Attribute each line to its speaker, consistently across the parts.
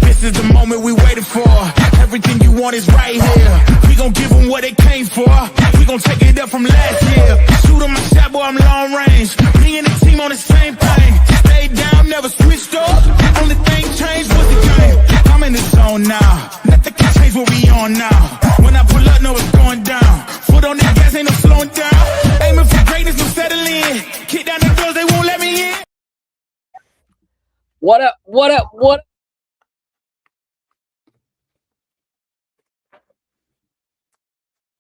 Speaker 1: This is the moment we waited for. Everything you want is right here. We gon' give them what they came for. We gon' take it up from last year. Shoot 'em a shot, boy, I'm long range. Me and the team on the same thing. Stayed down, never switched up. Only thing changed was the game. I'm in the zone now. Nothing can change what we on now. When I pull up, know it's going down. Foot on the gas, ain't no slowing down. Aiming for greatness, no settling. Kick down the doors, they won't let me in.
Speaker 2: What up? What up? What?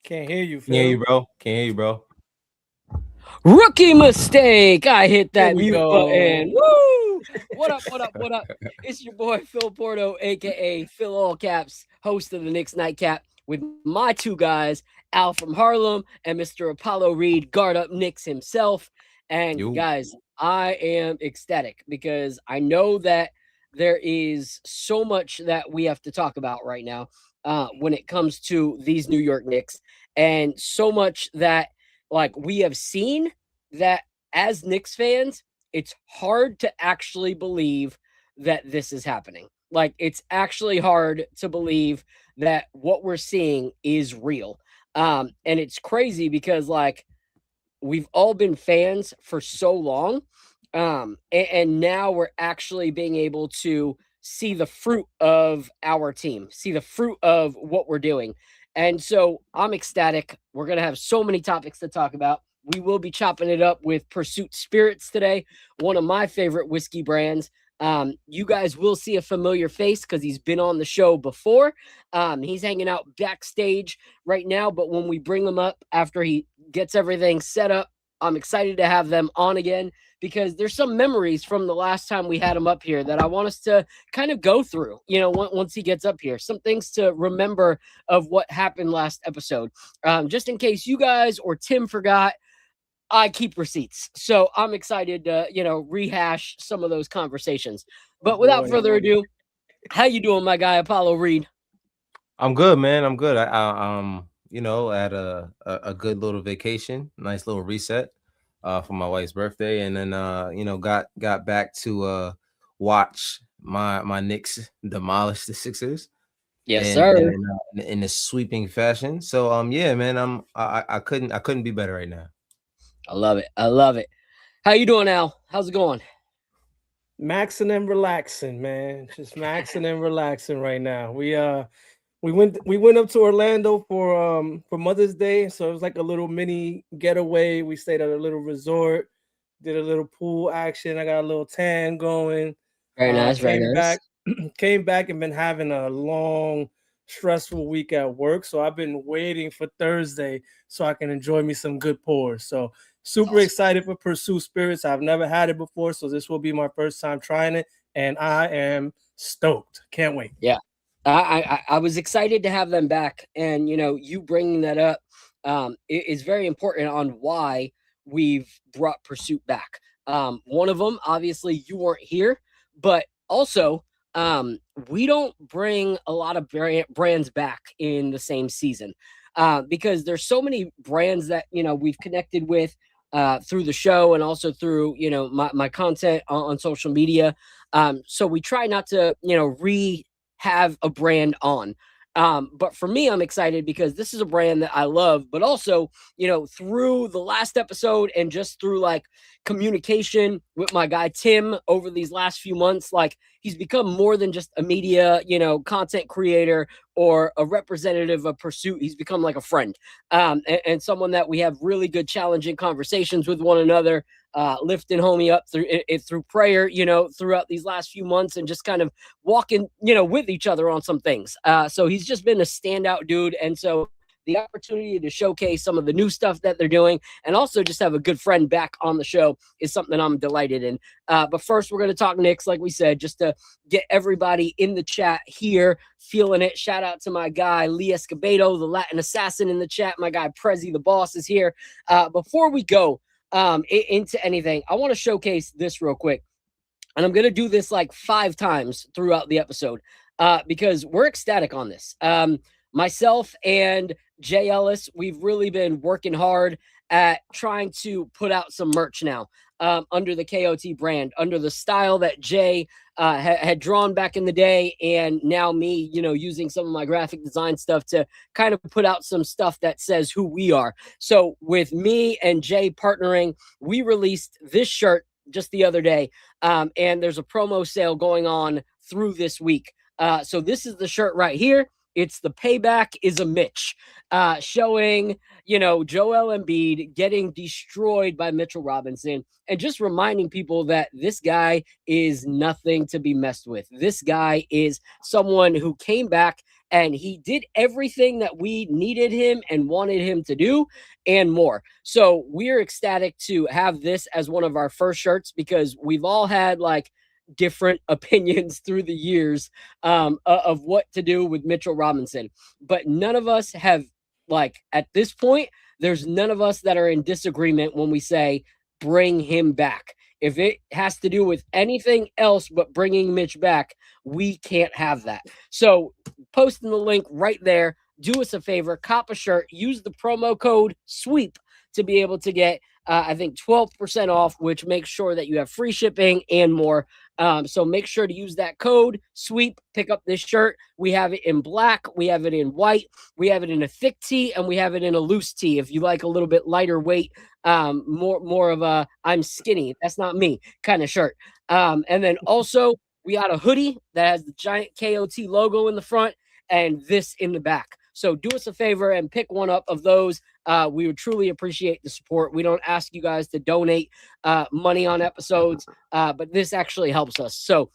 Speaker 3: Can't hear you, Phil.
Speaker 4: Can't hear you, bro. Can't hear you, bro.
Speaker 2: Rookie mistake. I hit that
Speaker 3: There we
Speaker 2: mute
Speaker 3: go.
Speaker 2: button. Woo! What up? What up? What up? It's your boy Phil Porto, aka Phil All Caps, host of the Knicks Nightcap, with my two guys, Al from Harlem and Mr. Apollo Reed, guard up Knicks himself. And
Speaker 4: Yo.
Speaker 2: guys, I am ecstatic because I know that there is so much that we have to talk about right now when it comes to these New York Knicks, and so much that like we have seen that as Knicks fans, it's hard to actually believe that this is happening. Like, it's actually hard to believe that what we're seeing is real. And it's crazy because like we've all been fans for so long. And now we're actually being able to see the fruit of our team, see the fruit of what we're doing. And so I'm ecstatic. We're going to have so many topics to talk about. We will be chopping it up with Pursuit Spirits today, one of my favorite whiskey brands. You guys will see a familiar face because he's been on the show before. He's hanging out backstage right now, but when we bring him up after he gets everything set up, I'm excited to have them on again because there's some memories from the last time we had him up here that I want us to kind of go through, you know, once he gets up here, some things to remember of what happened last episode. Just in case you guys or Tim forgot, I keep receipts. So I'm excited to, you know, rehash some of those conversations. But without further ado, how you doing, my guy, Apollo Reed?
Speaker 4: I'm good, man. I'm good. I you know, had a good little vacation, nice little reset for my wife's birthday, and then you know, got back to watch my Knicks demolish the Sixers.
Speaker 2: Yes, sir.
Speaker 4: In a sweeping fashion. So yeah, man, I couldn't be better right now.
Speaker 2: I love it. I love it. How you doing, Al? How's it going?
Speaker 3: Maxing and relaxing, man. Just maxing and relaxing right now. We went up to Orlando for Mother's Day, so it was like a little mini getaway. We stayed at a little resort, did a little pool action. I got a little tan going.
Speaker 2: Very nice, very nice.
Speaker 3: Came back and been having a long, stressful week at work, so I've been waiting for Thursday so I can enjoy me some good pours. So super excited for Pursue Spirits. I've never had it before, so this will be my first time trying it, and I am stoked. Can't wait.
Speaker 2: Yeah. I was excited to have them back, and you know, you bringing that up is very important on why we've brought Pursuit back. One of them, obviously, you weren't here, but also we don't bring a lot of brands back in the same season because there's so many brands that, you know, we've connected with through the show and also through, you know, my content on social media. So we try not to, you know, have a brand on. But for me, I'm excited because this is a brand that I love, but also, you know, through the last episode and just through like communication with my guy, Tim, over these last few months, like he's become more than just a media, you know, content creator or a representative of Pursuit. He's become like a friend and someone that we have really good, challenging conversations with one another, lifting homie up through prayer, you know, throughout these last few months and just kind of walking, you know, with each other on some things. So he's just been a standout dude. And so the opportunity to showcase some of the new stuff that they're doing and also just have a good friend back on the show is something I'm delighted in. But first, we're going to talk Knicks, like we said, just to get everybody in the chat here feeling it. Shout out to my guy, Lee Escobedo, the Latin assassin in the chat. My guy, Prezi, the boss, is here. Before we go into anything, I want to showcase this real quick. And I'm going to do this like 5 times throughout the episode because we're ecstatic on this. Myself and Jay Ellis, we've really been working hard at trying to put out some merch now under the KOT brand, under the style that Jay had drawn back in the day, and now me, using some of my graphic design stuff to kind of put out some stuff that says who we are. So with me and Jay partnering, we released this shirt just the other day, and there's a promo sale going on through this week. So this is the shirt right here. It's the Payback is a Mitch, showing, Joel Embiid getting destroyed by Mitchell Robinson, and just reminding people that this guy is nothing to be messed with. This guy is someone who came back and he did everything that we needed him and wanted him to do and more. So we're ecstatic to have this as one of our first shirts, because we've all had like different opinions through the years of what to do with Mitchell Robinson. But none of us have, like, at this point, there's none of us that are in disagreement when we say bring him back. If it has to do with anything else but bringing Mitch back, we can't have that. So posting the link right there. Do us a favor, cop a shirt, use the promo code SWEEP to be able to get, I think, 12% off, which makes sure that you have free shipping and more. So make sure to use that code SWEEP, pick up this shirt. We have it in black, we have it in white, we have it in a thick tee, and we have it in a loose tee. If you like a little bit lighter weight, more of a I'm skinny, that's not me kind of shirt. And then also we got a hoodie that has the giant KOT logo in the front and this in the back. So do us a favor and pick one up of those. We would truly appreciate the support. We don't ask you guys to donate money on episodes, but this actually helps us. So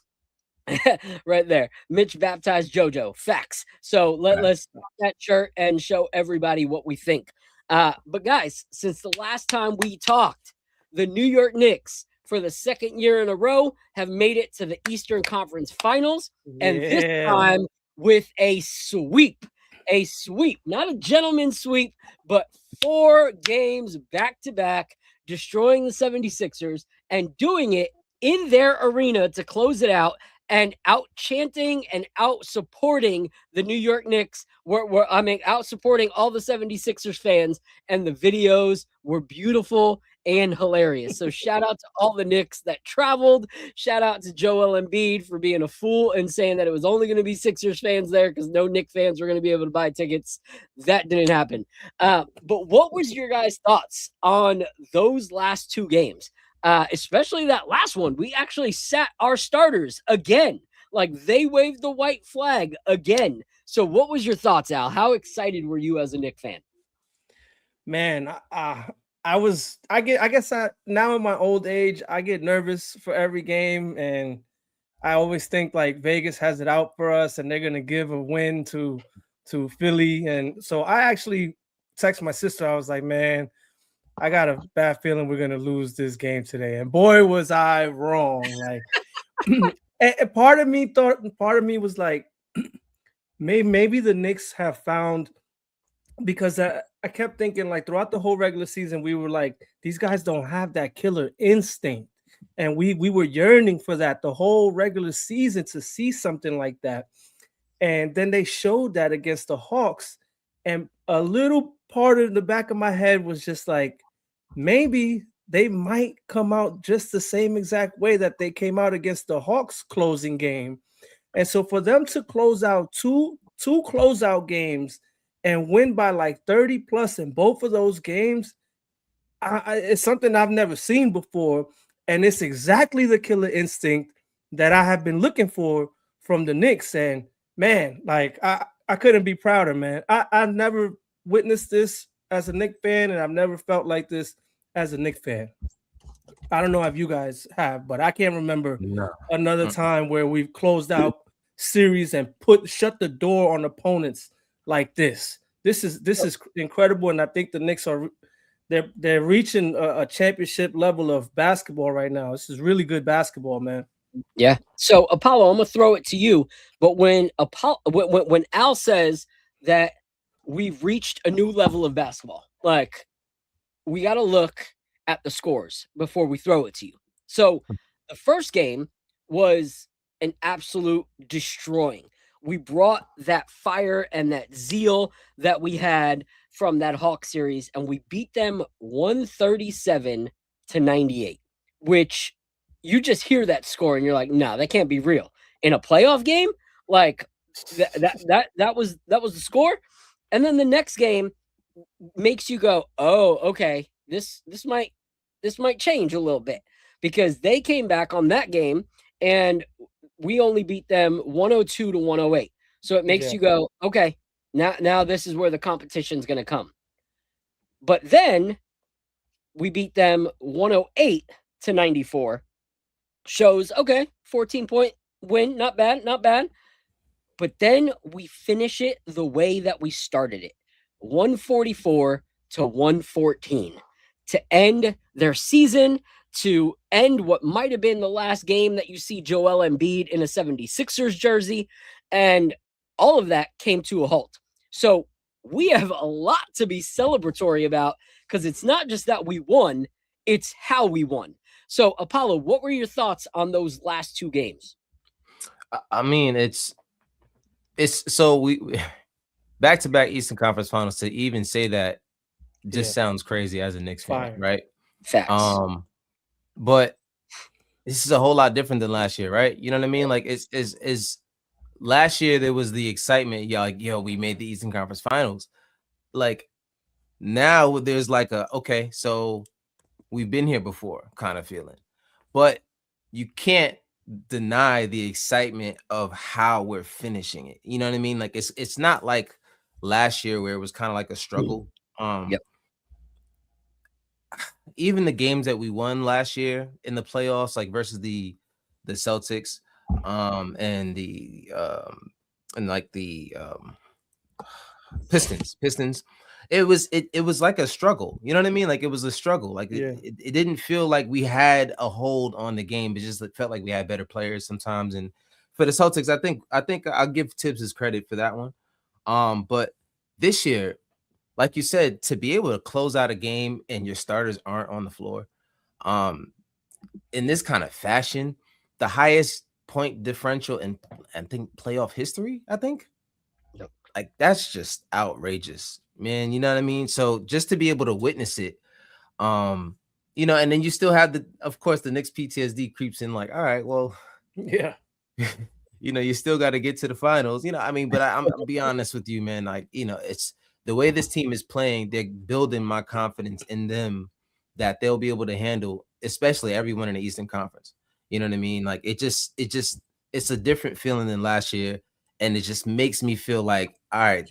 Speaker 2: right there, Mitch baptized JoJo. Facts. So let's put that shirt and show everybody what we think. But guys, since the last time we talked, the New York Knicks, for the second year in a row, have made it to the Eastern Conference Finals, and this time with a sweep. A sweep, not a gentleman's sweep, but 4 games back to back, destroying the 76ers and doing it in their arena to close it out, and out chanting and out supporting the New York Knicks. Out supporting all the 76ers fans, and the videos were beautiful and hilarious. So shout out to all the Knicks that traveled. Shout out to Joel Embiid for being a fool and saying that it was only going to be Sixers fans there because no Knicks fans were going to be able to buy tickets. That didn't happen. But what was your guys' thoughts on those last 2 games? Especially that last one. We actually sat our starters again. Like, they waved the white flag again. So what was your thoughts, Al? How excited were you as a Knicks fan?
Speaker 3: Man, now in my old age, I get nervous for every game, and I always think like Vegas has it out for us and they're going to give a win to Philly. And so I actually text my sister. I was like, man, I got a bad feeling we're going to lose this game today. And boy, was I wrong. Like, and part of me was like, maybe the Knicks have found, because I kept thinking, like, throughout the whole regular season, we were like, these guys don't have that killer instinct. And we were yearning for that the whole regular season, to see something like that. And then they showed that against the Hawks. And a little part of the back of my head was just like, maybe they might come out just the same exact way that they came out against the Hawks closing game. And so for them to close out two closeout games and win by like 30 plus in both of those games, it's something I've never seen before. And it's exactly the killer instinct that I have been looking for from the Knicks. And man, like, I couldn't be prouder, man. I've never witnessed this as a Knicks fan, and I've never felt like this as a Knicks fan. I don't know if you guys have, but I can't remember another time where we've closed out series and shut the door on opponents like this. This is incredible, and I think the Knicks they're reaching a championship level of basketball right now. This is really good basketball, man.
Speaker 2: Yeah. So Apollo, I'm gonna throw it to you. But when Al says that we've reached a new level of basketball, like, we got to look at the scores before we throw it to you. So the first game was an absolute destroying. We brought that fire and that zeal that we had from that Hawk series, and we beat them 137-98, which you just hear that score and you're like, no, that can't be real. In a playoff game, like that was the score. And then the next game makes you go, oh, okay, this might change a little bit, because they came back on that game and we only beat them 102-108. So it makes you go, okay, now this is where the competition's going to come. But then we beat them 108-94. Shows, okay, 14-point win, not bad. But then we finish it the way that we started it, 144-114, to end their season, to end what might have been the last game that you see Joel Embiid in a 76ers jersey. And all of that came to a halt. So we have a lot to be celebratory about, because it's not just that we won, it's how we won. So, Apollo, what were your thoughts on those last two games?
Speaker 4: I mean, it's so we back-to-back Eastern Conference Finals. To even say that just sounds crazy as a Knicks fan, right?
Speaker 2: Facts.
Speaker 4: But this is a whole lot different than last year, right? You know what I mean? Like, it's last year there was the excitement, we made the Eastern Conference Finals. Like, now there's like okay, so we've been here before kind of feeling. But you can't deny the excitement of how we're finishing it. You know what I mean? Like, it's not like last year where it was kind of like a struggle. Even the games that we won last year in the playoffs, like versus the Celtics, and the Pistons, it was like a struggle. You know what I mean? Like, it was a struggle. Like, it didn't feel like we had a hold on the game. It just felt like we had better players sometimes. And for the Celtics, I think I'll give Tibbs his credit for that one. But this year, like you said, to be able to close out a game and your starters aren't on the floor, in this kind of fashion, the highest point differential in, I think, playoff history, I think. Like, that's just outrageous, man. You know what I mean? So just to be able to witness it, and then you still have of course, the Knicks PTSD creeps in, like, all right, well, you still got to get to the finals, I mean, but I'm be honest with you, man. Like, it's the way this team is playing, they're building my confidence in them that they'll be able to handle, especially everyone in the Eastern Conference. You know what I mean? Like, it's a different feeling than last year. And it just makes me feel like, all right,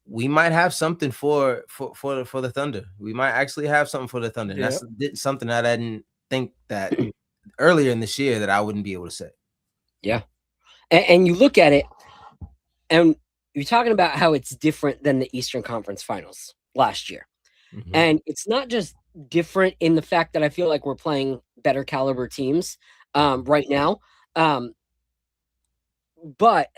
Speaker 4: we might have something for the Thunder. We might actually have something for the Thunder. And that's something that I didn't think that earlier in this year that I wouldn't be able to say.
Speaker 2: Yeah. And you look at it, and you're talking about how it's different than the Eastern Conference Finals last year. Mm-hmm. And it's not just different in the fact that I feel like we're playing better caliber teams right now. But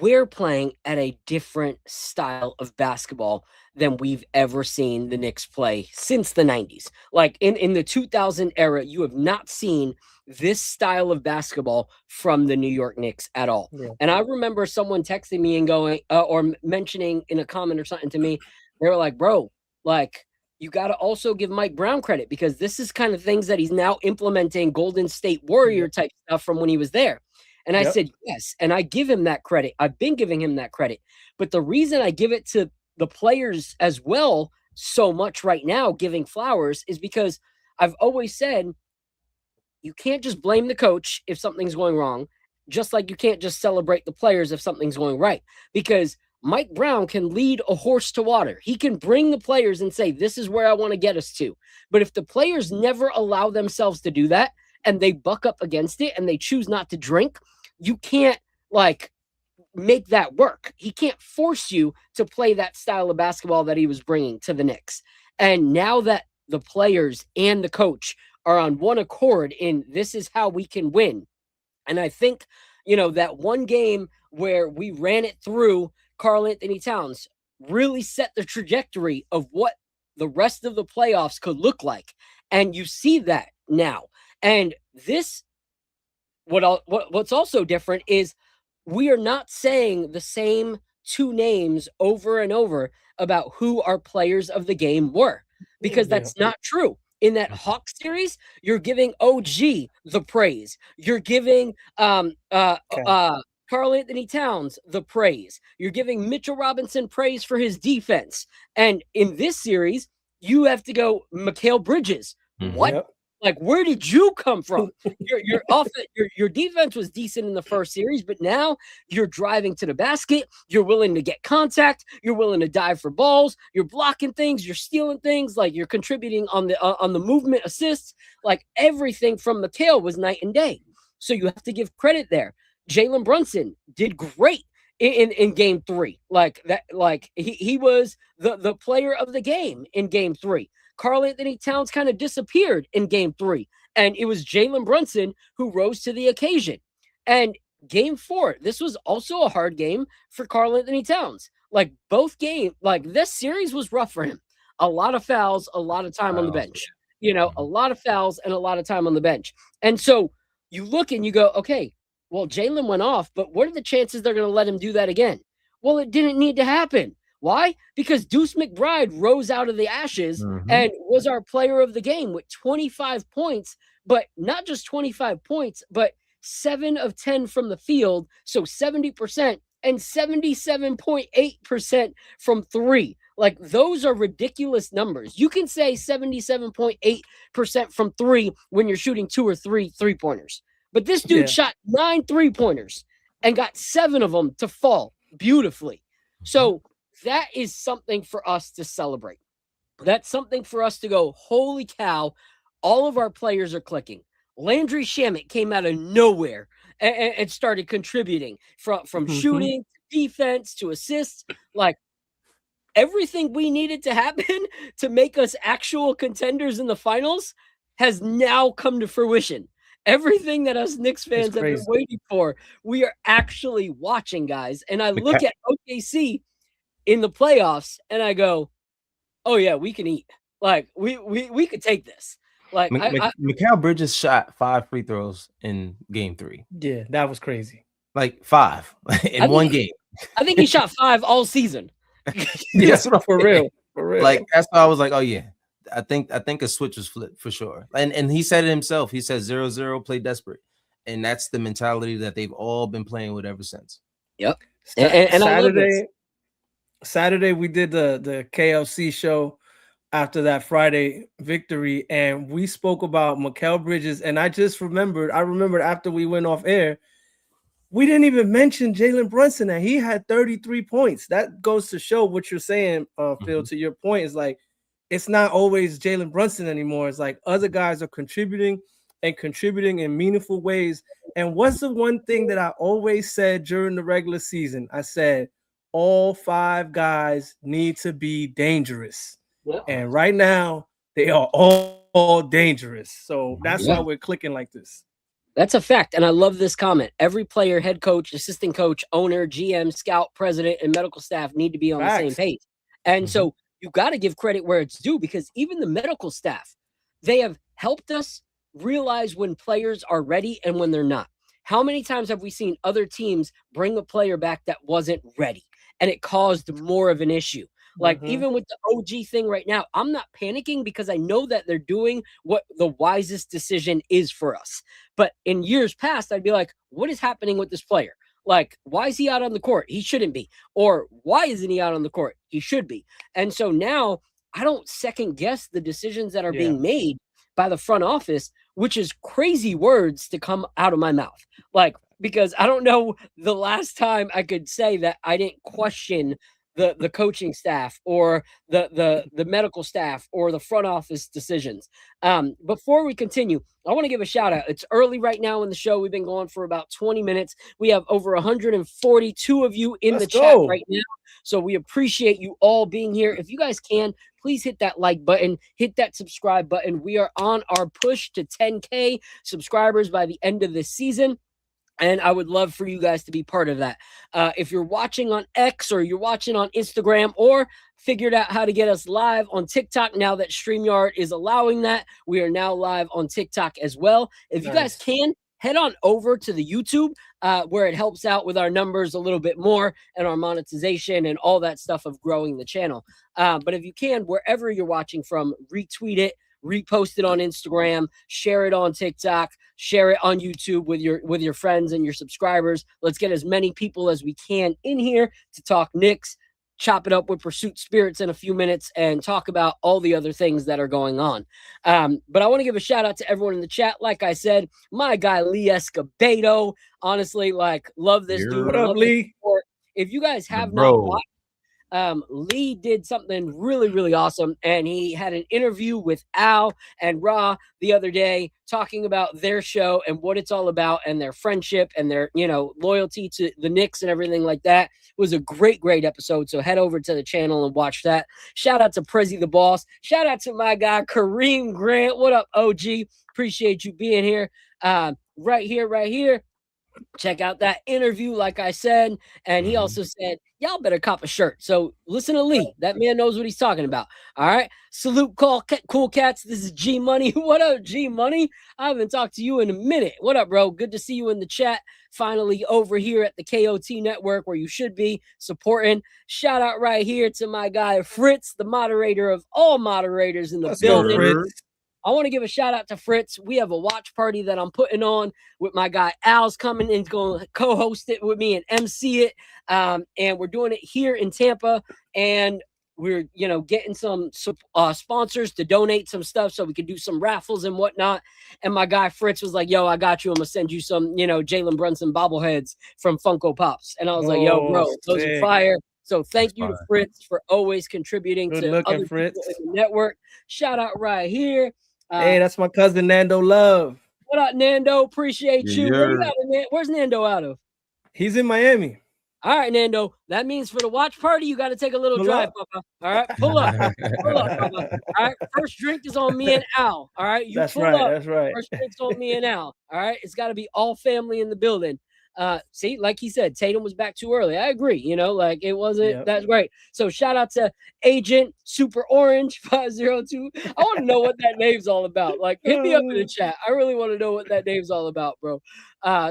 Speaker 2: we're playing at a different style of basketball than we've ever seen the Knicks play since the 90s. Like, in the 2000 era, you have not seen this style of basketball from the New York Knicks at all. Yeah. And I remember someone texting me and going, or mentioning in a comment or something to me, they were like, bro, like, you got to also give Mike Brown credit, because this is kind of things that he's now implementing Golden State Warrior type stuff from when he was there. And I said, yes. And I give him that credit. I've been giving him that credit. But the reason I give it to the players as well so much right now, giving flowers, is because I've always said, you can't just blame the coach if something's going wrong, just like you can't just celebrate the players if something's going right. Because Mike Brown can lead a horse to water. He can bring the players and say, this is where I want to get us to. But if the players never allow themselves to do that, and they buck up against it, and they choose not to drink, you can't, like, make that work. He can't force you to play that style of basketball that he was bringing to the Knicks. And now that the players and the coach are on one accord in this is how we can win. And I think, that one game where we ran it through Karl Anthony Towns really set the trajectory of what the rest of the playoffs could look like. And you see that now. And this, what's also different is we are not saying the same two names over and over about who our players of the game were, because that's not true. In that Hawks series, you're giving OG the praise. You're giving Karl Anthony Towns the praise. You're giving Mitchell Robinson praise for his defense. And in this series, you have to go Mikal Bridges. What?
Speaker 3: Yep.
Speaker 2: Like, where did you come from? Your defense was decent in the first series, but now you're driving to the basket. You're willing to get contact. You're willing to dive for balls. You're blocking things. You're stealing things. Like, you're contributing on the movement assists. Like, everything from Mikal was night and day. So you have to give credit there. Jalen Brunson did great in game 3. Like that, like he was the player of the game in game 3. Karl Anthony Towns kind of disappeared in game 3, and it was Jalen Brunson who rose to the occasion. And game 4, this was also a hard game for Karl Anthony Towns. Like, both games, like, this series was rough for him. A lot of fouls, a lot of time on the bench. You know, a lot of fouls and a lot of time on the bench. And so you look and you go, okay, well, Jalen went off, but what are the chances they're going to let him do that again? Well, it didn't need to happen. Why? Because Deuce McBride rose out of the ashes and was our player of the game with 25 points, but not just 25 points, but 7 of 10 from the field, so 70%, and 77.8% from 3. Like, those are ridiculous numbers. You can say 77.8% from 3 when you're shooting 2 or 3 3-pointers. But this dude shot 9 3-pointers and got 7 of them to fall beautifully. So that is something for us to celebrate. That's something for us to go, holy cow, all of our players are clicking. Landry Shamet came out of nowhere and started contributing from shooting to defense to assists. Like, everything we needed to happen to make us actual contenders in the finals has now come to fruition. Everything that us Knicks fans have been waiting for, we are actually watching, guys. And I look at OKC in the playoffs and I go, oh yeah, we can eat. Like, we could take this. Like,
Speaker 4: Mikal Bridges shot 5 free throws in game 3.
Speaker 3: Yeah, that was crazy.
Speaker 4: Like, 5 in one game.
Speaker 2: I think he shot 5 all season.
Speaker 3: Yeah, for real.
Speaker 4: Like, that's why I was like, oh yeah, I think a switch was flipped for sure. And he said it himself. He said 0-0, play desperate, and that's the mentality that they've all been playing with ever since.
Speaker 2: Yep. And
Speaker 3: Saturday we did the KLC show after that Friday victory, and we spoke about Mikal Bridges, and I remembered after we went off air, we didn't even mention Jalen Brunson, and he had 33 points. That goes to show what you're saying, Phil, to your point, is like, it's not always Jalen Brunson anymore. It's like other guys are contributing in meaningful ways. And what's the one thing that I always said during the regular season? I said, all 5 guys need to be dangerous. Yep. And right now, they are all dangerous. So that's why we're clicking like this.
Speaker 2: That's a fact. And I love this comment. Every player, head coach, assistant coach, owner, GM, scout, president, and medical staff need to be on the same page. And so you got to give credit where it's due, because even the medical staff, they have helped us realize when players are ready and when they're not. How many times have we seen other teams bring a player back that wasn't ready, and it caused more of an issue? Like, even with the OG thing right now, I'm not panicking because I know that they're doing what the wisest decision is for us. But in years past, I'd be like, what is happening with this player? Like, why is he out on the court? He shouldn't be. Or why isn't he out on the court? He should be. And so now I don't second guess the decisions that are being made by the front office, which is crazy words to come out of my mouth. Like, because I don't know the last time I could say that I didn't question the coaching staff or the medical staff or the front office decisions. Before we continue, I want to give a shout out. It's early right now in the show. We've been going for about 20 minutes. We have over 142 of you in the chat right now. So we appreciate you all being here. If you guys can, please hit that like button, hit that subscribe button. We are on our push to 10K subscribers by the end of this season. And I would love for you guys to be part of that. If you're watching on X or you're watching on Instagram or figured out how to get us live on TikTok now that StreamYard is allowing that, we are now live on TikTok as well. If you guys can, head on over to the YouTube. where it helps out with our numbers a little bit more and our monetization and all that stuff of growing the channel. But if you can, wherever you're watching from, retweet it, repost it on Instagram, share it on TikTok, share it on YouTube with your friends and your subscribers. Let's get as many people as we can in here to talk Knicks, chop it up with Pursuit Spirits in a few minutes, and talk about all the other things that are going on. But I want to give a shout out to everyone in the chat. Like I said, my guy Lee Escobedo, honestly, like, love this dude.
Speaker 3: What up, Lee?
Speaker 2: If you guys have
Speaker 4: bro.
Speaker 2: not watched, Lee did something really, really awesome, and he had an interview with Al and Ra the other day talking about their show and what it's all about and their friendship and their, loyalty to the Knicks and everything like that. It was a great, great episode. So head over to the channel and watch that. Shout out to Prezi the Boss. Shout out to my guy Kareem Grant. What up, OG? Appreciate you being here. Right here. Check out that interview, like I said. And he also said, y'all better cop a shirt. So listen to Lee. That man knows what he's talking about. All right. Salute, cool cats. This is G Money. What up, G Money? I haven't talked to you in a minute. What up, bro? Good to see you in the chat. Finally over here at the KOT Network, where you should be supporting. Shout out right here to my guy Fritz, the moderator of all moderators in the building. I want to give a shout out to Fritz. We have a watch party that I'm putting on with my guy Al's coming and going to co-host it with me and MC it. And we're doing it here in Tampa. And we're, getting some sponsors to donate some stuff so we can do some raffles and whatnot. And my guy Fritz was like, yo, I got you. I'm going to send you some, Jalen Brunson bobbleheads from Funko Pops. And I was like, yo, bro, those are fire. So thank you to Fritz for always contributing to other people in the network. Shout out right here.
Speaker 3: Hey, that's my cousin Nando Love.
Speaker 2: What up, Nando? Appreciate you. Where you at, where's Nando out of?
Speaker 3: He's in Miami.
Speaker 2: All right, Nando. That means for the watch party, you got to take a little drive, Papa. All right, pull up. Pull up, Papa. All right, first drink is on me and Al. All right,
Speaker 3: that's right. That's right.
Speaker 2: First drink's on me and Al. All right, it's got to be all family in the building. See, like he said, Tatum was back too early. I agree. Like it wasn't that's great. So shout out to Agent Super Orange 502. I want to know what that name's all about. Like, hit me up in the chat. I really want to know what that name's all about, bro.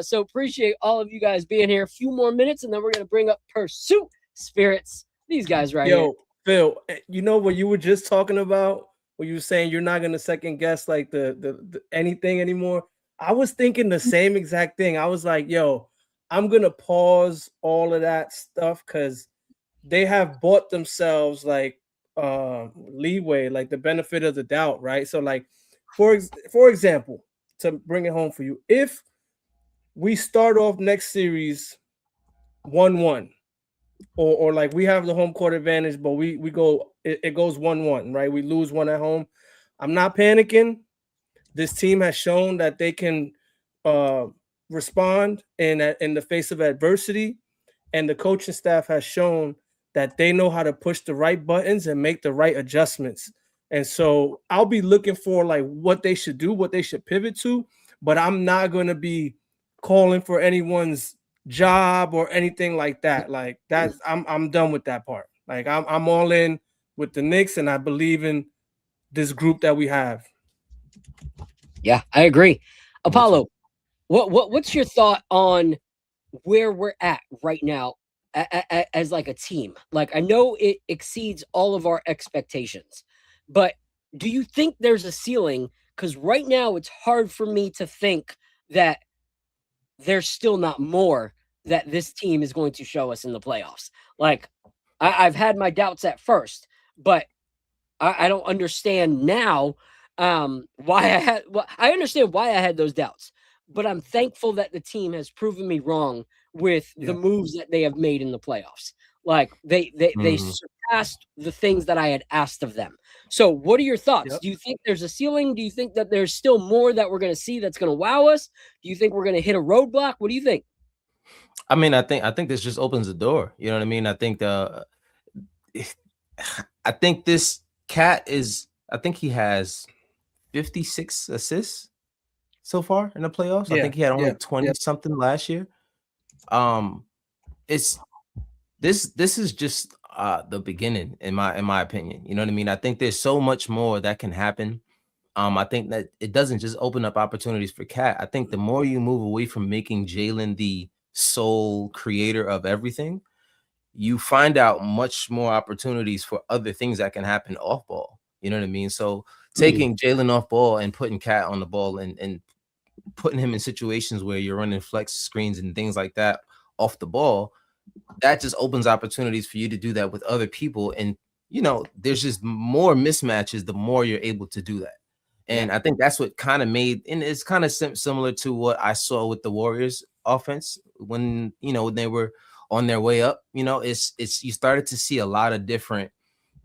Speaker 2: So appreciate all of you guys being here. A few more minutes, and then we're gonna bring up Pursuit Spirits. These guys right here.
Speaker 3: Phil, you know what you were just talking about when you were saying you're not gonna second guess like the anything anymore. I was thinking the same exact thing. I was like, yo, I'm going to pause all of that stuff because they have bought themselves like leeway, like the benefit of the doubt, right? So like, for example, to bring it home for you, if we start off next series 1-1 or like we have the home court advantage, but we go, it goes 1-1, right? We lose one at home. I'm not panicking. This team has shown that they can respond in the face of adversity, and the coaching staff has shown that they know how to push the right buttons and make the right adjustments. And so I'll be looking for like what they should do, what they should pivot to, but I'm not going to be calling for anyone's job or anything like that. Like that's I'm done with that part. Like I'm all in with the Knicks, and I believe in this group that we have.
Speaker 2: Yeah, I agree. Apollo, what's your thought on where we're at right now as like a team? Like, I know it exceeds all of our expectations, but do you think there's a ceiling? Because right now it's hard for me to think that there's still not more that this team is going to show us in the playoffs. Like, I've had my doubts at first, but I don't understand now why I understand why I had those doubts, but I'm thankful that the team has proven me wrong with the moves that they have made in the playoffs. Like they surpassed the things that I had asked of them. So what are your thoughts? Yep. Do you think there's a ceiling? Do you think that there's still more that we're going to see that's going to wow us? Do you think we're going to hit a roadblock? What do you think?
Speaker 4: I mean, I think this just opens the door. You know what I mean? I think this cat is, I think he has 56 assists so far in the playoffs. I think he had only 20 something last year. This is just the beginning in my opinion. You know what I mean? I think there's so much more that can happen. I think that it doesn't just open up opportunities for Cat. I think the more you move away from making Jalen the sole creator of everything, you find out much more opportunities for other things that can happen off ball. You know what I mean? So taking Jalen off ball and putting Cat on the ball and putting him in situations where you're running flex screens and things like that off the ball, that just opens opportunities for you to do that with other people. And, you know, there's just more mismatches the more you're able to do that. And I think that's what kind of made, and it's kind of similar to what I saw with the Warriors offense when, you know, when they were on their way up. You know, it's you started to see a lot of different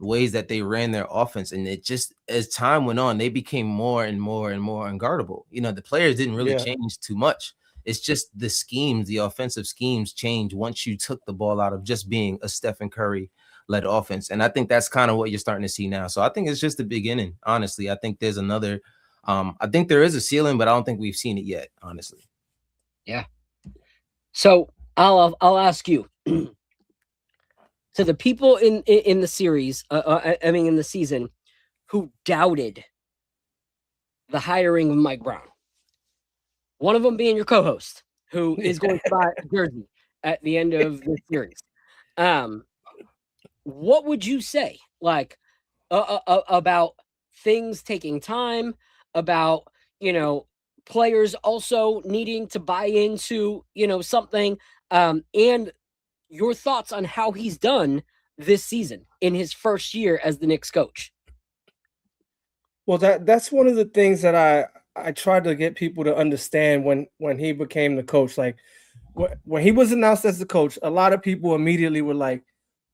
Speaker 4: ways that they ran their offense, and it just, as time went on, they became more and more and more unguardable. You know, the players didn't really change too much. It's just the schemes, the offensive schemes change once you took the ball out of just being a Stephen Curry led offense. And I think that's kind of what you're starting to see now. So I think it's just the beginning. Honestly, I think there's another, I think there is a ceiling, but I don't think we've seen it yet, honestly.
Speaker 2: Yeah. So I'll ask you, to the people in the series, I mean, in the season, who doubted the hiring of Mike Brown, one of them being your co-host, who is going to buy a jersey at the end of the series. What would you say, like, about things taking time, about, you know, players also needing to buy into, you know, something, and your thoughts on how he's done this season in his first year as the Knicks coach?
Speaker 3: Well, that's one of the things that I tried to get people to understand when he became the coach. Like when he was announced as the coach, a lot of people immediately were like,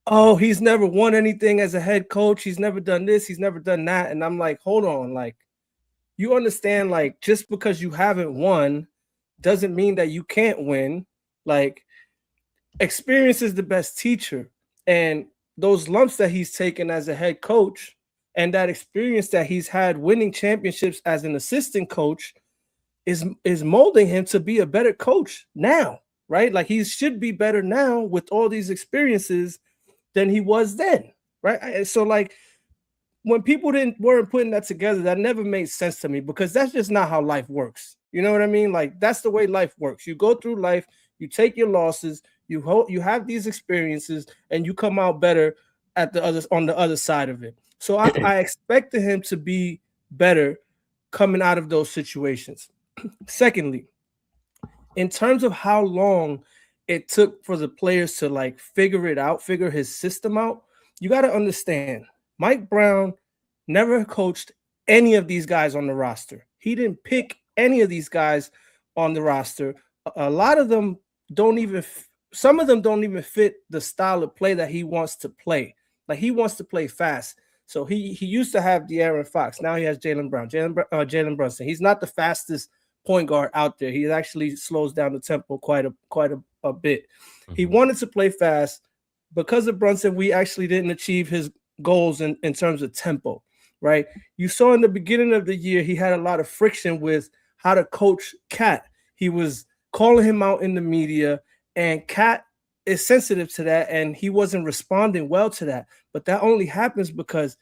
Speaker 3: "Oh, he's never won anything as a head coach. He's never done this. He's never done that." And I'm like, "Hold on, like, you understand? Like, just because you haven't won doesn't mean that you can't win. Like, experience is the best teacher, and those lumps that he's taken as a head coach." And that experience that he's had winning championships as an assistant coach is molding him to be a better coach now, right? Like he should be better now with all these experiences than he was then, right? So like when people weren't putting that together, that never made sense to me because that's just not how life works. You know what I mean? Like that's the way life works. You go through life, you take your losses, you have these experiences, and you come out better on the other side of it. So I expected him to be better coming out of those situations. Secondly, in terms of how long it took for the players to like figure his system out, you got to understand, Mike Brown never coached any of these guys on the roster. He didn't pick any of these guys on the roster. A lot of them some of them don't even fit the style of play that he wants to play. Like he wants to play fast. So he used to have De'Aaron Fox. Now he has Jalen Brunson. He's not the fastest point guard out there. He actually slows down the tempo quite a bit. Mm-hmm. He wanted to play fast. Because of Brunson, we actually didn't achieve his goals in terms of tempo, right? You saw in the beginning of the year, he had a lot of friction with how to coach Cat. He was calling him out in the media, and Cat is sensitive to that, and he wasn't responding well to that. But that only happens because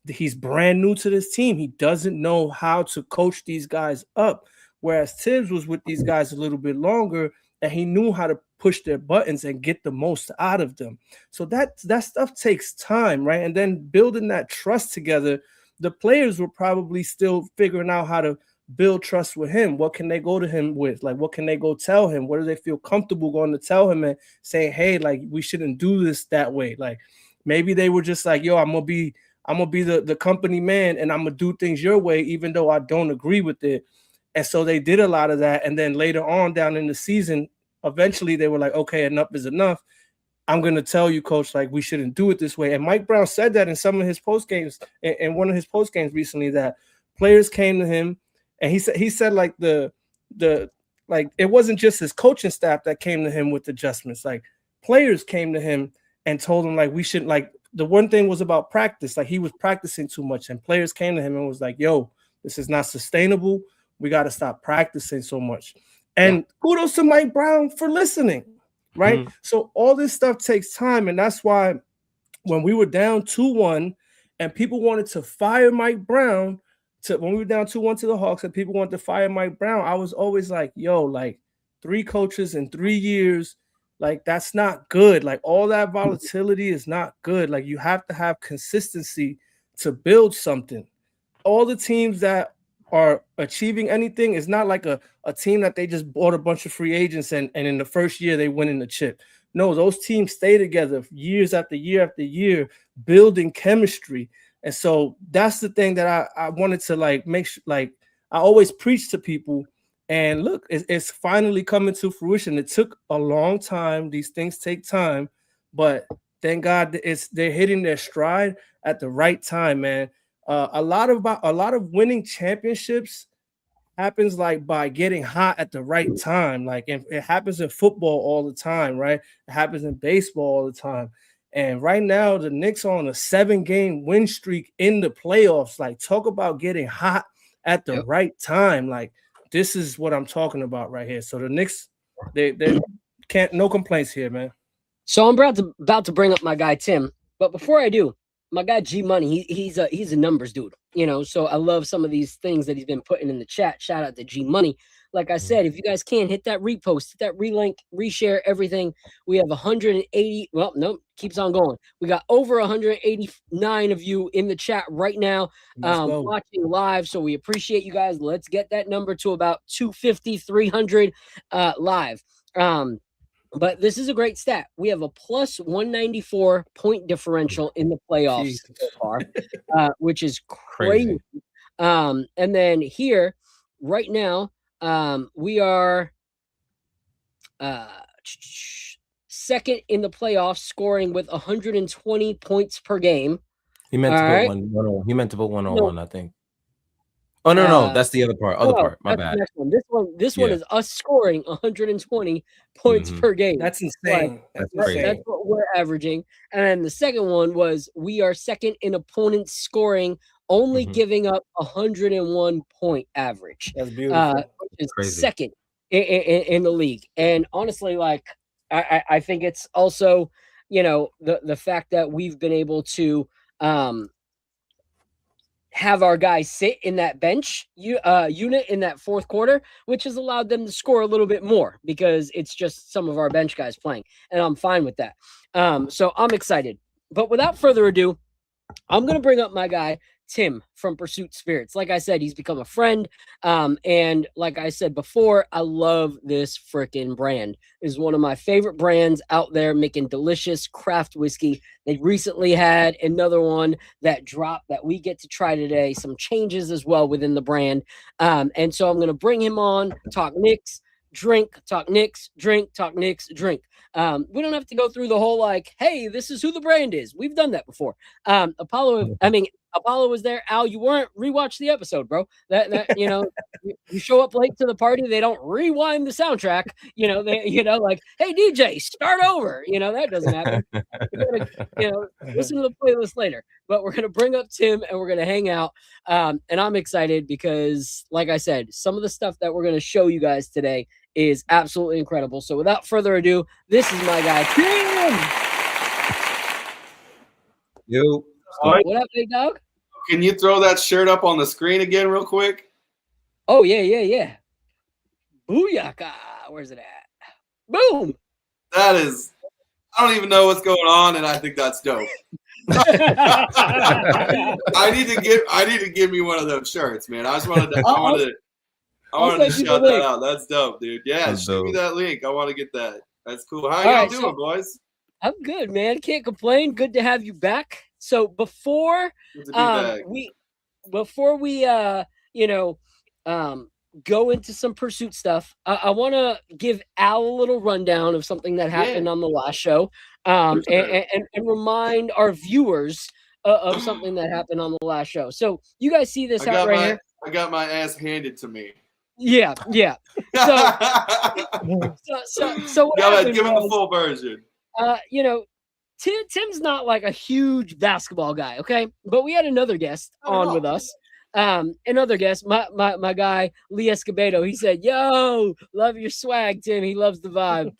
Speaker 3: he's brand new to this team. He doesn't know how to coach these guys up, whereas Tibbs was with these guys a little bit longer, and he knew how to push their buttons and get the most out of them. So that stuff takes time, right? And then building that trust together, the players were probably still figuring out how to build trust with him. What can they go to him with? Like, what can they go tell him? What do they feel comfortable going to tell him and saying, hey, like, we shouldn't do this that way? Like, maybe they were just like, yo, I'm gonna be the company man, and I'm gonna do things your way, even though I don't agree with it. And so they did a lot of that. And then later on down in the season, eventually they were like, okay, enough is enough. I'm going to tell you, coach, like we shouldn't do it this way. And Mike Brown said that in some of his post games, in one of his post games recently, that players came to him and he said like like it wasn't just his coaching staff that came to him with adjustments. Like players came to him and told him like we shouldn't, like the one thing was about practice. Like he was practicing too much, and players came to him and was like, yo, this is not sustainable. We got to stop practicing so much. And kudos to Mike Brown for listening, right? Mm-hmm. So all this stuff takes time, and that's why when we were down 2-1 and people wanted to fire Mike Brown, when we were down 2-1 to the Hawks and people wanted to fire Mike Brown, I was always like, yo, like 3 coaches in 3 years. Like, that's not good. Like, all that volatility is not good. Like, you have to have consistency to build something. All the teams that are achieving anything is not like a team that they just bought a bunch of free agents and in the first year they win in the chip. No, those teams stay together years after year after year, building chemistry. And so that's the thing that I wanted to like make sure, like I always preach to people. And look, it's finally coming to fruition. It took a long time. These things take time, but thank God they're hitting their stride at the right time, man. A lot of winning championships happens like by getting hot at the right time. Like it happens in football all the time, right? It happens in baseball all the time. And right now, the Knicks are on a 7-game win streak in the playoffs. Like, talk about getting hot at the right time. Like, this is what I'm talking about right here. So the Knicks, they can't, no complaints here, man.
Speaker 2: So I'm about to bring up my guy Tim, but before I do, my guy G Money, he's a numbers dude, so I love some of these things that he's been putting in the chat. Shout out to G Money. Like I said, if you guys can hit that repost, hit that relink, reshare everything. We have 180. Well, no, keeps on going. We got over 189 of you in the chat right now, watching live. So we appreciate you guys. Let's get that number to about 250, 300 live. But this is a great stat. We have a plus 194 point differential in the playoffs so far, which is crazy. And then here, right now, we are second in the playoffs, scoring with 120 points per game.
Speaker 4: He meant to put 101. He meant to put 101, I think. Oh no, that's the other part. Part. My bad.
Speaker 2: This one is us scoring 120 points per game.
Speaker 3: That's insane.
Speaker 2: That's what we're averaging. And then the second one was we are second in opponents scoring, only giving up 101 point average.
Speaker 3: That's beautiful.
Speaker 2: Which is second in the league. And honestly, like I think it's also, the fact that we've been able to have our guys sit in that bench unit in that fourth quarter, which has allowed them to score a little bit more because it's just some of our bench guys playing, and I'm fine with that. So I'm excited. But without further ado, I'm going to bring up my guy, Tim from Pursuit Spirits. Like I said, he's become a friend. And like I said before, I love this freaking brand. It's one of my favorite brands out there making delicious craft whiskey. They recently had another one that dropped that we get to try today. Some changes as well within the brand. And so I'm going to bring him on, talk Knicks, drink, talk Knicks, drink, talk Knicks, drink. We don't have to go through the whole like, hey, this is who the brand is. We've done that before. Apollo was there. Al, you weren't. Rewatch the episode, bro. That you show up late to the party, they don't rewind the soundtrack. Like, hey DJ, start over. That doesn't happen. Listen to the playlist later. But we're gonna bring up Tim and we're gonna hang out. And I'm excited because, like I said, some of the stuff that we're gonna show you guys today is absolutely incredible. So without further ado, this is my guy Tim.
Speaker 4: Yo.
Speaker 2: What up, big dog?
Speaker 5: Can you throw that shirt up on the screen again real quick?
Speaker 2: Oh, yeah. Booyaka. Where's it at? Boom.
Speaker 5: That is, I don't even know what's going on, and I think that's dope. I need to give me one of those shirts, man. I wanted to shout that out. That's dope, dude. Yeah, shoot me that link. I want to get that. That's cool. How y'all doing, boys?
Speaker 2: I'm good, man. Can't complain. Good to have you back. So before we go into some Pursuit stuff, I want to give Al a little rundown of something that happened on the last show, and remind our viewers of something that happened on the last show. So you guys see this hat right here?
Speaker 5: I got my ass handed to me.
Speaker 2: Yeah. So what happened
Speaker 5: give him the full version.
Speaker 2: Tim's not like a huge basketball guy, okay? But we had another guest on with us. Another guest, my guy, Lee Escobedo, he said, yo, love your swag, Tim. He loves the vibe.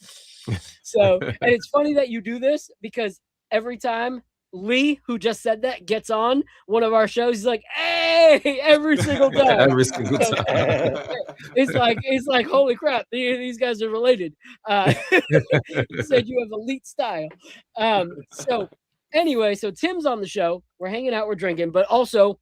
Speaker 2: So, and it's funny that you do this because every time Lee, who just said that, gets on one of our shows. He's like, "Hey!" every single time.
Speaker 4: Every single time.
Speaker 2: It's like, holy crap, these guys are related. He said you have elite style. So anyway, so Tim's on the show. We're hanging out, we're drinking, but also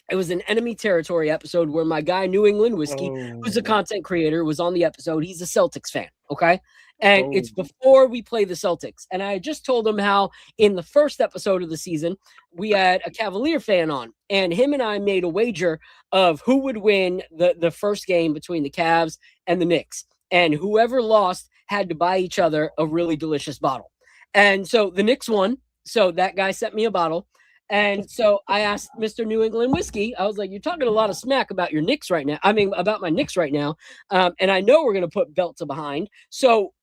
Speaker 2: it was an enemy territory episode where my guy New England Whiskey, who's a content creator, was on the episode. He's a Celtics fan, okay? And it's before we play the Celtics. And I just told him how in the first episode of the season, we had a Cavalier fan on, and him and I made a wager of who would win the first game between the Cavs and the Knicks. And whoever lost had to buy each other a really delicious bottle. And so the Knicks won. So that guy sent me a bottle. And so I asked Mr. New England Whiskey, I was like, you're talking a lot of smack about your Knicks right now. I mean, about my Knicks right now. And I know we're going to put belt to behind. So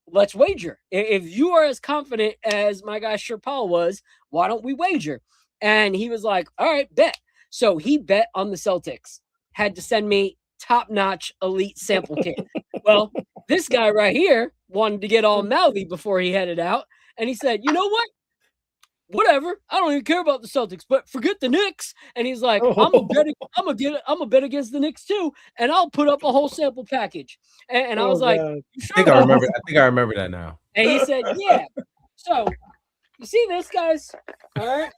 Speaker 2: let's wager. If you are as confident as my guy Sherpal was, why don't we wager? And he was like, all right, bet. So he bet on the Celtics, had to send me top-notch elite sample kit. Well, this guy right here wanted to get all mouthy before he headed out. And he said, you know what? Whatever. I don't even care about the Celtics, but forget the Knicks. And he's like, I'm a bet against the Knicks too, and I'll put up a whole sample package. And I was like, you sure?
Speaker 4: I think I remember that now.
Speaker 2: And he said, yeah. So you see this, guys? All right.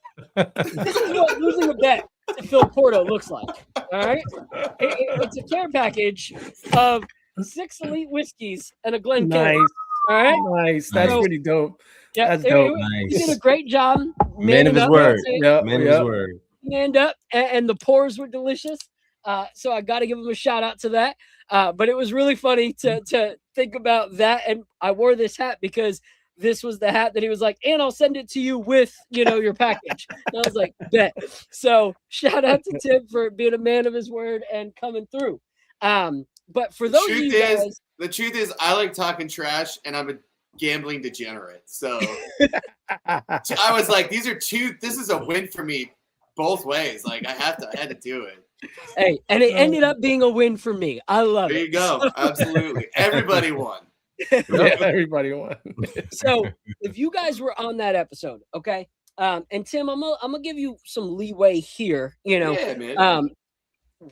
Speaker 2: This is what losing a bet to Phil Porto looks like. All right. It's a care package of 6 elite whiskeys and a Glencairn.
Speaker 3: Nice.
Speaker 2: All right.
Speaker 3: Nice. That's pretty dope.
Speaker 2: Yeah,
Speaker 3: that's dope.
Speaker 2: He did a great job.
Speaker 4: Man of his word. Man of his word.
Speaker 2: Manned up, and the pours were delicious. So I got to give him a shout out to that. But it was really funny to think about that. And I wore this hat because this was the hat that he was like, and I'll send it to you with, your package. And I was like, bet. So shout out to Tim for being a man of his word and coming through. But for those of you guys,
Speaker 5: the truth is I like talking trash, and I'm a gambling degenerate. So I was like, this is a win for me both ways. Like I had to do it.
Speaker 2: Hey, and it ended up being a win for me. I love it.
Speaker 5: There you go. Absolutely. Everybody won.
Speaker 3: Yeah, everybody won.
Speaker 2: So if you guys were on that episode, okay, and Tim, I'm gonna give you some leeway here.
Speaker 5: Yeah, man.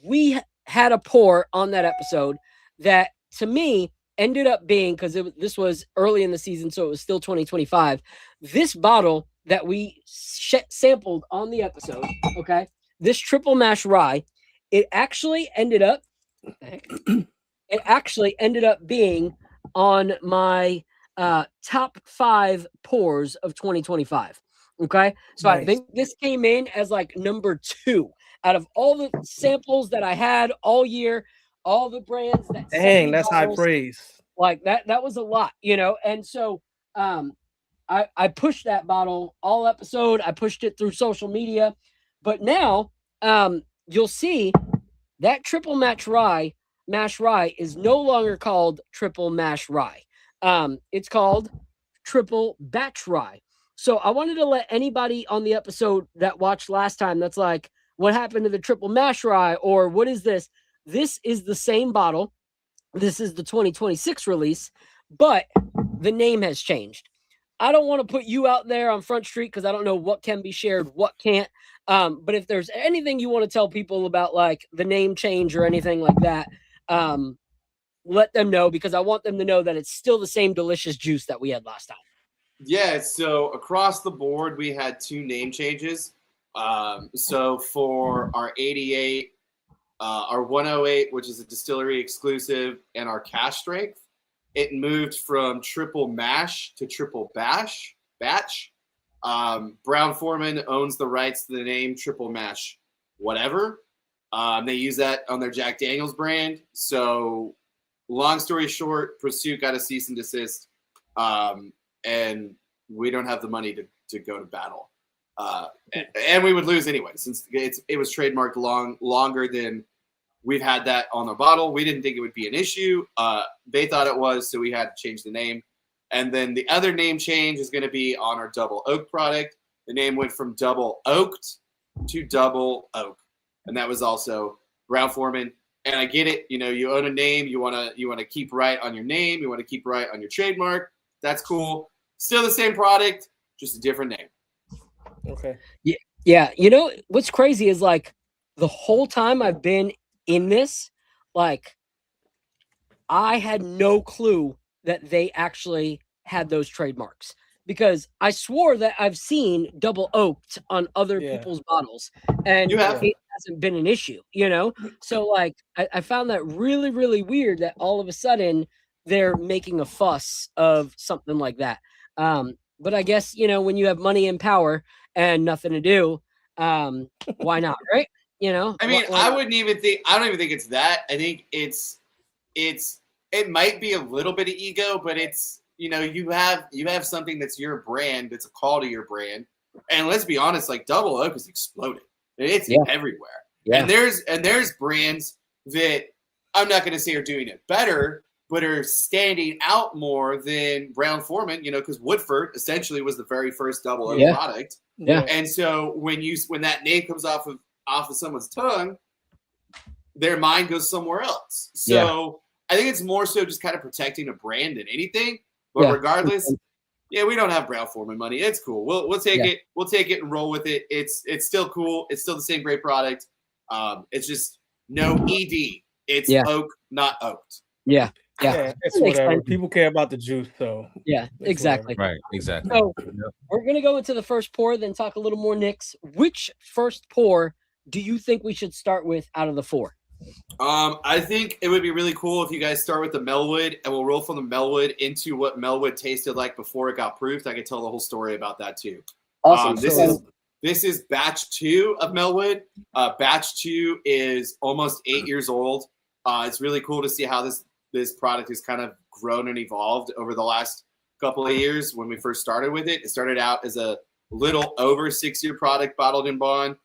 Speaker 2: We had a pour on that episode that to me ended up being, because this was early in the season, so it was still 2025. This bottle that we sampled on the episode, okay, this triple mash rye, it actually ended up being on my top 5 pours of 2025. Okay, so nice. I think this came in as like number 2 out of all the samples that I had all year. All the brands that
Speaker 3: that's high praise.
Speaker 2: Like that was a lot, and so I pushed that bottle all episode. I pushed it through social media, but now you'll see that triple mash rye is no longer called triple mash rye. It's called triple batch rye. So I wanted to let anybody on the episode that watched last time that's like, what happened to the triple mash rye, or what is this? This is the same bottle. This is the 2026 release, but the name has changed. I don't want to put you out there on Front Street because I don't know what can be shared, what can't. But if there's anything you want to tell people about like the name change or anything like that, let them know, because I want them to know that it's still the same delicious juice that we had last time.
Speaker 5: Yeah, so across the board, we had 2 name changes. So for our 88, our 108, which is a distillery exclusive, and our cash strength, it moved from triple mash to triple batch. Brown-Forman owns the rights to the name triple mash whatever. They use that on their Jack Daniels brand. So long story short, Pursuit got a cease and desist, and we don't have the money to go to battle. And we would lose anyway, since it was trademarked longer than we've had that on the bottle. We didn't think it would be an issue. They thought it was, so we had to change the name. And then the other name change is going to be on our double oak product. The name went from double oaked to double oak, and that was also Brown-Forman. And I get it. You own a name. You want to keep right on your name. You want to keep right on your trademark. That's cool. Still the same product, just a different name.
Speaker 3: Okay.
Speaker 2: Yeah. You know, what's crazy is like the whole time I've been in this, like I had no clue that they actually had those trademarks because I swore that I've seen double oaked on other
Speaker 3: Yeah.
Speaker 2: people's bottles and
Speaker 5: You have.
Speaker 2: it hasn't been an issue, you know? So like I found that really, really weird that all of a sudden they're making a fuss of something like that. But I guess, you know, when you have money and power and nothing to do, why not, right? You know,
Speaker 5: I mean,
Speaker 2: why not?
Speaker 5: I don't even think it's that. I think it might be a little bit of ego, but it's, you know, you have something that's your brand, that's a call to your brand. And let's be honest, like Double Oak is exploding. It's
Speaker 2: Yeah.
Speaker 5: everywhere.
Speaker 2: Yeah.
Speaker 5: And there's brands that I'm not going to say are doing it better, but are standing out more than Brown Foreman, you know, because Woodford essentially was the very first Double Oak
Speaker 2: Yeah.
Speaker 5: product.
Speaker 2: Yeah.
Speaker 5: And so when that name comes off of someone's tongue, their mind goes somewhere else. So I think it's more so just kind of protecting a brand than anything. But regardless, we don't have Brown Foreman money. It's cool. We'll take it. We'll take it and roll with it. It's still cool. It's still the same great product. It's just no ED. It's oak, not oaked.
Speaker 2: Yeah.
Speaker 3: It's whatever. People care about the juice, so
Speaker 2: yeah, exactly.
Speaker 4: Right, exactly.
Speaker 2: So we're gonna go into the first pour, then talk a little more Knicks. Which first pour do you think we should start with out of the four?
Speaker 5: I think it would be really cool if you guys start with the Melwood, and we'll roll from the Melwood into what Melwood tasted like before it got proofed. I could tell the whole story about that too.
Speaker 2: Awesome.
Speaker 5: This is batch 2 of Melwood. Batch 2 is almost 8 years old. It's really cool to see how this product has kind of grown and evolved over the last couple of years. When we first started with it, it started out as a little over 6-year product bottled in bond.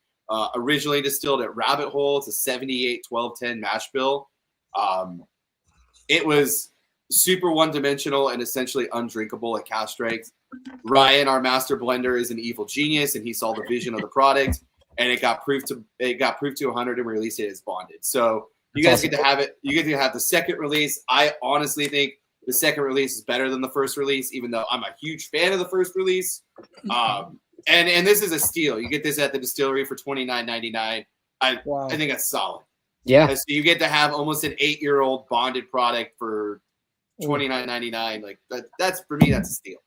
Speaker 5: Originally distilled at Rabbit Hole. It's a 78 1210 mash bill. It was super one-dimensional and essentially undrinkable at cask strength. Ryan, our master blender, is an evil genius, and he saw the vision of the product, and it got proofed to 100, and we released it as bonded. So you guys get to have it. You get to have the second release. I honestly think the second release is better than the first release, even though I'm a huge fan of the first release. And this is a steal. You get this at the distillery for $29.99. I think that's solid.
Speaker 2: Yeah.
Speaker 5: So you get to have almost an 8-year-old bonded product for $29.99. Like that's for me, that's a steal.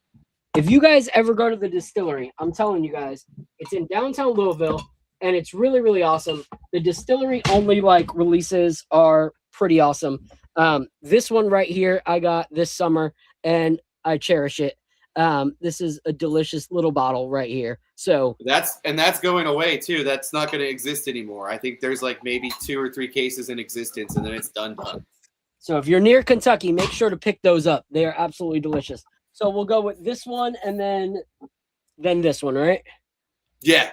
Speaker 2: If you guys ever go to the distillery, I'm telling you guys, it's in downtown Louisville, and it's really, really awesome. The distillery only releases are pretty awesome. This one right here, I got this summer, and I cherish it. This is a delicious little bottle right here. So
Speaker 5: that's going away too. That's not going to exist anymore. I think there's like maybe 2 or 3 cases in existence, and then it's done.
Speaker 2: So if you're near Kentucky, make sure to pick those up. They are absolutely delicious. So we'll go with this one and then this one, right?
Speaker 5: Yeah.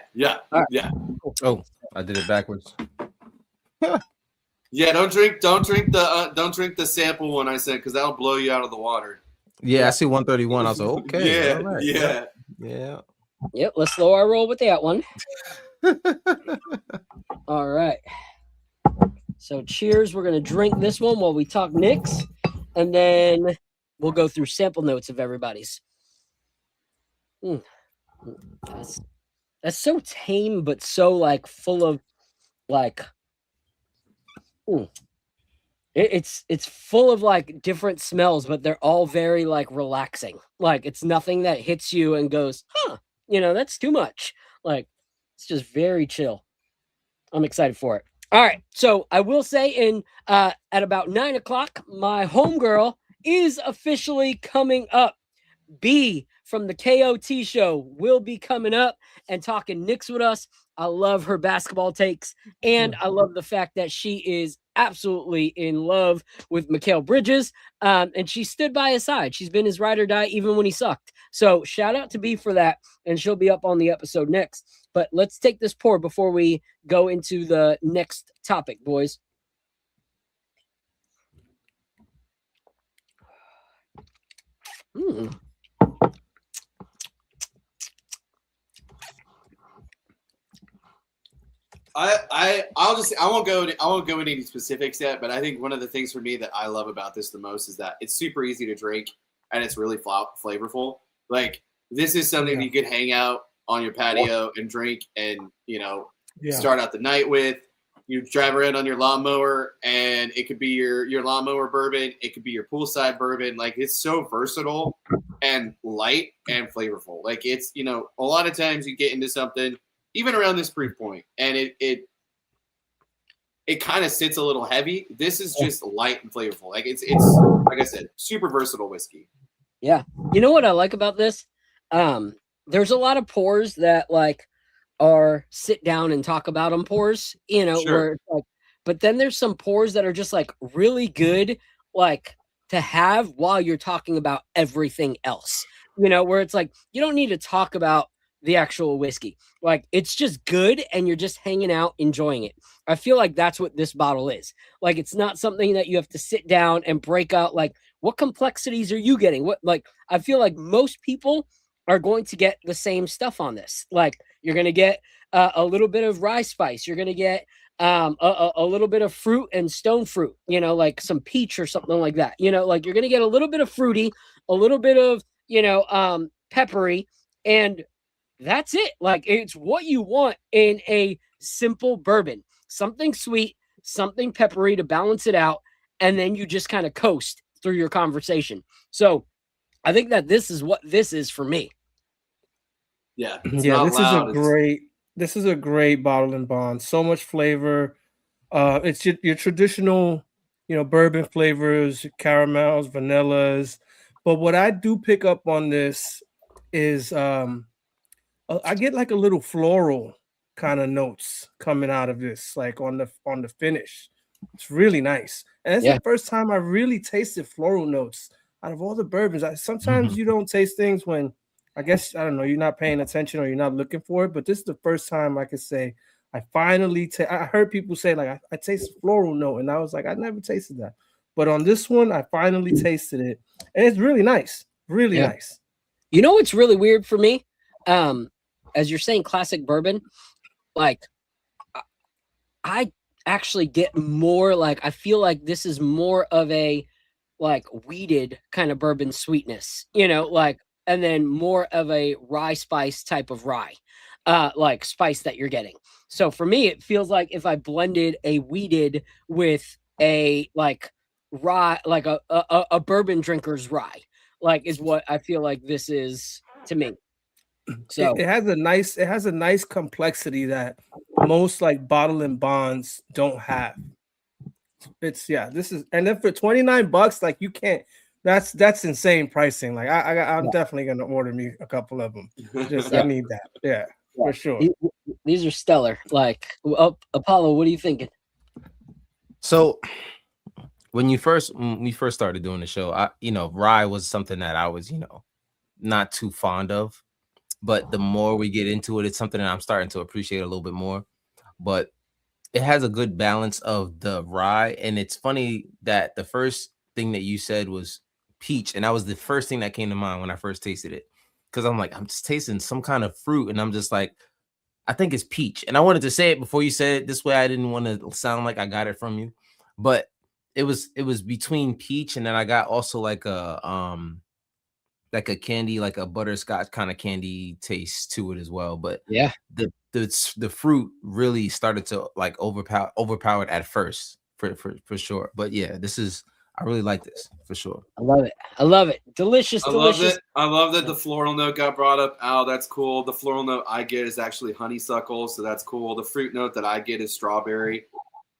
Speaker 2: Right.
Speaker 5: Yeah.
Speaker 4: Oh, I did it backwards.
Speaker 5: Yeah, don't drink the sample one I sent, because that'll blow you out of the water.
Speaker 4: Yeah, I see 131. I was like, okay.
Speaker 5: Yeah,
Speaker 4: all right.
Speaker 5: yeah.
Speaker 2: Yep, let's slow our roll with that one. All right. So cheers. We're gonna drink this one while we talk Knicks, and then we'll go through sample notes of everybody's. That's so tame, but so like full of like. It's full of like different smells, but they're all very like relaxing. Like it's nothing that hits you and goes, you know, that's too much. Like it's just very chill. I'm excited for it. All right. So I will say at about 9 o'clock, my homegirl is officially coming up. B from the KOT show will be coming up and talking Knicks with us. I love her basketball takes, and I love the fact that she is absolutely in love with Mikal Bridges, and she stood by his side. She's been his ride or die even when he sucked. So shout out to B for that, and she'll be up on the episode next. But let's take this pour before we go into the next topic, boys.
Speaker 5: I won't go into any specifics yet, but I think one of the things for me that I love about this the most is that it's super easy to drink and it's really flavorful. Like this is something you could hang out on your patio and drink and,
Speaker 3: Yeah.
Speaker 5: start out the night with. You drive around on your lawnmower, and it could be your lawnmower bourbon. It could be your poolside bourbon. Like, it's so versatile and light and flavorful. Like, it's, a lot of times you get into something, even around this proof point, and it kind of sits a little heavy. This is just light and flavorful. Like, it's like I said, super versatile whiskey.
Speaker 2: Yeah. You know what I like about this? There's a lot of pours that like are sit down and talk about them pours,
Speaker 5: Sure.
Speaker 2: where it's like, but then there's some pours that are just like really good, like to have while you're talking about everything else, where it's like, you don't need to talk about the actual whiskey. Like, it's just good and you're just hanging out, enjoying it. I feel like that's what this bottle is. Like, it's not something that you have to sit down and break out. Like, what complexities are you getting? I feel like most people are going to get the same stuff on this. Like, you're going to get a little bit of rye spice. You're going to get a little bit of fruit and stone fruit, like some peach or something like that. Like, you're going to get a little bit of fruity, a little bit of, peppery, and that's it. Like, it's what you want in a simple bourbon. Something sweet, something peppery to balance it out, and then you just kind of coast through your conversation. So I think that this is what this is for me.
Speaker 5: Yeah.
Speaker 3: This is a great bottle and bond. So much flavor. It's your traditional, bourbon flavors, caramels, vanillas. But what I do pick up on this is I get like a little floral kind of notes coming out of this, like on the finish. It's really nice. And it's the first time I really tasted floral notes out of all the bourbons. Sometimes you don't taste things when, I guess, I don't know, you're not paying attention or you're not looking for it, but this is the first time I could say I finally I heard people say like I taste a floral note, and I was like, I never tasted that. But on this one, I finally tasted it, and it's really nice. Really nice.
Speaker 2: You know what's really weird for me? As you're saying classic bourbon, like I actually get more like, I feel like this is more of a like weeded kind of bourbon sweetness, like, and then more of a rye spice type of rye, like spice that you're getting. So for me, it feels like if I blended a weeded with a like rye, like a bourbon drinker's rye, like is what I feel like this is to me. So
Speaker 3: it has a nice complexity that most like bottle and bonds don't have. This is, and then for $29, like you can't. That's insane pricing. Like I'm definitely gonna order me a couple of them. Just I need that. Yeah, for sure.
Speaker 2: These are stellar. Like, Apollo, what are you thinking?
Speaker 4: So when we first started doing the show, rye was something that I was, not too fond of. But the more we get into it, it's something that I'm starting to appreciate a little bit more. But it has a good balance of the rye. And it's funny that the first thing that you said was peach. And that was the first thing that came to mind when I first tasted it. Because I'm like, I'm just tasting some kind of fruit. And I'm just like, I think it's peach. And I wanted to say it before you said it this way. I didn't want to sound like I got it from you. But it was between peach, and then I got also like a candy, like a butterscotch kind of candy taste to it as well. But
Speaker 2: yeah,
Speaker 4: the fruit really started to like overpowered at first for sure. But yeah, I really like this for sure.
Speaker 2: I love it. Delicious.
Speaker 5: I love that the floral note got brought up. Oh, that's cool. The floral note I get is actually honeysuckle, so that's cool. The fruit note that I get is strawberry.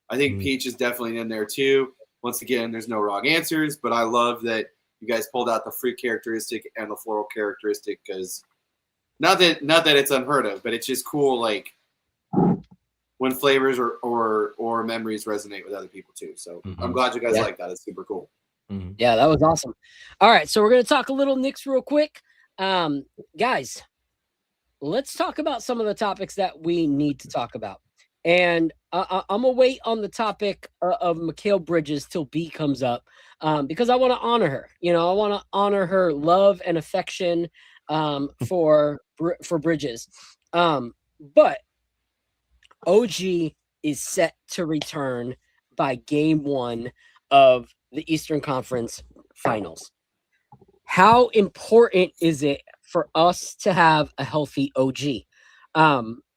Speaker 5: I think peach is definitely in there too. Once again, there's no wrong answers, but I love that you guys pulled out the fruit characteristic and the floral characteristic, because not that it's unheard of, but it's just cool, like when flavors or memories resonate with other people too. So I'm glad you guys like that. It's super cool.
Speaker 2: Yeah, that was awesome. All right, so we're gonna talk a little Knicks real quick, guys. Let's talk about some of the topics that we need to talk about. And I'm gonna wait on the topic of Mikal Bridges till B comes up, because I want to honor her. I want to honor her love and affection for Bridges. But OG is set to return by Game 1 of the Eastern Conference Finals. How important is it for us to have a healthy OG.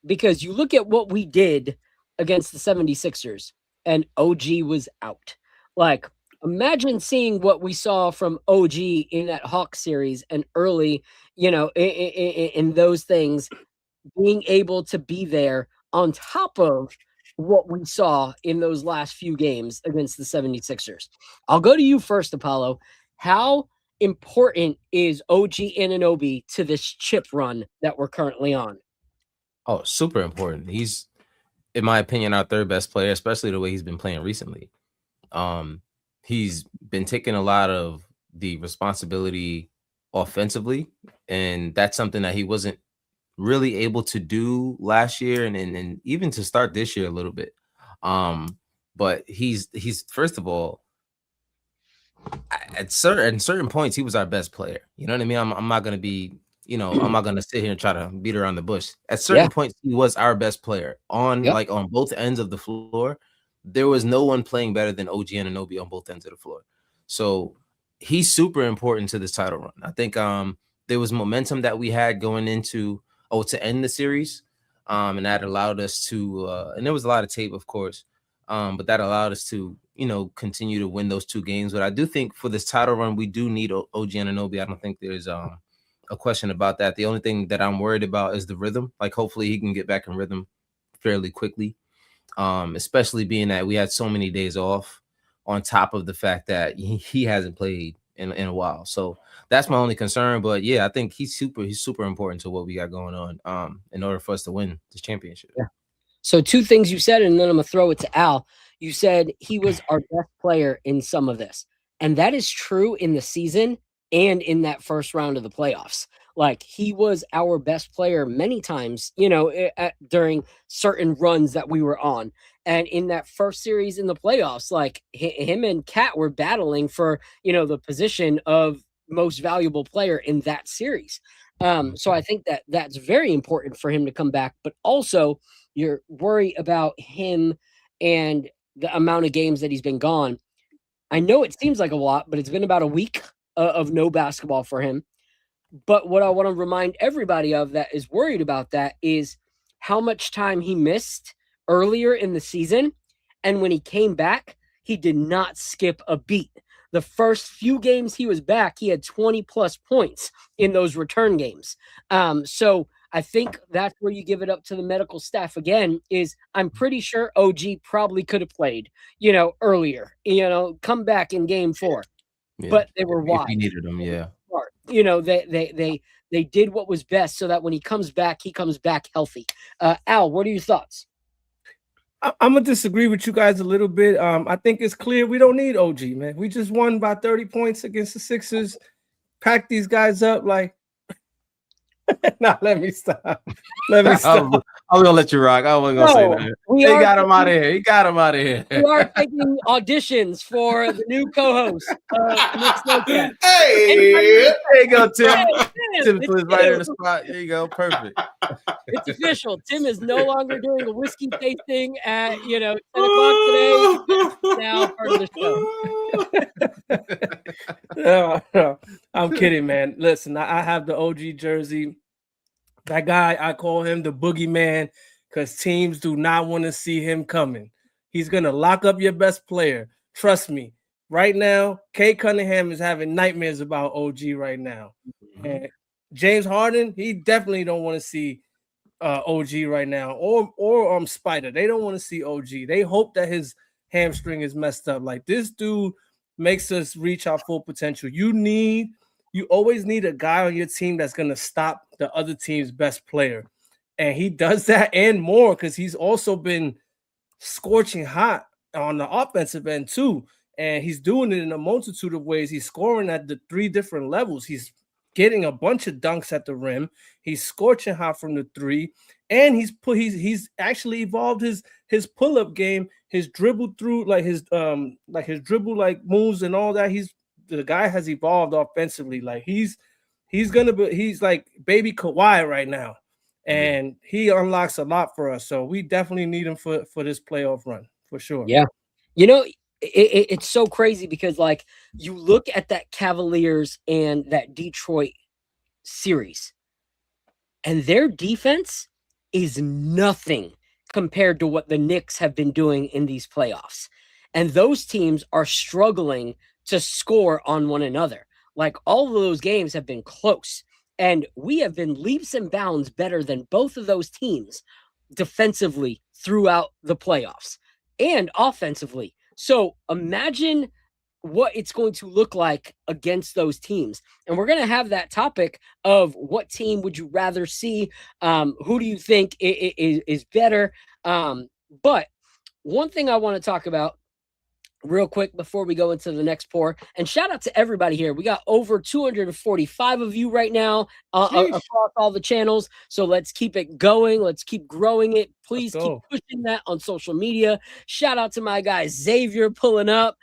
Speaker 2: Because you look at what we did against the 76ers and OG was out. Like, imagine seeing what we saw from OG in that Hawks series and early, in those things, being able to be there on top of what we saw in those last few games against the 76ers. I'll go to you first, Apollo. How important is OG Anunoby to this chip run that we're currently on?
Speaker 4: Oh, super important. He's, in my opinion, our third best player, especially the way he's been playing recently. He's been taking a lot of the responsibility offensively, and that's something that he wasn't really able to do last year and even to start this year a little bit. But he's first of all, at certain points, he was our best player. You know what I mean? I'm not gonna be, I'm not gonna sit here and try to beat around the bush. At certain points, he was our best player on both ends of the floor. There was no one playing better than OG Anunoby on both ends of the floor. So he's super important to this title run. I think there was momentum that we had going into to end the series, and that allowed us to and there was a lot of tape, of course, but that allowed us to continue to win those two games. But I do think for this title run, we do need OG Anunoby. I don't think there's a question about that. The only thing that I'm worried about is the rhythm. Like, hopefully he can get back in rhythm fairly quickly, especially being that we had so many days off on top of the fact that he hasn't played in a while. So that's my only concern. But yeah, I think he's super important to what we got going on in order for us to win this championship.
Speaker 2: Yeah. So two things you said, and then I'm gonna throw it to Al. You said he was our best player in some of this, and that is true in the season and in that first round of the playoffs. Like, he was our best player many times, during certain runs that we were on. And in that first series in the playoffs, like, him and Kat were battling for, the position of most valuable player in that series. So I think that that's very important for him to come back, but also you're worried about him and the amount of games that he's been gone. I know it seems like a lot, but it's been about a week of no basketball for him. But what I want to remind everybody of that is worried about that is how much time he missed earlier in the season. And when he came back, he did not skip a beat. The first few games he was back, he had 20 plus points in those return games. So I think that's where you give it up to the medical staff again. Is I'm pretty sure OG probably could have played, earlier, come back in game 4, but they were wide.
Speaker 4: If he needed him, yeah.
Speaker 2: They did what was best so that when he comes back healthy. Al, what are your thoughts?
Speaker 3: I'm gonna disagree with you guys a little bit. I think it's clear we don't need OG, man. We just won by 30 points against the Sixers. Pack these guys up like. Nah, let me stop.
Speaker 4: I'm gonna let you rock. I wasn't gonna say that. He got him out of here. He got him out of here.
Speaker 2: We are taking auditions for the new co-host. Knicks Nightcap.
Speaker 5: Hey,
Speaker 4: there you go, Tim.
Speaker 2: Hey,
Speaker 4: Tim is right in the spot. There you go. Perfect.
Speaker 2: It's official. Tim is no longer doing a whiskey tasting at 10 o'clock today. Now part of the show.
Speaker 3: No, I'm kidding, man. Listen, I have the OG jersey. That guy, I call him the boogeyman because teams do not want to see him coming. He's going to lock up your best player. Trust me. Right now, Kay Cunningham is having nightmares about OG right now. Mm-hmm. And James Harden, he definitely don't want to see OG right now. Or Spider. They don't want to see OG. They hope that his hamstring is messed up. Like, this dude makes us reach our full potential. You always need a guy on your team that's going to stop the other team's best player. And he does that and more because he's also been scorching hot on the offensive end too. And he's doing it in a multitude of ways. He's scoring at the 3 different levels. He's getting a bunch of dunks at the rim. He's scorching hot from the 3. And he's actually evolved his pull-up game, his dribble through, his dribble moves and all that. The guy has evolved offensively. Like, he's like baby Kawhi right now, and he unlocks a lot for us. So we definitely need him for this playoff run for sure.
Speaker 2: Yeah, it's so crazy because, like, you look at that Cavaliers and that Detroit series. And their defense is nothing compared to what the Knicks have been doing in these playoffs. And those teams are struggling to score on one another. Like, all of those games have been close. And we have been leaps and bounds better than both of those teams defensively throughout the playoffs and offensively. So imagine what it's going to look like against those teams. And we're going to have that topic of what team would you rather see? Who do you think is better? But one thing I want to talk about real quick before we go into the next pour, and shout out to everybody here. We got over 245 of you right now across all the channels. So let's keep it going. Let's keep growing it. Please keep pushing that on social media. Shout out to my guy Xavier pulling up.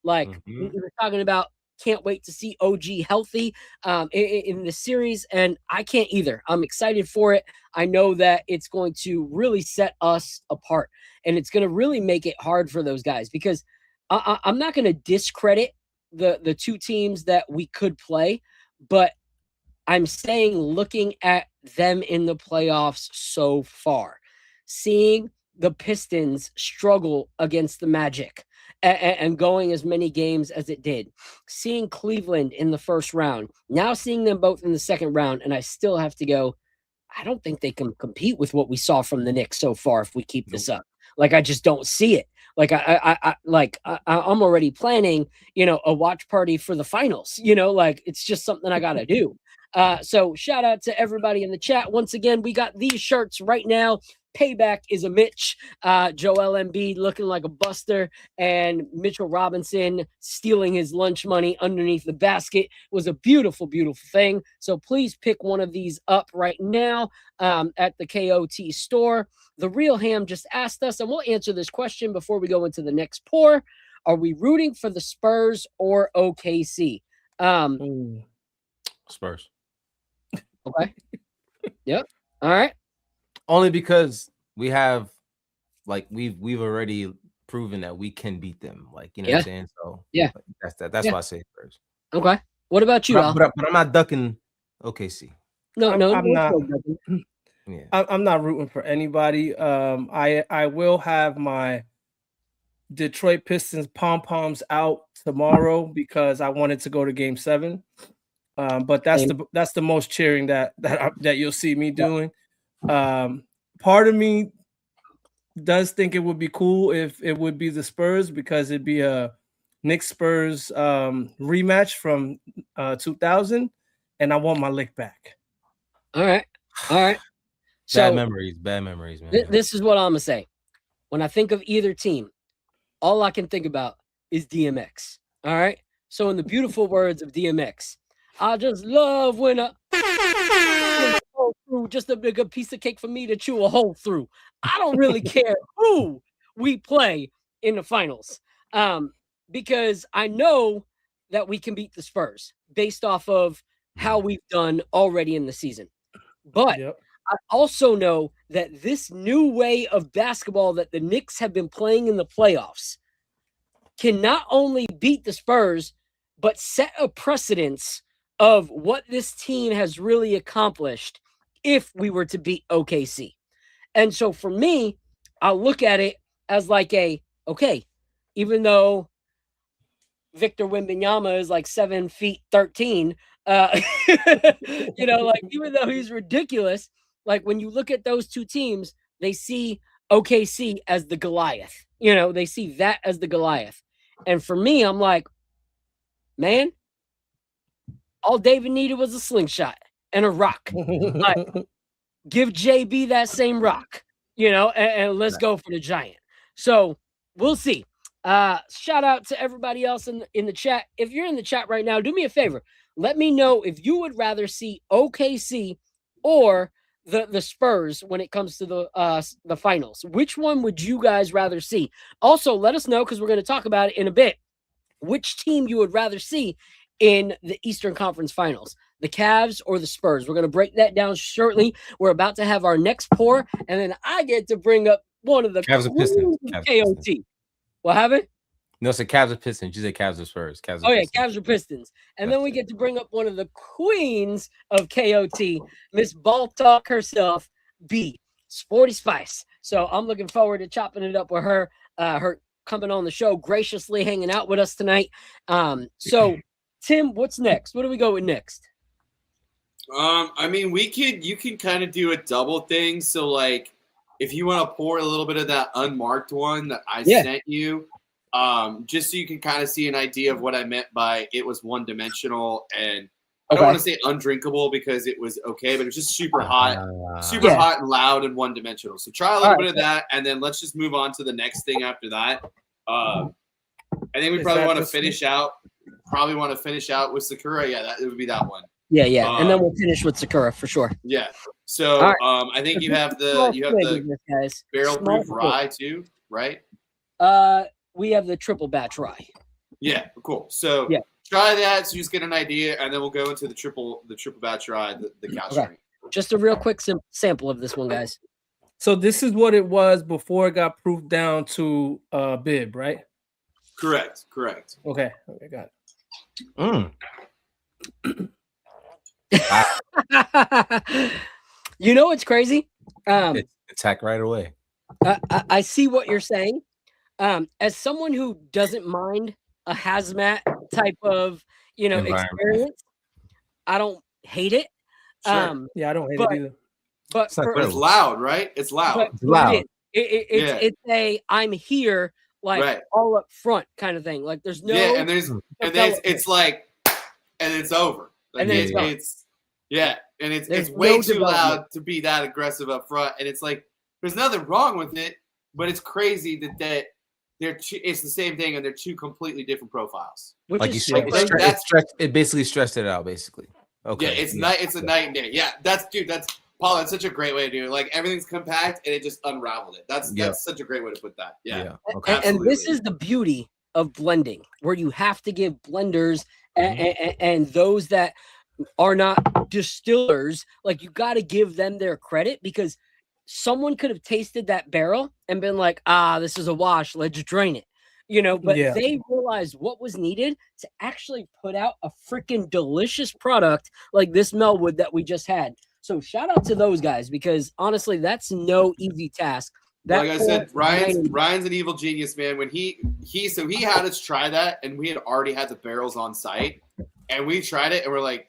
Speaker 2: We were talking about, can't wait to see OG healthy in the series, and I can't either. I'm excited for it. I know that it's going to really set us apart, and it's going to really make it hard for those guys, because I'm not going to discredit the two teams that we could play, but I'm saying, looking at them in the playoffs so far, seeing the Pistons struggle against the Magic, and going as many games as it did, seeing Cleveland in the first round, now seeing them both in the second round, and I still have to go, I don't think they can compete with what we saw from the Knicks so far if we keep this up. Like, I just don't see it. Like, I'm already planning, a watch party for the finals. Like, it's just something I got to do. So shout out to everybody in the chat. Once again, we got these shirts right now. Payback is a Mitch. Joel Embiid looking like a buster, and Mitchell Robinson stealing his lunch money underneath the basket was a beautiful, beautiful thing. So please pick one of these up right now at the KOT store. The Real Ham just asked us, and we'll answer this question before we go into the next pour. Are we rooting for the Spurs or OKC?
Speaker 4: Spurs.
Speaker 2: Okay. Yep. All right.
Speaker 4: Only because we have, we've already proven that we can beat them. What I'm saying? So
Speaker 2: yeah,
Speaker 4: that's why I say Spurs.
Speaker 2: Okay. What about you, Al?
Speaker 4: But I'm not ducking OKC.
Speaker 3: I'm not.
Speaker 4: Yeah.
Speaker 3: I'm not rooting for anybody. I will have my Detroit Pistons pom-poms out tomorrow because I wanted to go to Game 7. But that's the most cheering that you'll see me doing. Part of me does think it would be cool if it would be the Spurs, because it'd be a Knicks Spurs rematch from 2000, and I want my lick back.
Speaker 2: All right. So,
Speaker 4: bad memories, man.
Speaker 2: This is what I'm gonna say. When I think of either team, all I can think about is DMX. All right. So, in the beautiful words of DMX, I just love when just a bigger piece of cake for me to chew a hole through. I don't really care who we play in the finals, because I know that we can beat the Spurs based off of how we've done already in the season. But I also know that this new way of basketball that the Knicks have been playing in the playoffs can not only beat the Spurs, but set a precedence of what this team has really accomplished if we were to beat OKC. And so for me, I'll look at it as like even though Victor Wembanyama is like 7'13", even though he's ridiculous, like when you look at those two teams, they see OKC as the Goliath. They see that as the Goliath. And for me, I'm like, man, all David needed was a slingshot and a rock. Like, give JB that same rock, and let's go for the giant. So we'll see. Shout out to everybody else in the chat. If you're in the chat right now, do me a favor. Let me know if you would rather see OKC or the Spurs when it comes to the finals. Which one would you guys rather see? Also, let us know, because we're going to talk about it in a bit, which team you would rather see in the Eastern Conference Finals, the Cavs or the Spurs. We're going to break that down shortly. We're about to have our next pour, and then I get to bring up one of the
Speaker 4: Cavs and Pistons.
Speaker 2: KOT. What happened?
Speaker 4: No, it's the Cavs or Pistons. You said Cavs or Spurs. Cavs or
Speaker 2: Oh yeah,
Speaker 4: Pistons.
Speaker 2: Cavs or Pistons. And then
Speaker 4: That's
Speaker 2: we
Speaker 4: it.
Speaker 2: get to bring up one of the queens of KOT, Miss Ball Talk herself, B, Sporty Spice. So I'm looking forward to chopping it up with her. Her coming on the show, graciously hanging out with us tonight. So Tim, what's next? What do we go with next?
Speaker 5: I mean, you can kind of do a double thing. So like, if you want to pour a little bit of that unmarked one that I sent you, just so you can kind of see an idea of what I meant by it was one dimensional, and I don't want to say undrinkable because it was okay, but it was just super hot and loud and one dimensional. So try a little bit of that, and then let's just move on to the next thing after that. I think we probably want to finish out. Probably want to finish out with Sakura. Yeah, it would be that one.
Speaker 2: Yeah, and then we'll finish with Sakura for sure.
Speaker 5: Yeah. So I think you have the barrel proof rye too, right?
Speaker 2: We have the triple batch rye.
Speaker 5: Yeah, cool. So try that so you just get an idea, and then we'll go into the triple batch rye, the cow strength.
Speaker 2: Just a real quick sample of this one, guys.
Speaker 3: So this is what it was before it got proofed down to bib, right?
Speaker 5: Correct.
Speaker 3: Okay, got it.
Speaker 2: You know what's crazy?
Speaker 4: Attack right away.
Speaker 2: I see what you're saying. As someone who doesn't mind a hazmat type of experience, I don't hate it.
Speaker 5: Sure.
Speaker 3: I don't hate it either.
Speaker 2: But
Speaker 5: it's loud, right? It's loud.
Speaker 2: It's loud. It's a I'm here all up front kind of thing. Like there's no
Speaker 5: it's like and it's over. Like,
Speaker 2: and then
Speaker 5: it's way too loud to be that aggressive up front, and it's like there's nothing wrong with it, but it's crazy that it's the same thing and they're two completely different profiles.
Speaker 4: It basically stressed it out, basically. Okay.
Speaker 5: Yeah, it's a night and day. Yeah, that's Paul. That's such a great way to do it. Like everything's compact and it just unraveled it. That's such a great way to put that. Yeah.
Speaker 2: Okay. And this is the beauty of blending, where you have to give blenders and those that are not distillers, like you got to give them their credit, because someone could have tasted that barrel and been like, this is a wash, let's drain it. But they realized what was needed to actually put out a freaking delicious product like this Melwood that we just had. So shout out to those guys, because honestly, that's no easy task.
Speaker 5: Like I said, Ryan's an evil genius, man. When he had us try that, and we had already had the barrels on site, and we tried it, and we're like,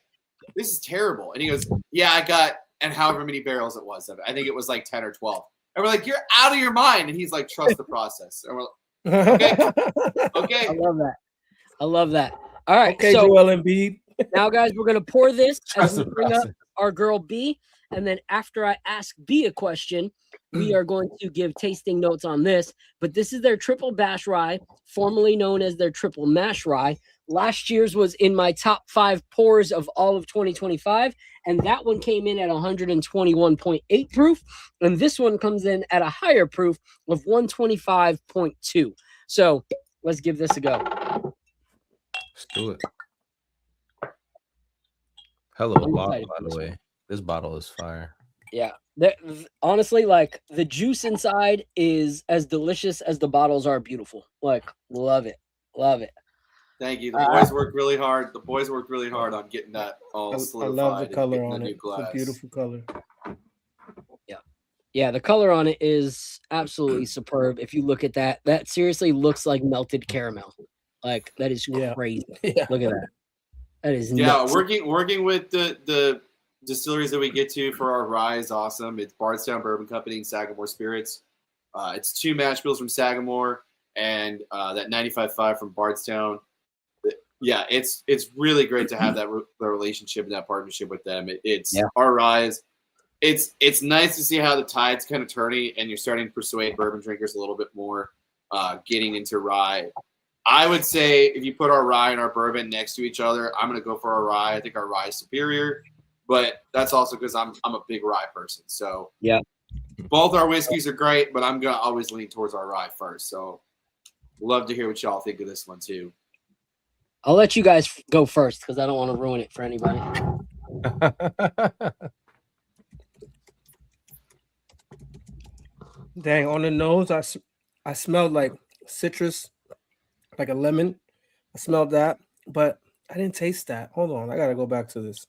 Speaker 5: this is terrible. And he goes, yeah, I got, and however many barrels it was of it. I think it was like 10 or 12. And we're like, you're out of your mind. And he's like, trust the process. And we're like, okay.
Speaker 2: I love that. All right.
Speaker 3: Okay,
Speaker 2: so
Speaker 3: Joel Embiid.
Speaker 2: Now, guys, we're going to pour this as we bring up our girl B. And then after I ask B a question, we are going to give tasting notes on this. But this is their triple bash rye, formerly known as their triple mash rye. Last year's was in my top 5 pours of all of 2025. And that one came in at 121.8 proof. And this one comes in at a higher proof of 125.2. So let's give this a go.
Speaker 4: Let's do it. Hello, bottle, by the way. This bottle is fire.
Speaker 2: Yeah. Honestly, like the juice inside is as delicious as the bottles are beautiful. Like, love it. Love it.
Speaker 5: Thank you. The boys worked really hard. The boys worked really hard on getting that all solidified.
Speaker 3: I love the color on it. It's a beautiful color.
Speaker 2: Yeah, the color on it is absolutely superb. If you look at that, that seriously looks like melted caramel. Like, that is crazy. Yeah. Look at that. That is nuts.
Speaker 5: Working with the distilleries that we get to for our rye is awesome. It's Bardstown Bourbon Company and Sagamore Spirits. It's 2 mash bills from Sagamore and that 95.5 from Bardstown. Yeah, it's really great to have that relationship and that partnership with them. Our rise. It's nice to see how the tide's kind of turning and you're starting to persuade bourbon drinkers a little bit more, getting into rye. I would say if you put our rye and our bourbon next to each other, I'm going to go for our rye. I think our rye is superior, but that's also because I'm a big rye person. So
Speaker 2: yeah,
Speaker 5: both our whiskeys are great, but I'm going to always lean towards our rye first. So love to hear what y'all think of this one too.
Speaker 2: I'll let you guys go first because I don't want to ruin it for anybody.
Speaker 3: Dang, on the nose, I smelled like citrus like a lemon. I smelled that, but I didn't taste that. Hold on, I gotta go back to this.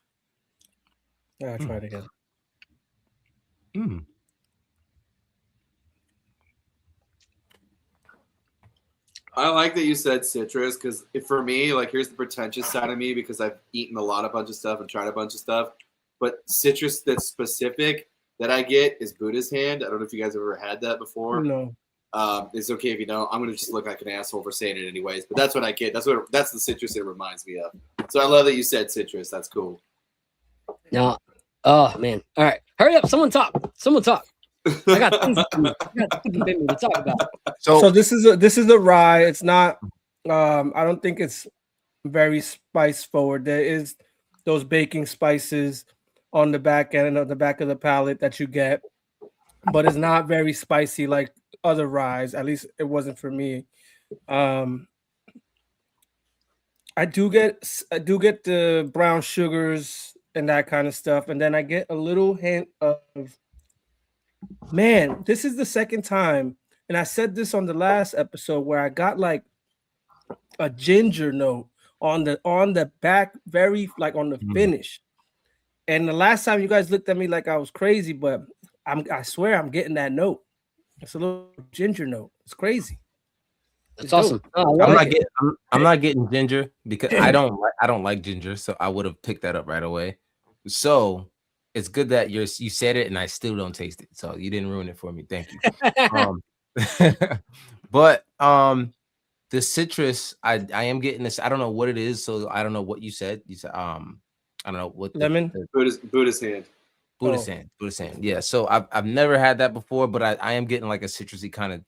Speaker 3: I gotta try it again.
Speaker 4: Mm.
Speaker 5: I like that you said citrus because for me, like, here's the pretentious side of me because I've eaten a bunch of stuff and tried a bunch of stuff. But citrus that's specific that I get is Buddha's hand. I don't know if you guys have ever had that before.
Speaker 3: No.
Speaker 5: It's okay if you don't. I'm gonna just look like an asshole for saying it anyways. But that's what I get. That's the citrus it reminds me of. So I love that you said citrus. That's cool.
Speaker 2: No. Oh man. All right. Hurry up. Someone talk. Someone talk. I got things to talk about.
Speaker 3: So this is a rye. It's not. I don't think it's very spice forward. There is those baking spices on the back end of the back of the palate that you get, but it's not very spicy like other ryes. At least it wasn't for me. I do get the brown sugars and that kind of stuff, and then I get a little hint of. Man, this is the second time, and I said this on the last episode where I got like a ginger note on the back, very like on the finish. And the last time you guys looked at me like I was crazy, but I swear I'm getting that note. It's a little ginger note. It's crazy.
Speaker 2: That's awesome. Oh,
Speaker 4: I'm not getting ginger because I don't like ginger, so I would have picked that up right away. So it's good that you said it and I still don't taste it. So you didn't ruin it for me. Thank you. But the citrus, I am getting this. I don't know what it is, so I don't know what you said. You said I don't know what
Speaker 3: lemon.
Speaker 5: Buddha's hand.
Speaker 4: Buddha's hand. Yeah. So I've never had that before, but I am getting like a citrusy kind of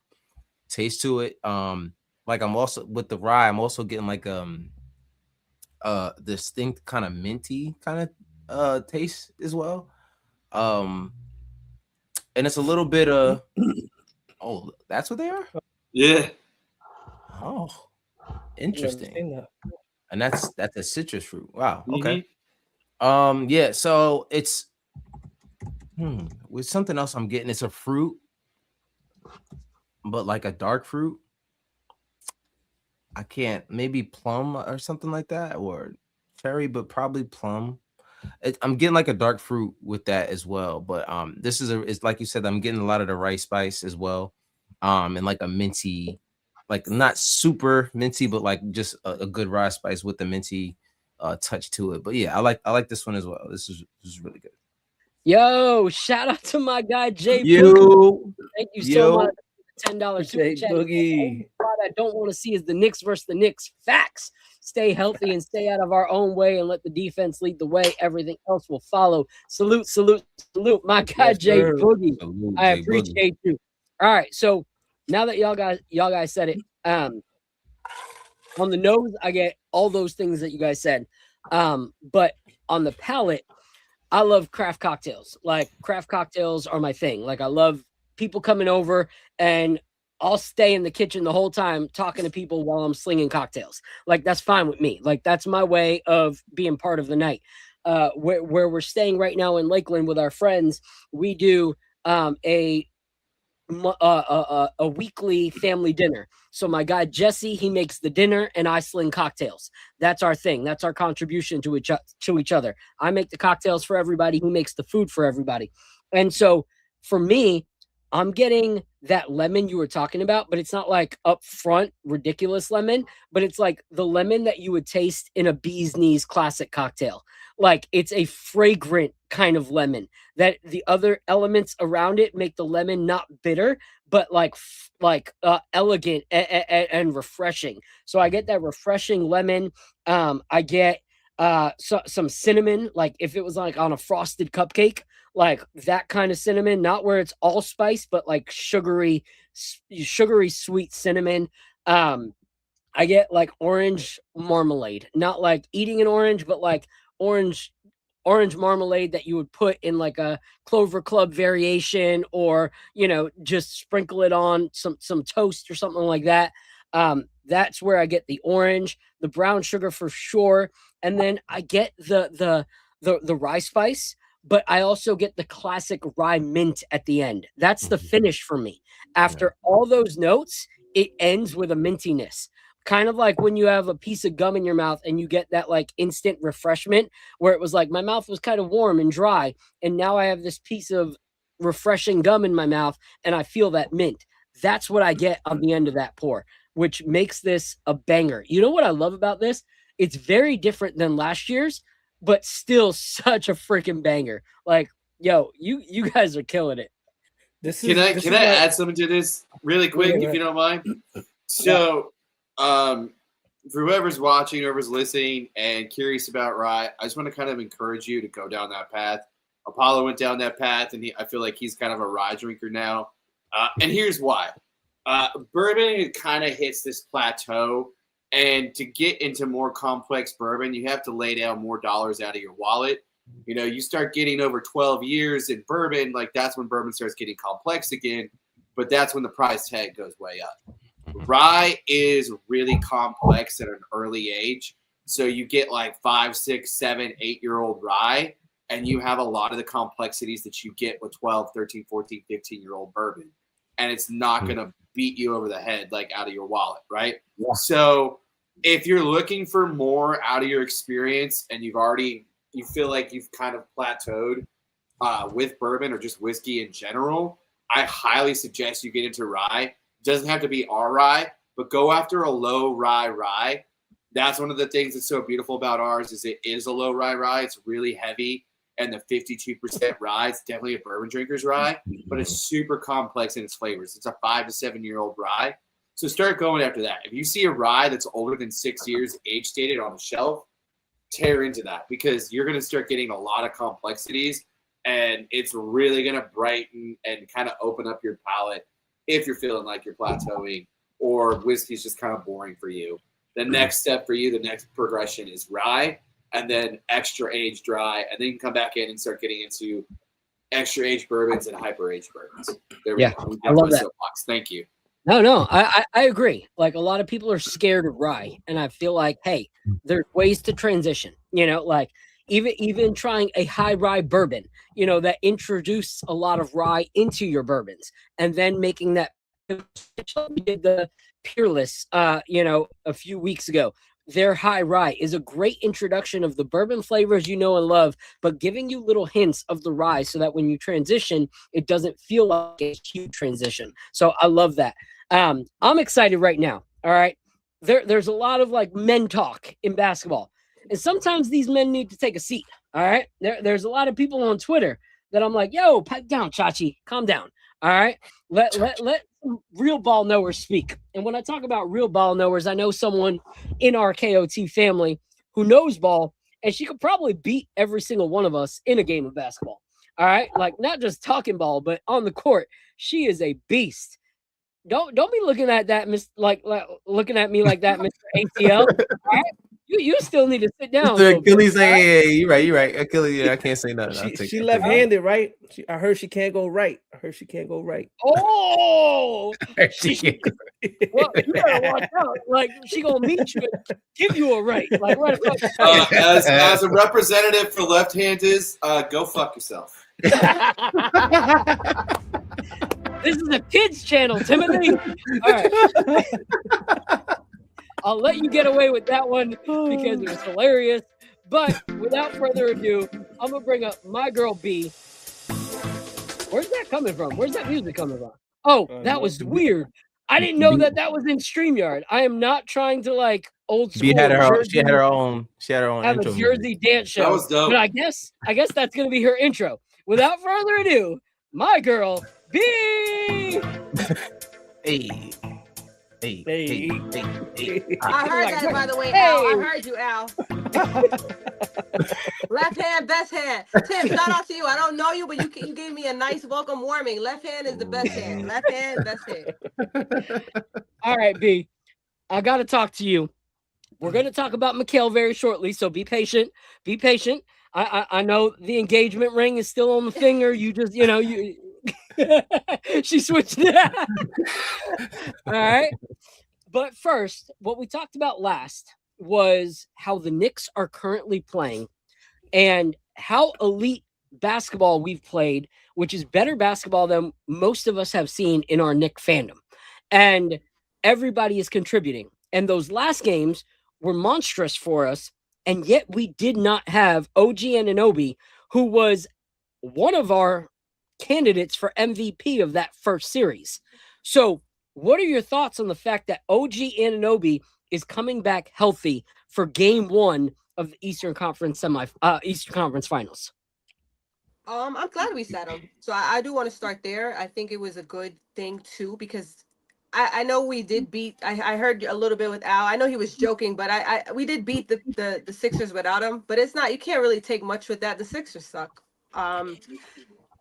Speaker 4: taste to it. Like I'm also with the rye, I'm also getting like distinct kind of minty kind of taste as well. And it's a little bit oh, that's what they are?
Speaker 5: Yeah.
Speaker 4: Oh, interesting. And that's a citrus fruit. Wow. Okay. Yeah, so it's with something else I'm getting. It's a fruit, but like a dark fruit. I can't, maybe plum or something like that, or cherry, but probably plum. I'm getting like a dark fruit with that as well. But this is like you said, I'm getting a lot of the rice spice as well. And like a minty, like not super minty, but like just a good rice spice with the minty touch to it. But yeah, I like this one as well. This is really good.
Speaker 2: Yo, shout out to my guy Jay
Speaker 4: Yo.
Speaker 2: Boogie. Thank you so much. $10 super
Speaker 3: Jay
Speaker 2: chat.
Speaker 3: Boogie.
Speaker 2: What I don't want to see is the Knicks versus the Knicks. Facts. Stay healthy and stay out of our own way and let the defense lead the way. Everything else will follow. Salute, salute, salute. My guy Jay Boogie.
Speaker 4: Salute,
Speaker 2: I
Speaker 4: Jay
Speaker 2: appreciate you. All right, so now that y'all guys said it, on the nose, I get all those things that you guys said. But on the palate, I love craft cocktails. Like craft cocktails are my thing. Like I love people coming over and I'll stay in the kitchen the whole time talking to people while I'm slinging cocktails. Like that's fine with me. Like that's my way of being part of the night. Where we're staying right now in Lakeland with our friends, we do a weekly family dinner. So my guy Jesse, he makes the dinner and I sling cocktails. That's our thing. That's our contribution to each other. I make the cocktails for everybody. He makes the food for everybody. And so for me, I'm getting that lemon you were talking about, but it's not like upfront ridiculous lemon, but it's like the lemon that you would taste in a Bee's Knees classic cocktail. Like it's a fragrant kind of lemon that the other elements around it make the lemon not bitter, but like elegant and refreshing. So I get that refreshing lemon. I get some cinnamon, like if it was like on a frosted cupcake, like that kind of cinnamon, not where it's all spice, but like sugary sweet cinnamon. I get like orange marmalade, not like eating an orange, but like orange marmalade that you would put in like a Clover Club variation, or just sprinkle it on some toast or something like that. That's where I get the orange, the brown sugar for sure, and then I get the rye spice, but I also get the classic rye mint at the end. That's the finish for me. After all those notes, it ends with a mintiness. kind of like when you have a piece of gum in your mouth and you get that like instant refreshment, where it was like my mouth was kind of warm and dry, and now I have this piece of refreshing gum in my mouth and I feel that mint. That's what I get on the end of that pour, which makes this a banger. You know what I love about this? It's very different than last year's, but still such a freaking banger. Like, yo, you guys are killing it.
Speaker 5: Can I add something to this really quick, if you don't mind? So, for whoever's watching, whoever's listening, and curious about rye, I just want to kind of encourage you to go down that path. Apollo went down that path, and I feel like he's kind of a rye drinker now. And here's why. Bourbon kind of hits this plateau, and to get into more complex bourbon, you have to lay down more dollars out of your wallet. You know, you start getting over 12 years in bourbon, like that's when bourbon starts getting complex again, but that's when the price tag goes way up. Rye is really complex at an early age. So you get like 5, 6, 7, 8-year-old rye, and you have a lot of the complexities that you get with 12, 13, 14, 15-year-old bourbon. And it's not going to beat you over the head, like out of your wallet, right? Yeah. So if you're looking for more out of your experience and you feel like you've kind of plateaued with bourbon or just whiskey in general, I highly suggest you get into rye. It doesn't have to be our rye, but go after a low rye. That's one of the things that's so beautiful about ours is it is a low rye. It's really heavy, and the 52% rye, it's definitely a bourbon drinker's rye, but it's super complex in its flavors. It's a 5 to 7-year-old rye. So start going after that. If you see a rye that's older than 6 years age stated on the shelf, tear into that, because you're going to start getting a lot of complexities, and it's really going to brighten and kind of open up your palate if you're feeling like you're plateauing or whiskey's just kind of boring for you. The next step for you, the next progression is rye, and then extra aged rye, and then you can come back in and start getting into extra aged bourbons and hyper aged bourbons. There we go.
Speaker 2: I love that.
Speaker 5: Soapbox. Thank you.
Speaker 2: No, I agree. Like, a lot of people are scared of rye, and I feel like, hey, there's ways to transition. You know, like even trying a high rye bourbon, you know, that introduced a lot of rye into your bourbons, and then making that. We did the Peerless, you know, a few weeks ago. Their high rye is a great introduction of the bourbon flavors you know and love, but giving you little hints of the rye so that when you transition, it doesn't feel like a huge transition. So I love that. I'm excited right now. All right. There's a lot of like men talk in basketball, and sometimes these men need to take a seat. All right. There's a lot of people on Twitter that I'm like, yo, pipe down, Chachi, calm down. All right. Let real ball knowers speak. And when I talk about real ball knowers, I know someone in our KOT family who knows ball, and she could probably beat every single one of us in a game of basketball. All right. Like, not just talking ball, but on the court. She is a beast. Don't be looking at that, looking at me like that, Mr. ATL. All right? You still need to sit down.
Speaker 4: Achilles, hey, you're right. Achilles, yeah, I can't say nothing.
Speaker 3: She left-handed, right? I heard she can't go right.
Speaker 2: Oh, well, you gotta watch out. Like, she gonna meet you and give you a right. Like, right across.
Speaker 5: As a representative for left-handers, go fuck yourself.
Speaker 2: This is a kids channel, Timothy. All right. I'll let you get away with that one because it was hilarious. But without further ado, I'm going to bring up my girl B. Where's that coming from? Where's that music coming from? Oh, that was weird. I didn't know that was in StreamYard. I am not trying to like old school.
Speaker 4: She had her own
Speaker 2: have
Speaker 4: intro
Speaker 2: a Jersey dance show.
Speaker 5: That was dope.
Speaker 2: But I guess that's going to be her intro. Without further ado, my girl B.
Speaker 4: Hey.
Speaker 6: I heard that, by the way, Al. I heard you, Al. Left hand, best hand. Tim, shout out to you. I don't know you, but you gave me a nice welcome warming. Left hand is the best hand. Left hand, best hand.
Speaker 2: All right, B. I got to talk to you. We're going to talk about Mikhail very shortly, so be patient. Be patient. I know the engagement ring is still on the finger. You just, you she switched it. All right. But first, what we talked about last was how the Knicks are currently playing and how elite basketball we've played, which is better basketball than most of us have seen in our Knick fandom. And everybody is contributing. And those last games were monstrous for us. And yet we did not have OG Anunoby, who was one of our candidates for MVP of that first series. So, what are your thoughts on the fact that OG Anunoby is coming back healthy for game 1 of the Eastern Conference Finals?
Speaker 6: I'm glad we sat him. So I do want to start there. I think it was a good thing too, because I know we did beat. I heard a little bit with Al. I know he was joking, but we did beat the Sixers without him. But it's not. You can't really take much with that. The Sixers suck.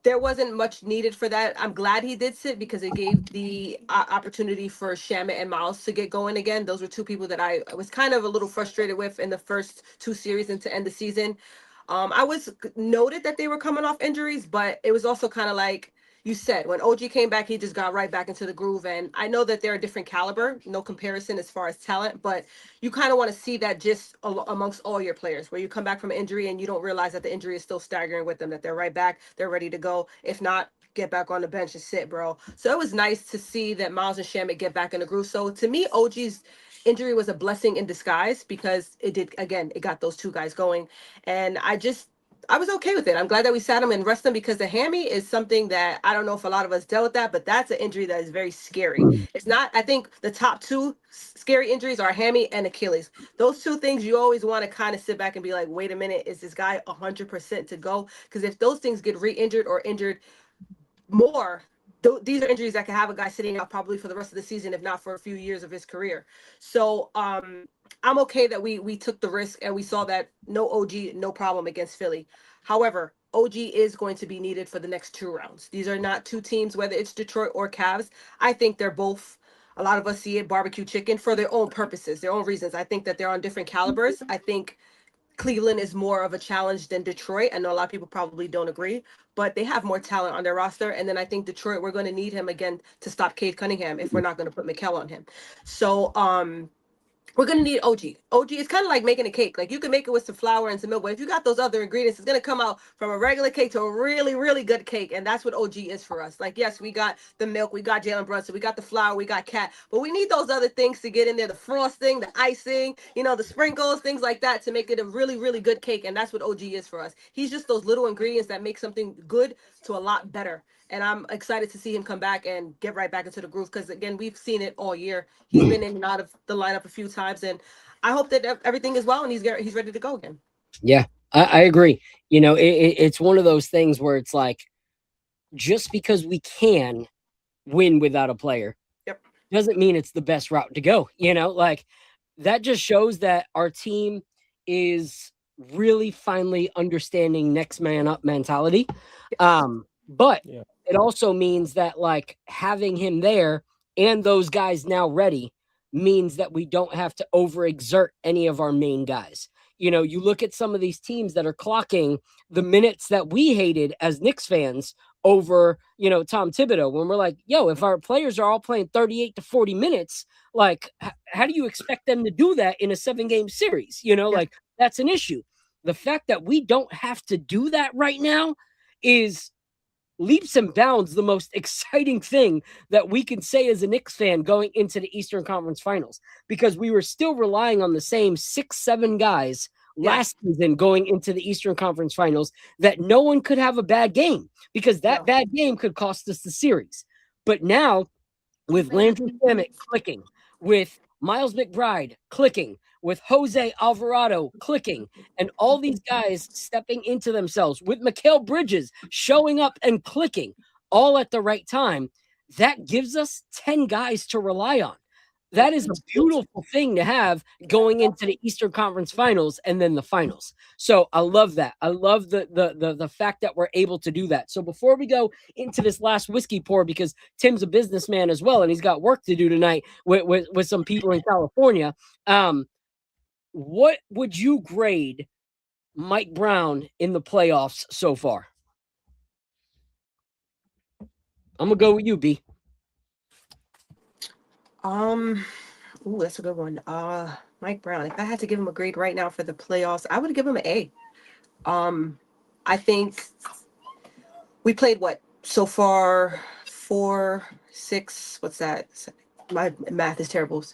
Speaker 6: There wasn't much needed for that. I'm glad he did sit because it gave the opportunity for Shamit and Miles to get going again. Those were two people that I was kind of a little frustrated with in the first 2 series and to end the season. I was noted that they were coming off injuries, but it was also kind of like you said, when OG came back, he just got right back into the groove. And I know that they're a different caliber, no comparison as far as talent, but you kind of want to see that just amongst all your players, where you come back from injury and you don't realize that the injury is still staggering with them, that they're right back, they're ready to go. If not, get back on the bench and sit, bro. So it was nice to see that Miles and Shamit get back in the groove. So to me, OG's injury was a blessing in disguise because it got those two guys going. And I was okay with it. I'm glad that we sat him and rest him because the hammy is something that I don't know if a lot of us dealt with that, but that's an injury that is very scary. It's not, I think the top two scary injuries are hammy and Achilles. Those two things you always want to kind of sit back and be like, wait a minute, is this guy 100% to go? Because if those things get re-injured or injured more, these are injuries that can have a guy sitting out probably for the rest of the season, if not for a few years of his career. So I'm okay that we took the risk and we saw that no OG, no problem against Philly. However, OG is going to be needed for the next 2 rounds. These are not two teams, whether it's Detroit or Cavs. I think they're both, a lot of us see it, barbecue chicken for their own purposes, their own reasons. I think that they're on different calibers. I think Cleveland is more of a challenge than Detroit. I know a lot of people probably don't agree, but they have more talent on their roster. And then I think Detroit, we're going to need him again to stop Cade Cunningham if we're not going to put Mikal on him. So we're gonna need OG. OG is kind of like making a cake. Like you can make it with some flour and some milk, but if you got those other ingredients, it's gonna come out from a regular cake to a really, really good cake. And that's what OG is for us. Like, yes, we got the milk, we got Jalen Brunson, we got the flour, we got Cat, but we need those other things to get in there, the frosting, the icing, the sprinkles, things like that to make it a really, really good cake. And that's what OG is for us. He's just those little ingredients that make something good to a lot better. And I'm excited to see him come back and get right back into the groove because, again, we've seen it all year. He's been in and out of the lineup a few times, and I hope that everything is well and he's ready to go again.
Speaker 2: Yeah, I agree. It's one of those things where it's like, just because we can win without a player doesn't mean it's the best route to go. Like that just shows that our team is really finally understanding next man up mentality. But it also means that like having him there and those guys now ready means that we don't have to overexert any of our main guys. You look at some of these teams that are clocking the minutes that we hated as Knicks fans over, Tom Thibodeau, when we're like, yo, if our players are all playing 38 to 40 minutes, like, how do you expect them to do that in a 7-game series? Like that's an issue. The fact that we don't have to do that right now is leaps and bounds the most exciting thing that we can say as a Knicks fan going into the Eastern Conference Finals, because we were still relying on the same 6-7 guys last season going into the Eastern Conference Finals, that no one could have a bad game because that bad game could cost us the series. But now with Landry Shamet clicking, with Miles McBride clicking, with Jose Alvarado clicking, and all these guys stepping into themselves, with Mikal Bridges showing up and clicking all at the right time, that gives us 10 guys to rely on. That is a beautiful thing to have going into the Eastern Conference Finals and then the finals. So I love that. I love the fact that we're able to do that. So before we go into this last whiskey pour, because Tim's a businessman as well, and he's got work to do tonight with some people in California, what would you grade Mike Brown in the playoffs so far? I'm gonna go with you, B.
Speaker 6: Ooh, that's a good one. Mike Brown. If I had to give him a grade right now for the playoffs, I would give him an A. I think we played what so far 4, 6. What's that? My math is terrible.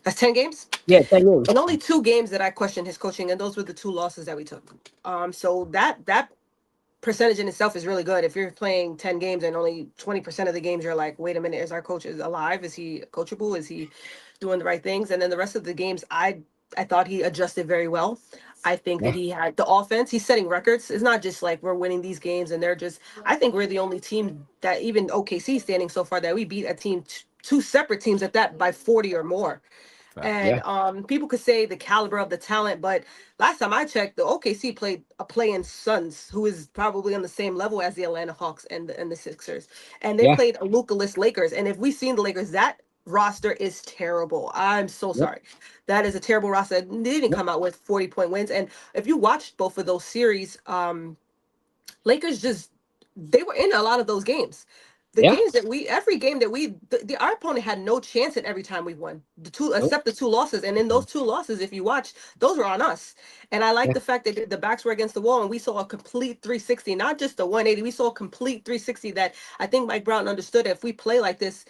Speaker 6: That's 10 games.
Speaker 2: Yeah, 10 games.
Speaker 6: And only 2 games that I questioned his coaching, and those were the 2 losses that we took. So that percentage in itself is really good. If you're playing 10 games and only 20% of the games you're like, wait a minute, is our coach alive? Is he coachable? Is he doing the right things? And then the rest of the games, I thought he adjusted very well. I think that he had the offense. He's setting records. It's not just like we're winning these games and they're just. I think we're the only team that even OKC standing so far that we beat a team, 2 separate teams at that by 40 or more. And people could say the caliber of the talent, but last time I checked, the OKC played a play-in Suns, who is probably on the same level as the Atlanta Hawks and the Sixers, and they played a Luka-less Lakers. And if we've seen the Lakers, that roster is terrible. I'm so sorry. That is a terrible roster. They didn't come out with 40-point wins. And if you watched both of those series, Lakers they were in a lot of those games. The games that every game that our opponent had no chance at every time we won. Except the 2 losses. And in those 2 losses, if you watch, those were on us. And I like the fact that the backs were against the wall and we saw a complete 360, not just a 180. We saw a complete 360 that I think Mike Brown understood that if we play like this,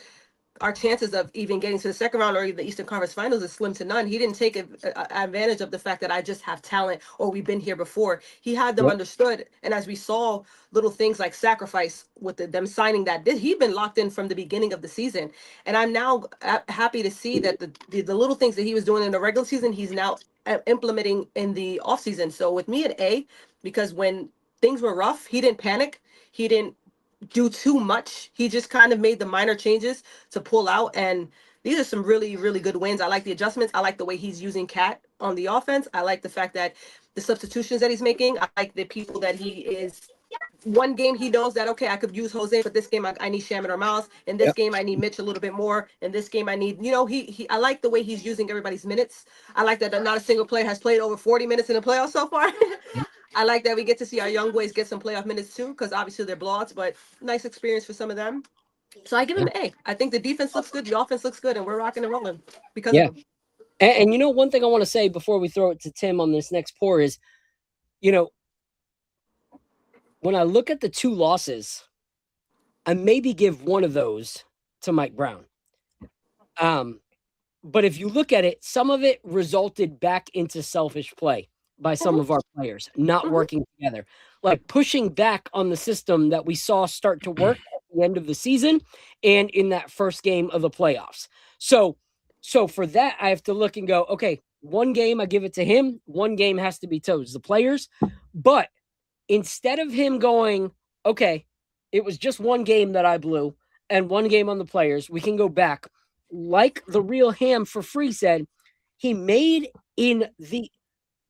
Speaker 6: our chances of even getting to the second round or even the Eastern Conference Finals is slim to none. He didn't take advantage of the fact that I just have talent or we've been here before. He had them understood. And as we saw little things like sacrifice with them signing that, he'd been locked in from the beginning of the season. And I'm now happy to see that the little things that he was doing in the regular season, he's now implementing in the offseason. So with me at A, because when things were rough, he didn't panic. He didn't do too much. He just kind of made the minor changes to pull out, and these are some really, really good wins. I like the adjustments. I like the way he's using Cat on the offense. I like the fact that the substitutions that he's making. I like the people that he is. One game he knows that, okay, I could use Jose, but this game I need Shaman or Miles. In this game I need Mitch a little bit more. In this game I need, I like the way he's using everybody's minutes. I like that not a single player has played over 40 minutes in the playoffs so far. I like that we get to see our young boys get some playoff minutes too, because obviously they're blowouts, but nice experience for some of them. So I give him an A. I think the defense looks good, the offense looks good, and we're rocking and rolling because of him.
Speaker 2: And one thing I want to say before we throw it to Tim on this next pour is, when I look at the 2 losses, I maybe give one of those to Mike Brown. But if you look at it, some of it resulted back into selfish play by some of our players not working together, like pushing back on the system that we saw start to work at the end of the season and in that first game of the playoffs. So for that, I have to look and go, okay, one game I give it to him, one game has to be towards the players. But instead of him going, okay, it was just one game that I blew and one game on the players, we can go back. Like the real Ham for free said, he made in the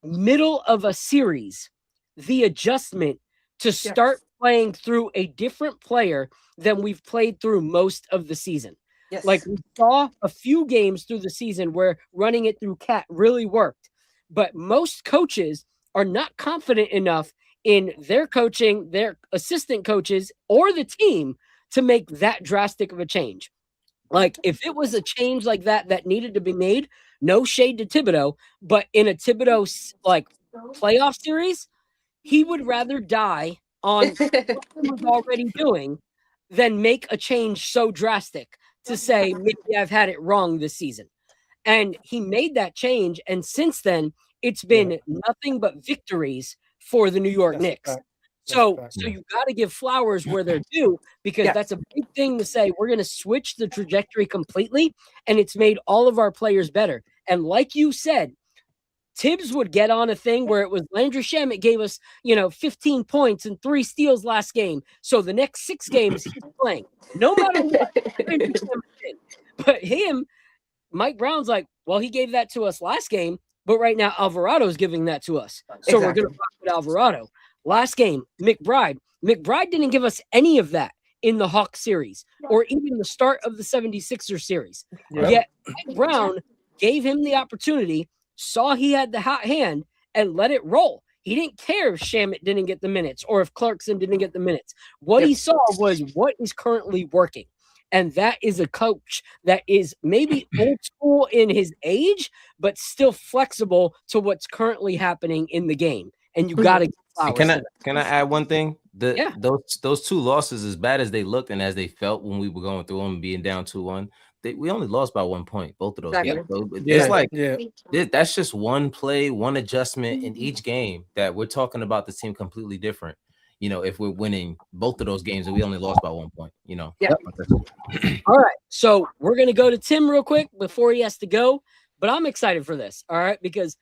Speaker 2: middle of a series the adjustment to start playing through a different player than we've played through most of the season.
Speaker 6: Yes.
Speaker 2: Like we saw a few games through the season where running it through Cat really worked, but most coaches are not confident enough in their coaching, their assistant coaches, or the team to make that drastic of a change. Like if it was a change like that needed to be made, no shade to Thibodeau, but in a Thibodeau like playoff series, he would rather die on what he was already doing than make a change so drastic to say, maybe I've had it wrong this season. And he made that change. And since then, it's been nothing but victories for the New York Knicks. So you got to give flowers where they're due, because that's a big thing to say. We're going to switch the trajectory completely, and it's made all of our players better. And like you said, Tibbs would get on a thing where it was Landry Shamet gave us, 15 points and 3 steals last game. So the next 6 games he's playing, no matter what. But Mike Brown's like, well, he gave that to us last game, but right now Alvarado's giving that to us. So we're going to rock with Alvarado. Last game, McBride didn't give us any of that in the Hawks series or even the start of the 76ers series. Yet Mike Brown gave him the opportunity, saw he had the hot hand, and let it roll. He didn't care if Shamet didn't get the minutes or if Clarkson didn't get the minutes. What he saw was what is currently working. And that is a coach that is maybe old school in his age, but still flexible to what's currently happening in the game. And you got to
Speaker 4: Can I add one thing? Those 2 losses, as bad as they looked and as they felt when we were going through them, being down 2-1, we only lost by 1 point, both of those
Speaker 6: Exactly.
Speaker 4: games. So
Speaker 3: Yeah,
Speaker 4: it's like
Speaker 3: yeah.
Speaker 4: that's just one play, one adjustment in each game that we're talking about the team completely different. If we're winning both of those games and we only lost by 1 point,
Speaker 6: Yeah.
Speaker 2: All right. So we're going to go to Tim real quick before he has to go. But I'm excited for this. All right. Because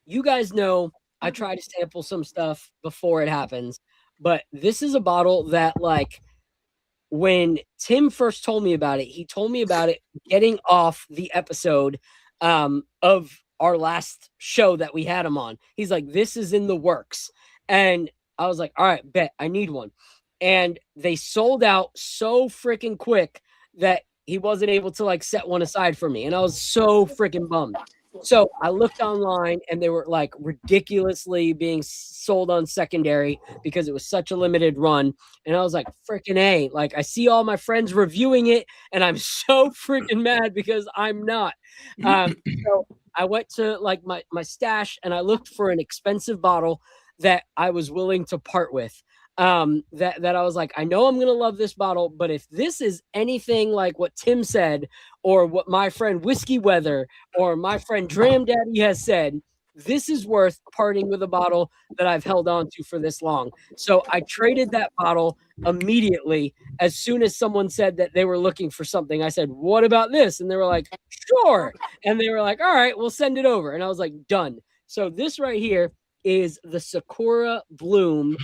Speaker 2: you guys know I try to sample some stuff before it happens. But this is a bottle that, like, when Tim first told me about it, he told me about it getting off the episode of our last show that we had him on. He's like, this is in the works. And I was like, all right, bet I need one. And they sold out so freaking quick that he wasn't able to like set one aside for me. And I was so freaking bummed. So I looked online and they were like ridiculously being sold on secondary because it was such a limited run. And I was like, freaking A, like I see all my friends reviewing it and I'm so freaking mad because I'm not. So I went to like my stash and I looked for an expensive bottle that I was willing to part with. That I was like, I know I'm going to love this bottle, but if this is anything like what Tim said, or what my friend Whiskey Weather or my friend Dram Daddy has said, this is worth parting with a bottle that I've held on to for this long. So I traded that bottle immediately. As soon as someone said that they were looking for something, I said, what about this? And they were like, sure. And they were like, all right, we'll send it over. And I was like, done. So this right here is the Sakura Bloom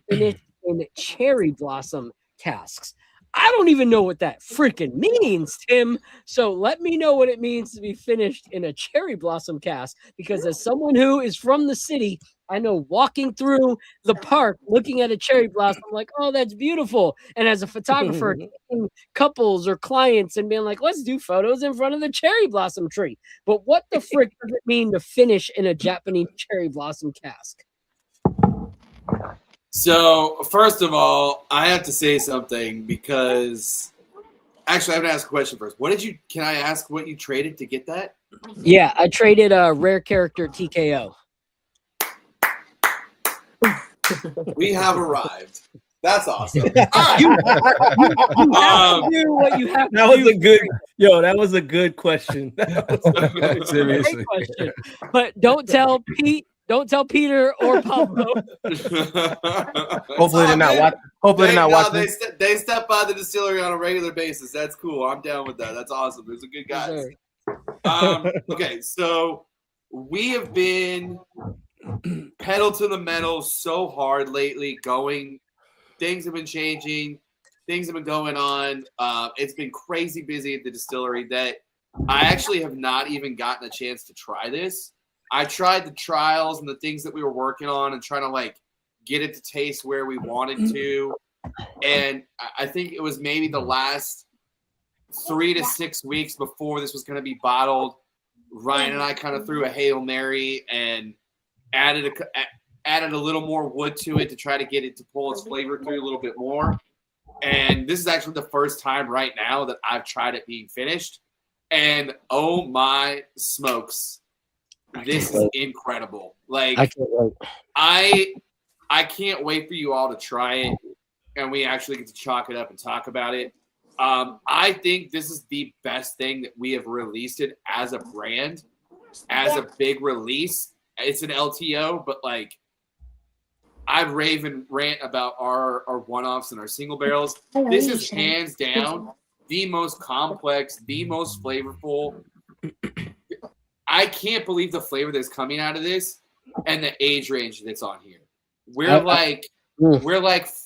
Speaker 2: finished in cherry blossom casks. I don't even know what that freaking means, Tim. So let me know what it means to be finished in a cherry blossom cask, because as someone who is from the city, I know walking through the park looking at a cherry blossom, I'm like, oh, that's beautiful. And as a photographer, taking couples or clients and being like, let's do photos in front of the cherry blossom tree. But what the frick does it mean to finish in a Japanese cherry blossom cask?
Speaker 5: So, first of all, I have to say something because actually, I'm going to ask a question first. Can I ask what you traded to get that?
Speaker 2: Yeah, I traded a rare character TKO.
Speaker 5: We have arrived. That's awesome.
Speaker 2: You have to do what you have to
Speaker 3: That was
Speaker 2: do.
Speaker 3: a good, that was a good question.
Speaker 4: Seriously.
Speaker 2: Great question. But don't tell Pete. Don't tell Peter or Pablo.
Speaker 4: Hopefully they're not watching. Hopefully they're not watching.
Speaker 5: They step by the distillery on a regular basis. That's cool. I'm down with that. That's awesome. Those are good guys. Okay, so we have been pedal to the metal so hard lately. Things have been changing. Things have been going on. It's been crazy busy at the distillery that I actually have not even gotten a chance to try this. I tried the trials and the things that we were working on and trying to like get it to taste where we wanted to. And I think it was maybe the last 3 to 6 weeks before this was going to be bottled. Ryan and I kind of threw a Hail Mary and added a little more wood to it to try to get it to pull its flavor through a little bit more. And this is actually the first time right now that I've tried it being finished. And oh my smokes. This is incredible. Like,
Speaker 2: I can't wait.
Speaker 5: I can't wait for you all to try it, and we actually get to chalk it up and talk about it. I think this is the best thing that we have released it as a brand, as a big release. It's an LTO, but like I'd rave and rant about our one-offs and our single barrels. This is hands down the most complex, the most flavorful. I can't believe the flavor that's coming out of this and the age range that's on here. We're like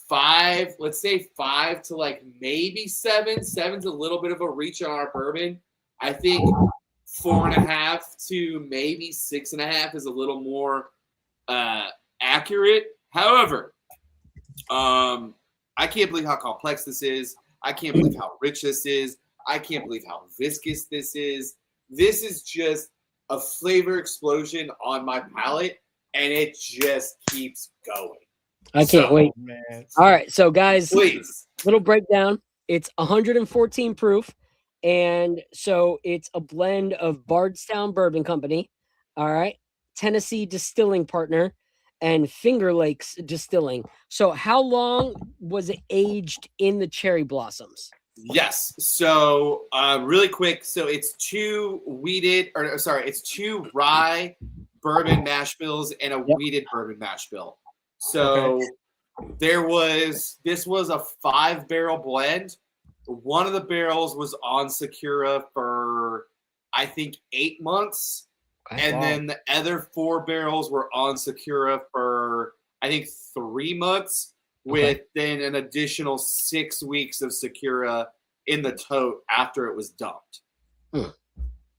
Speaker 5: 5, let's say 5 to like maybe 7. 7's a little bit of a reach on our bourbon. I think 4.5 to maybe 6.5 is a little more accurate. However, I can't believe how complex this is. I can't believe how rich this is. I can't believe how viscous this is. This is just a flavor explosion on my palate, and it just keeps going.
Speaker 2: I can't wait.
Speaker 3: Man.
Speaker 2: All right, so guys,
Speaker 5: Please.
Speaker 2: little breakdown. It's 114 proof, and so it's a blend of Bardstown Bourbon Company, all right, Tennessee Distilling Partner, and Finger Lakes Distilling. So how long was it aged in the cherry blossoms?
Speaker 5: Yes. So really quick. So it's two rye bourbon mash bills and a wheated bourbon mash bill. So this was a 5-barrel blend. One of the barrels was on Sakura for I think 8 months. And then the other 4 barrels were on Sakura for I think 3 months, with then an additional 6 weeks of Sakura in the tote after it was dumped.
Speaker 2: All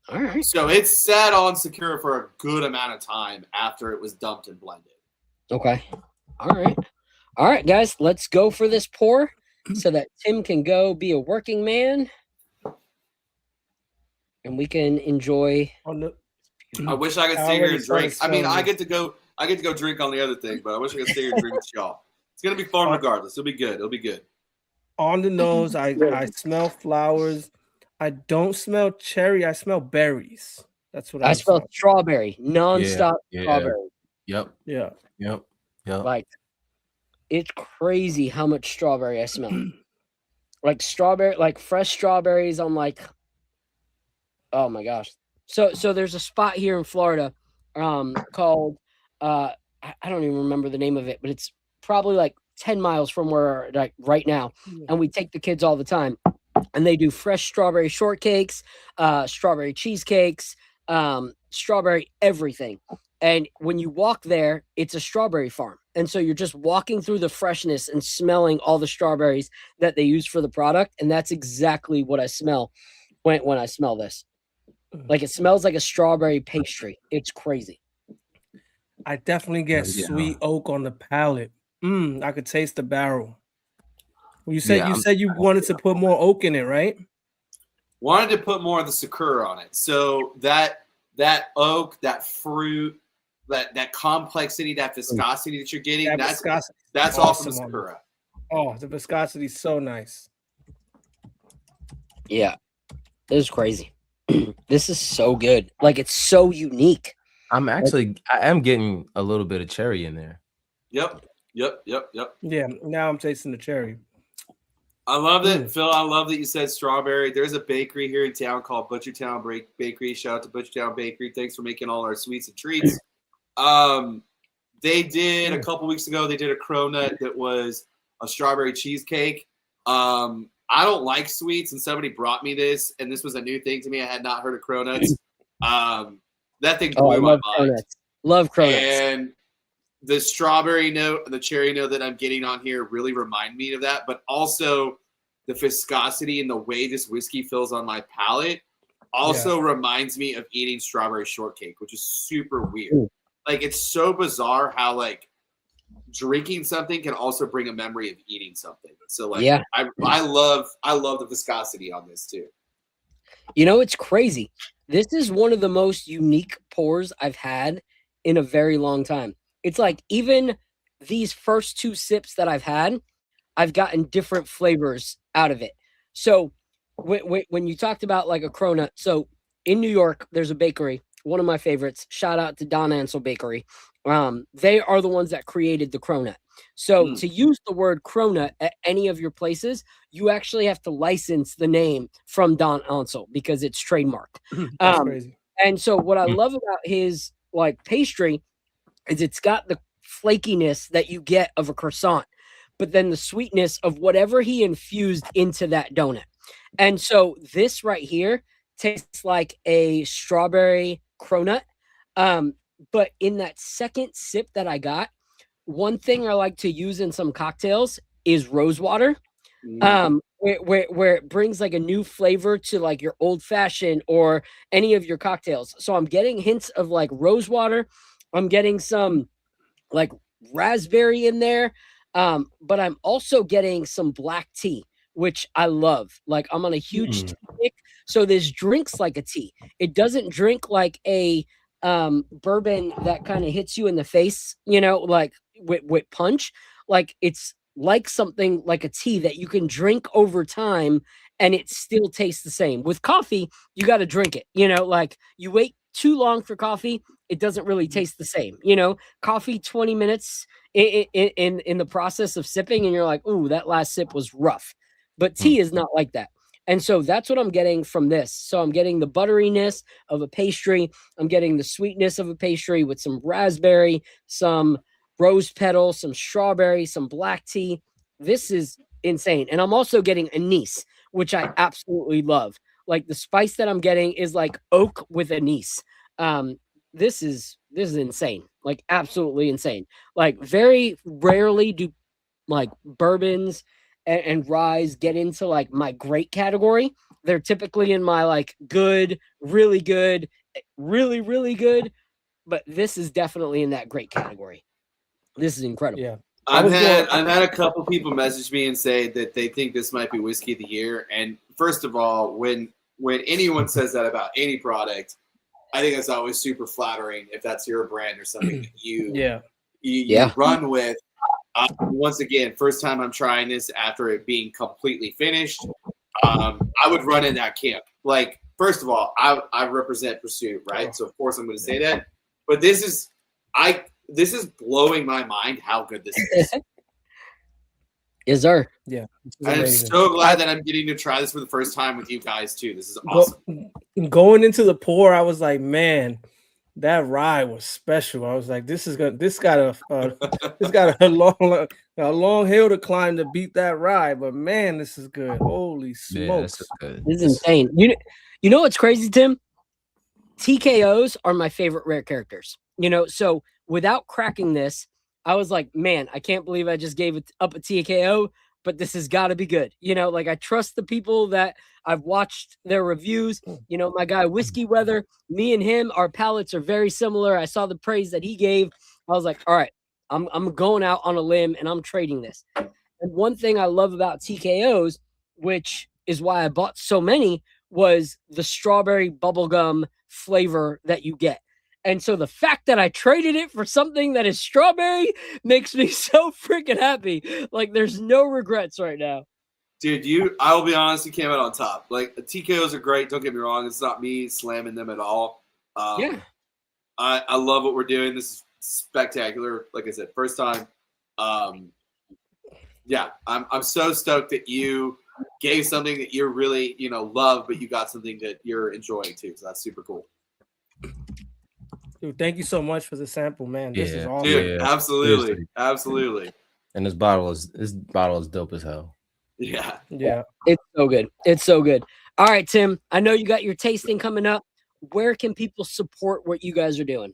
Speaker 2: right.
Speaker 5: So it sat on Sakura for a good amount of time after it was dumped and blended.
Speaker 2: Okay. All right. All right, guys, let's go for this pour so that Tim can go be a working man and we can enjoy.
Speaker 5: I wish I could stay here and drink. I mean, I get to go drink on the other thing, but I wish I could stay here and drink with y'all. It's gonna be fun regardless. It'll be good. It'll be good.
Speaker 3: On the nose, I smell flowers. I don't smell cherry. I smell berries. That's what I
Speaker 2: smell. Strawberry, nonstop strawberry.
Speaker 4: Yep.
Speaker 3: Yeah.
Speaker 4: Yep. Yep.
Speaker 2: Like, it's crazy how much strawberry I smell. Like strawberry, like fresh strawberries. I'm like, oh my gosh. So there's a spot here in Florida, called I don't even remember the name of it, but it's probably like 10 miles from where like right now, and we take the kids all the time, and they do fresh strawberry shortcakes, strawberry cheesecakes, strawberry everything. And when you walk there, it's a strawberry farm. And so you're just walking through the freshness and smelling all the strawberries that they use for the product. And that's exactly what I smell when I smell this. Like, it smells like a strawberry pastry. It's crazy.
Speaker 3: I definitely get sweet oak on the palate. I could taste the barrel. You said you wanted to put more oak in it, right?
Speaker 5: Wanted to put more of the Sakura on it. So that oak, that fruit, that complexity, that viscosity that you're getting, that's all from the Sakura.
Speaker 3: Oh, the viscosity is so nice.
Speaker 2: Yeah, this is crazy. This is so good. Like, it's so unique.
Speaker 4: I am getting a little bit of cherry in there.
Speaker 5: Yep.
Speaker 3: Yeah, now I'm tasting the cherry.
Speaker 5: I love it, Phil. I love that you said strawberry. There's a bakery here in town called Butchertown Bakery. Shout out to Butchertown Bakery. Thanks for making all our sweets and treats. They did a couple weeks ago. They did a cronut that was a strawberry cheesecake. I don't like sweets, and somebody brought me this, and this was a new thing to me. I had not heard of cronuts. That thing blew my mind.
Speaker 2: Cronuts. Love cronuts.
Speaker 5: And the strawberry note and the cherry note that I'm getting on here really remind me of that, but also the viscosity and the way this whiskey feels on my palate also reminds me of eating strawberry shortcake, which is super weird. Ooh. Like, it's so bizarre how, like, drinking something can also bring a memory of eating something. So, like, I love the viscosity on this too.
Speaker 2: You know, it's crazy. This is one of the most unique pours I've had in a very long time. It's like, even these first 2 sips that I've had, I've gotten different flavors out of it. So when you talked about like a cronut, so in New York, there's a bakery, one of my favorites. Shout out to Don Ansel Bakery. They are the ones that created the cronut. So to use the word cronut at any of your places, you actually have to license the name from Don Ansel because it's trademarked.
Speaker 3: That's crazy.
Speaker 2: And so what I love about his like pastry is it's got the flakiness that you get of a croissant, but then the sweetness of whatever he infused into that donut. And so this right here tastes like a strawberry cronut. But in that second sip that I got, one thing I like to use in some cocktails is rose water. Where it brings like a new flavor to like your old fashioned or any of your cocktails. So I'm getting hints of like rose water. I'm getting some like raspberry in there. But I'm also getting some black tea, which I love. Like, I'm on a huge tea kick. So this drinks like a tea. It doesn't drink like a bourbon that kind of hits you in the face, you know, like with punch. Like, it's like something like a tea that you can drink over time and it still tastes the same. With coffee, you got to drink it, you know, like you wait too long for coffee, it doesn't really taste the same, you know. Coffee 20 minutes in the process of sipping and you're like, ooh, that last sip was rough. but tea is not like that. And so that's what I'm getting from this. So I'm getting the butteriness of a pastry. I'm getting the sweetness of a pastry with some raspberry, some rose petal, some strawberry, some black tea. This is insane. And I'm also getting anise, which I absolutely love. Like the spice that I'm getting is like oak with anise. This is insane. Like absolutely insane. Like very rarely do like bourbons and ryes get into like my great category. They're typically in my like good, really good, really good. But this is definitely in that great category. This is incredible.
Speaker 3: Yeah.
Speaker 5: I've had a couple people message me and say that they think this might be whiskey of the year. And first of all, when anyone says that about any product, I think that's always super flattering if that's your brand or something that you run with. Once again, first time I'm trying this after it being completely finished, I would run in that camp. Like, first of all, I represent Pursuit, right? So of course I'm going to say that. But this is blowing my mind how good this is.
Speaker 2: Is there?
Speaker 3: Yeah.
Speaker 5: I'm so glad that I'm getting to try this for the first time with you guys too. This is awesome.
Speaker 3: Going into the pour, I was like, man, that rye was special. I was like, this got a long hill to climb to beat that rye. But man, this is good. Holy smokes.
Speaker 2: This is insane. You know what's crazy, Tim? TKOs are my favorite rare characters. So without cracking this, I was like, man, I can't believe I just gave it up a TKO, but this has got to be good. Like I trust the people that I've watched their reviews. My guy Whiskey Weather, me and him, our palates are very similar. I saw the praise that he gave. I was like, all right, I'm going out on a limb and I'm trading this. And one thing I love about TKOs, which is why I bought so many, was the strawberry bubblegum flavor that you get. And so the fact that I traded it for something that is strawberry makes me so freaking happy. Like there's no regrets right now.
Speaker 5: Dude, I will be honest, you came out on top. Like, TKOs are great. Don't get me wrong. It's not me slamming them at all. I love what we're doing. This is spectacular. Like I said, first time. I'm so stoked that you gave something that you really, love, but you got something that you're enjoying too. So that's super cool.
Speaker 3: Dude, thank you so much for the sample, man. This is awesome.
Speaker 5: Dude, absolutely.
Speaker 4: And this bottle is dope as hell.
Speaker 5: Yeah.
Speaker 2: It's so good. It's so good. All right, Tim, I know you got your tasting coming up. Where can people support what you guys are doing?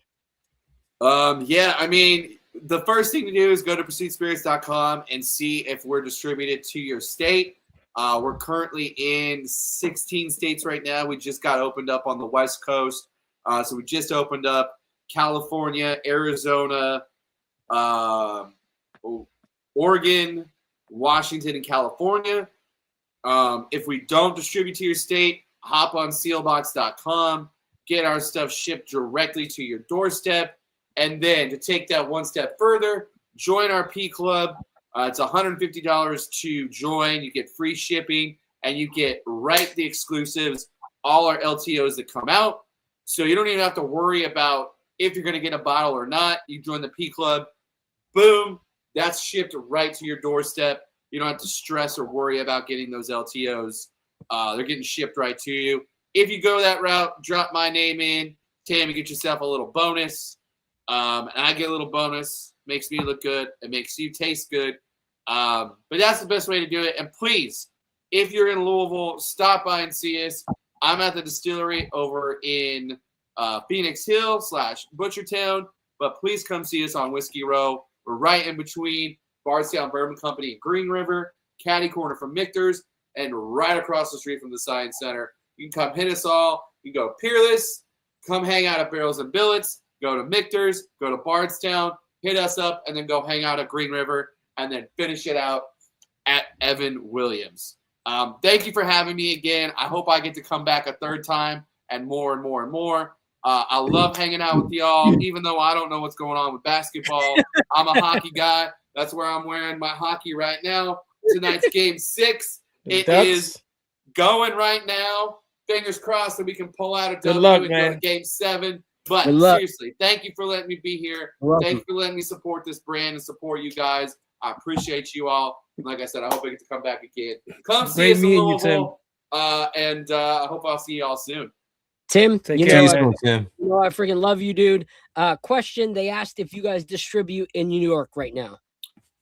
Speaker 5: I mean, the first thing to do is go to pursuitspirits.com and see if we're distributed to your state. We're currently in 16 states right now. We just got opened up on the West Coast. So we just opened up California, Arizona, Oregon, Washington, and California. If we don't distribute to your state, hop on sealbox.com, get our stuff shipped directly to your doorstep. And then to take that one step further, join our P Club. It's $150 to join. You get free shipping, and you get the exclusives, all our LTOs that come out. So you don't even have to worry about if you're going to get a bottle or not. You join the P Club. Boom. That's shipped right to your doorstep. You don't have to stress or worry about getting those LTOs. They're getting shipped right to you. If you go that route, drop my name in. Tam, you get yourself a little bonus. And I get a little bonus. Makes me look good. It makes you taste good. But that's the best way to do it. And please, if you're in Louisville, stop by and see us. I'm at the distillery over in Phoenix Hill / Butchertown. But please come see us on Whiskey Row. We're right in between Bardstown Bourbon Company and Green River, catty corner from Michter's, and right across the street from the Science Center. You can come hit us all. You can go Peerless, come hang out at Barrels and Billets, go to Michter's, go to Bardstown, hit us up, and then go hang out at Green River, and then finish it out at Evan Williams. Thank you for having me again. I hope I get to come back a third time and more and more and more. I love hanging out with y'all, even though I don't know what's going on with basketball. I'm a hockey guy. That's where I'm wearing my hockey right now. Tonight's game 6. It is going right now. Fingers crossed that we can pull out a W and go to game 7. But seriously, thank you for letting me be here. Thank you for letting me support this brand and support you guys. I appreciate you all. Like I said, I hope I get to come back again. Come see
Speaker 3: Great
Speaker 5: us in
Speaker 3: meeting you, Tim.
Speaker 5: Louisville. And I hope I'll see you all soon.
Speaker 2: Tim,
Speaker 3: Take
Speaker 2: you
Speaker 3: care,
Speaker 2: know,
Speaker 3: man.
Speaker 4: Tim.
Speaker 2: you know, I freaking love you, dude. Question: they asked if you guys distribute in New York right now.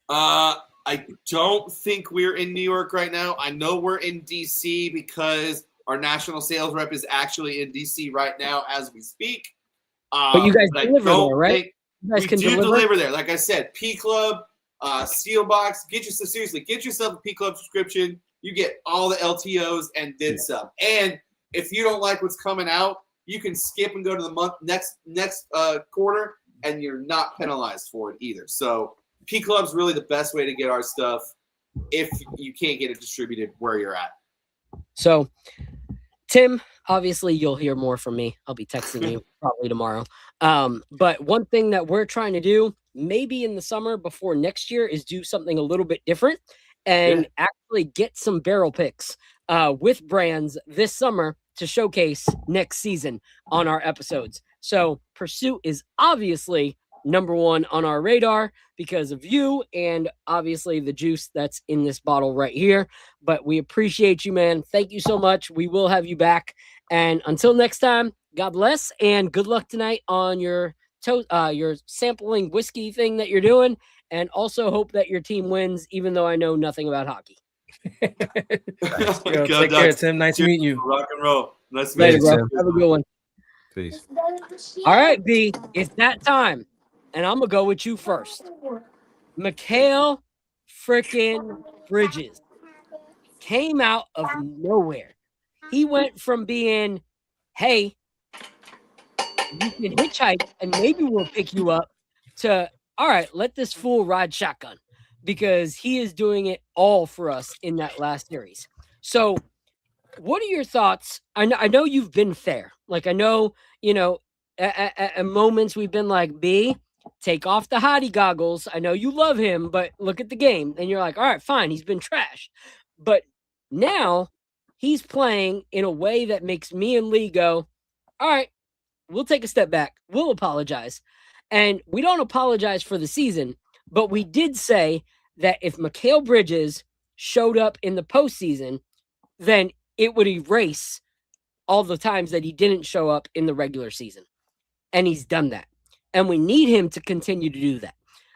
Speaker 5: I don't think we're in New York right now. I know we're in DC because our national sales rep is actually in DC right now as we speak.
Speaker 2: But you guys deliver there, right? You guys
Speaker 5: We
Speaker 2: can
Speaker 5: do
Speaker 2: deliver?
Speaker 5: deliver there. Like I said, P Club, Seal Box. Get yourself a P Club subscription. You get all the LTOs and did sub. And if you don't like what's coming out, you can skip and go to the next quarter, and you're not penalized for it either. So P Club's really the best way to get our stuff if you can't get it distributed where you're at.
Speaker 2: So, Tim, obviously you'll hear more from me. I'll be texting you probably tomorrow. But one thing that we're trying to do, maybe in the summer before next year, is do something a little bit different and actually get some barrel picks with brands this summer to showcase next season on our episodes. So Pursuit is obviously number one on our radar because of you and obviously the juice that's in this bottle right here. But we appreciate you, man. Thank you so much. We will have you back. And until next time, God bless and good luck tonight on your sampling whiskey thing that you're doing. And also hope that your team wins, even though I know nothing about hockey.
Speaker 3: Yo, take care, Tim. Nice to meet you.
Speaker 5: Rock and roll. Nice to
Speaker 2: Later,
Speaker 5: meet
Speaker 2: bro.
Speaker 5: you.
Speaker 2: Have a good one.
Speaker 4: Peace.
Speaker 2: All right, B, it's that time. And I'm going to go with you first. Mikal freaking Bridges came out of nowhere. He went from being, hey, you can hitchhike and maybe we'll pick you up, to, all right, let this fool ride shotgun, because he is doing it all for us in that last series. So what are your thoughts? I know you've been fair. Like, I know, you know, at moments we've been like, B, take off the hottie goggles. I know you love him, but look at the game. And you're like, all right, fine. He's been trash. But now he's playing in a way that makes me and Lee go, all right, we'll take a step back. We'll apologize. And we don't apologize for the season, but we did say that if Mikal Bridges showed up in the postseason, then it would erase all the times that he didn't show up in the regular season. And he's done that. And we need him to continue to do that.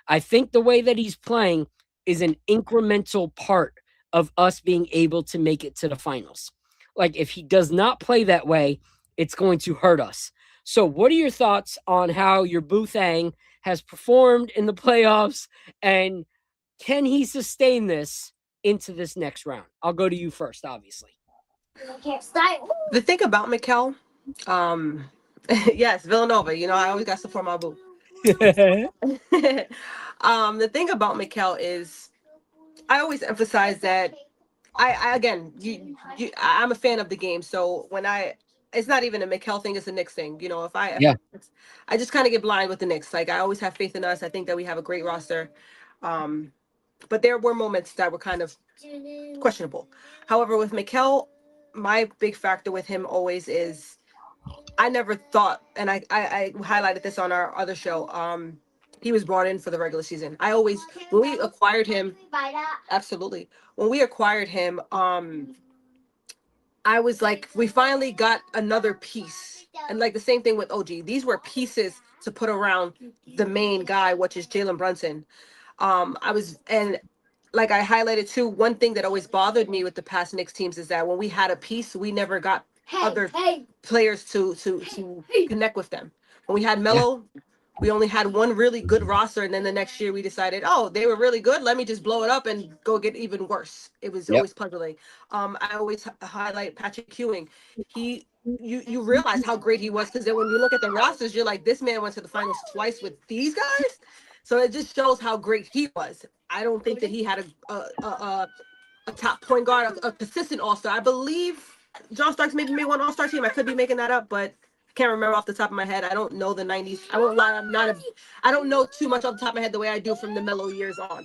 Speaker 2: I think the way that he's playing is an incremental part of us being able to make it to the finals. Like, if he does not play that way, it's going to hurt us. So what are your thoughts on how your Boothang has performed in the playoffs, and can he sustain this into this next round? I'll go to you first, obviously.
Speaker 6: The thing about Mikal, yes, Villanova. You know, I always got to support my boo. The thing about Mikal is, I always emphasize that I'm a fan of the game. So when it's not even a Mikal thing, it's a Knicks thing. You know, I just kind of get blind with the Knicks. Like, I always have faith in us. I think that we have a great roster. But there were moments that were kind of questionable. However, with Mikal, my big factor with him always is, I never thought, and I highlighted this on our other show, he was brought in for the regular season. When we acquired him, absolutely. When we acquired him, I was like, we finally got another piece. And like the same thing with OG. These were pieces to put around the main guy, which is Jalen Brunson. And like I highlighted too, one thing that always bothered me with the past Knicks teams is that when we had a piece, we never got other players to connect with them. When we had Melo, we only had one really good roster, and then the next year we decided, oh, they were really good, let me just blow it up and go get even worse. It was always puzzling. I always highlight Patrick Ewing. You realize how great he was, because then when you look at the rosters, you're like, this man went to the finals twice with these guys. So it just shows how great he was. I don't think that he had a top point guard, a consistent all-star. I believe John Starks maybe made one all-star team. I could be making that up, but I can't remember off the top of my head. I don't know the 90s. I won't lie. I don't know too much off the top of my head the way I do from the Melo years on.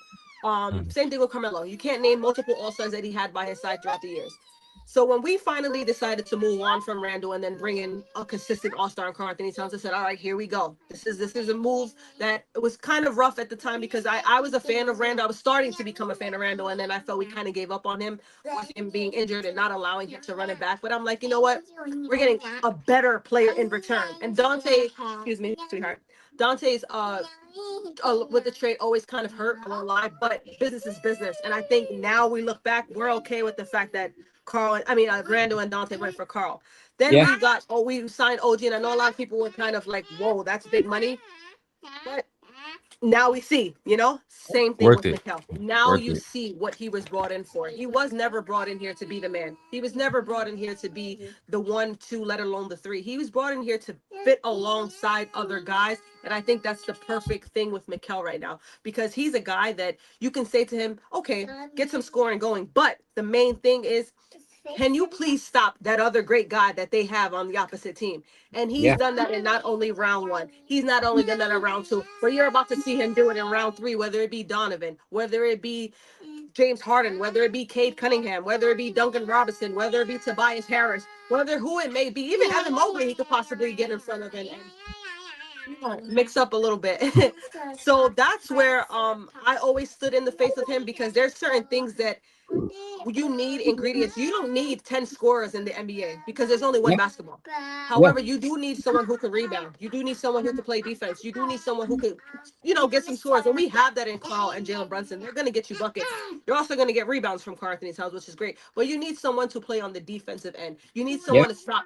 Speaker 6: Same thing with Carmelo. You can't name multiple All-Stars that he had by his side throughout the years. So when we finally decided to move on from Randall and then bring in a consistent All-Star in Karl Anthony Towns, I said, all right, here we go. This is a move that was kind of rough at the time because I was a fan of Randall. I was starting to become a fan of Randall, and then I felt we kind of gave up on him with him being injured and not allowing him to run it back. But I'm like, you know what? We're getting a better player in return. And Dante, excuse me, sweetheart. Dante's with the trade always kind of hurt, I won't lie, but business is business. And I think now we look back, we're okay with the fact that Randall and Dante went for Karl. Then we signed OG, and I know a lot of people were kind of like, whoa, that's big money. But now we see, same thing
Speaker 4: Worth
Speaker 6: with
Speaker 4: it.
Speaker 6: Mikel. Now
Speaker 4: Worth
Speaker 6: you
Speaker 4: it.
Speaker 6: see what he was brought in for. He was never brought in here to be the man. He was never brought in here to be the 1, 2, let alone the 3. He was brought in here to fit alongside other guys. And I think that's the perfect thing with Mikel right now, because he's a guy that you can say to him, okay, get some scoring going. But the main thing is, can you please stop that other great guy that they have on the opposite team? And he's done that in not only round 1, he's not only done that in round 2, but you're about to see him do it in round 3, whether it be Donovan, whether it be James Harden, whether it be Cade Cunningham, whether it be Duncan Robinson, whether it be Tobias Harris, whether who it may be, even Evan Mobley, he could possibly get in front of and mix up a little bit. So that's where I always stood in the face of him, because there's certain things that you need ingredients. You don't need 10 scorers in the NBA because there's only one basketball. However, you do need someone who can rebound. You do need someone who can play defense. You do need someone who can, get some scores. And we have that in Karl and Jalen Brunson. They're going to get you buckets. You're also going to get rebounds from Karl Anthony Towns, which is great. But you need someone to play on the defensive end. You need someone to stop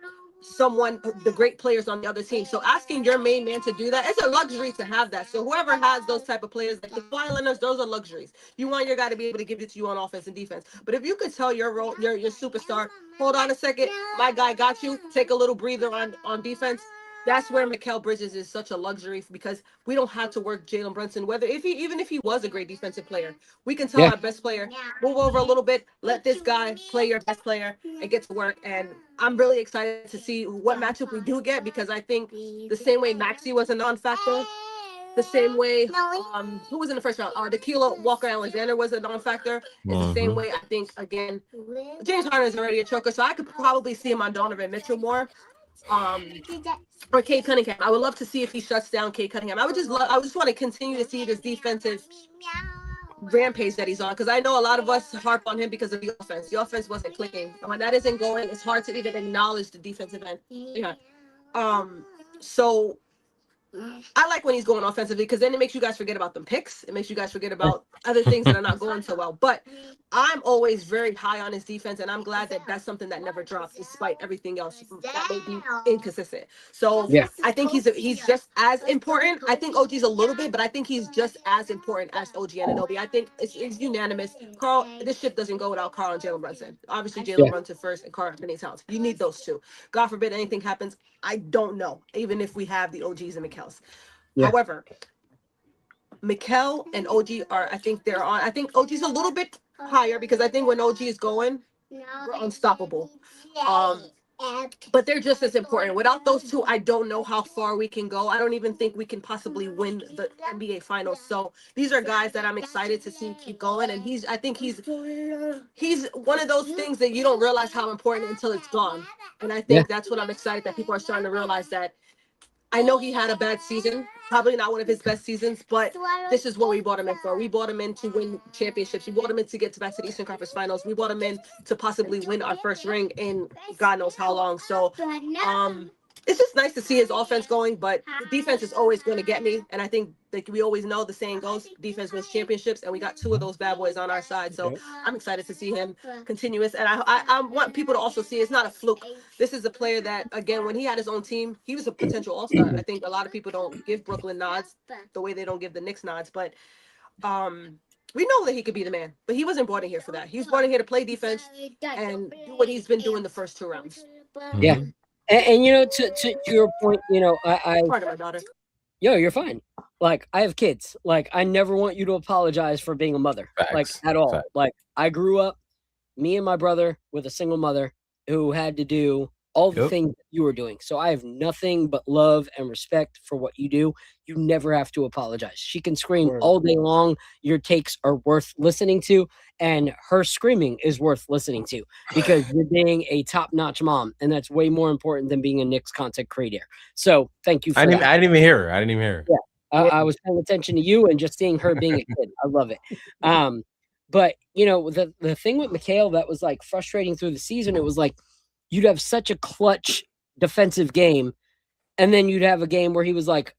Speaker 6: the great players on the other team. So asking your main man to do that, it's a luxury to have that. So whoever has those type of players, like the Kawhi Leonards, those are luxuries. You want your guy to be able to give it to you on offense and defense. But if you could tell your superstar, hold on a second, my guy got you, take a little breather on defense. That's where Mikal Bridges is such a luxury, because we don't have to work Jalen Brunson. Even if he was a great defensive player, we can tell our best player, move over a little bit, let this guy play your best player and get to work. And I'm really excited to see what matchup we do get, because I think the same way Maxey was a non-factor, the same way who was in the first round, Tequila Walker Alexander was a non-factor. It's the same way, I think, again, James Harden is already a choker, so I could probably see him on Donovan Mitchell more. Or Cade Cunningham. I would love to see if he shuts down Cade Cunningham. I just want to continue to see this defensive rampage that he's on, because I know a lot of us harp on him because of the offense. The offense wasn't clicking. When that isn't going, it's hard to even acknowledge the defensive end. Yeah. So I like when he's going offensively, because then it makes you guys forget about them picks. It makes you guys forget about other things that are not going so well. But I'm always very high on his defense, and I'm glad that that's something that never drops, despite everything else that may be inconsistent. So I think he's just as important. I think OG's a little bit, but I think he's just as important as OG Anunoby. I think it's unanimous. Karl, this ship doesn't go without Karl and Jalen Brunson. Obviously, Jalen Brunson first and Karl Anthony Towns. You need those two. God forbid anything happens. I don't know, even if we have the OGs and Mikels. However, Mikel and OG I think OG's a little bit higher, because I think when OG is going, we're unstoppable. But they're just as important. Without those two, I don't know how far we can go. I don't even think we can possibly win the NBA Finals. So these are guys that I'm excited to see keep going. And I think he's one of those things that you don't realize how important until it's gone. And I think that's what I'm excited that people are starting to realize, that I know he had a bad season, probably not one of his best seasons, but this is what we brought him in for. We brought him in to win championships. We brought him in to get back to the Eastern Conference Finals. We brought him in to possibly win our first ring in God knows how long. So it's just nice to see his offense going, but the defense is always going to get me. And I think, like we always know, the saying goes, defense wins championships, and we got two of those bad boys on our side. So I'm excited to see him continuous. And I want people to also see it's not a fluke. This is a player that, again, when he had his own team, he was a potential all-star. I think a lot of people don't give Brooklyn nods the way they don't give the Knicks nods, but we know that he could be the man, but he wasn't brought in here for that. He was brought in here to play defense and do what he's been doing the first 2 rounds.
Speaker 2: Yeah. And to your point, I
Speaker 6: Part of my daughter.
Speaker 2: You're fine. Like, I have kids. Like, I never want you to apologize for being a mother.
Speaker 4: Facts.
Speaker 2: Like, at all.
Speaker 4: Facts.
Speaker 2: Like, I grew up, me and my brother, with a single mother who had to do all the
Speaker 4: Yep.
Speaker 2: things that you are doing. So I have nothing but love and respect for what you do. You never have to apologize. She can scream
Speaker 3: Word.
Speaker 2: all day long. Your takes are worth listening to, and her screaming is worth listening to because you're being a top-notch mom, and that's way more important than being a Knicks content creator. So thank you for
Speaker 4: I
Speaker 2: that.
Speaker 4: didn't even hear her. I didn't even hear her.
Speaker 2: Yeah. I was paying attention to you and just seeing her being a kid. I love it. But you know, the thing with Mikhail that was like frustrating through the season, it was like you'd have such a clutch defensive game, and then you'd have a game where he was like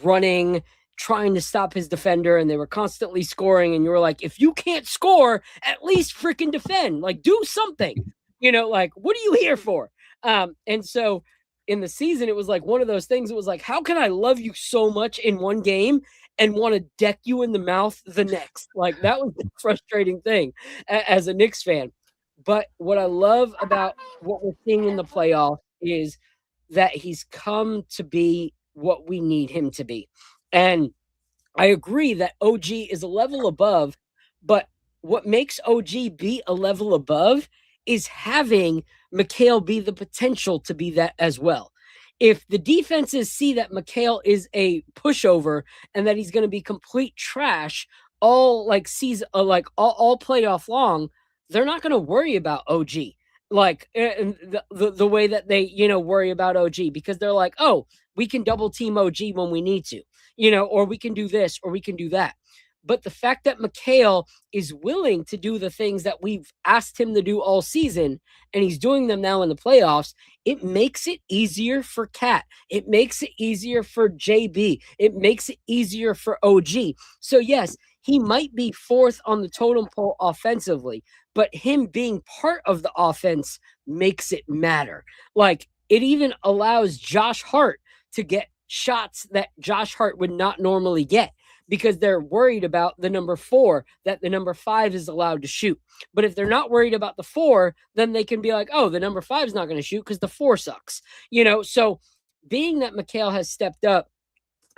Speaker 2: running, trying to stop his defender, and they were constantly scoring, and you were like, if you can't score, at least freaking defend. Like, do something. You know, like, what are you here for? And so in the season, it was like one of those things. It was like, how can I love you so much in one game and want to deck you in the mouth the next? Like, that was the frustrating thing as a Knicks fan. But what I love about what we're seeing in the playoff is that he's come to be what we need him to be. And I agree that OG is a level above, but what makes OG be a level above is having Mikhail be the potential to be that as well. If the defenses see that Mikhail is a pushover and that he's going to be complete trash all like season, like all playoff long, they're not going to worry about OG like the way that they worry about OG because they're like, oh, we can double team OG when we need to, or we can do this or we can do that. But the fact that Mikhail is willing to do the things that we've asked him to do all season, and he's doing them now in the playoffs, it makes it easier for Cat. It makes it easier for JB. It makes it easier for OG. So yes, he might be fourth on the totem pole offensively, but him being part of the offense makes it matter. Like, it even allows Josh Hart to get shots that Josh Hart would not normally get because they're worried about the number 4 that the number 5 is allowed to shoot. But if they're not worried about the 4, then they can be like, oh, the number 5 is not going to shoot because the 4 sucks. So being that Mikhail has stepped up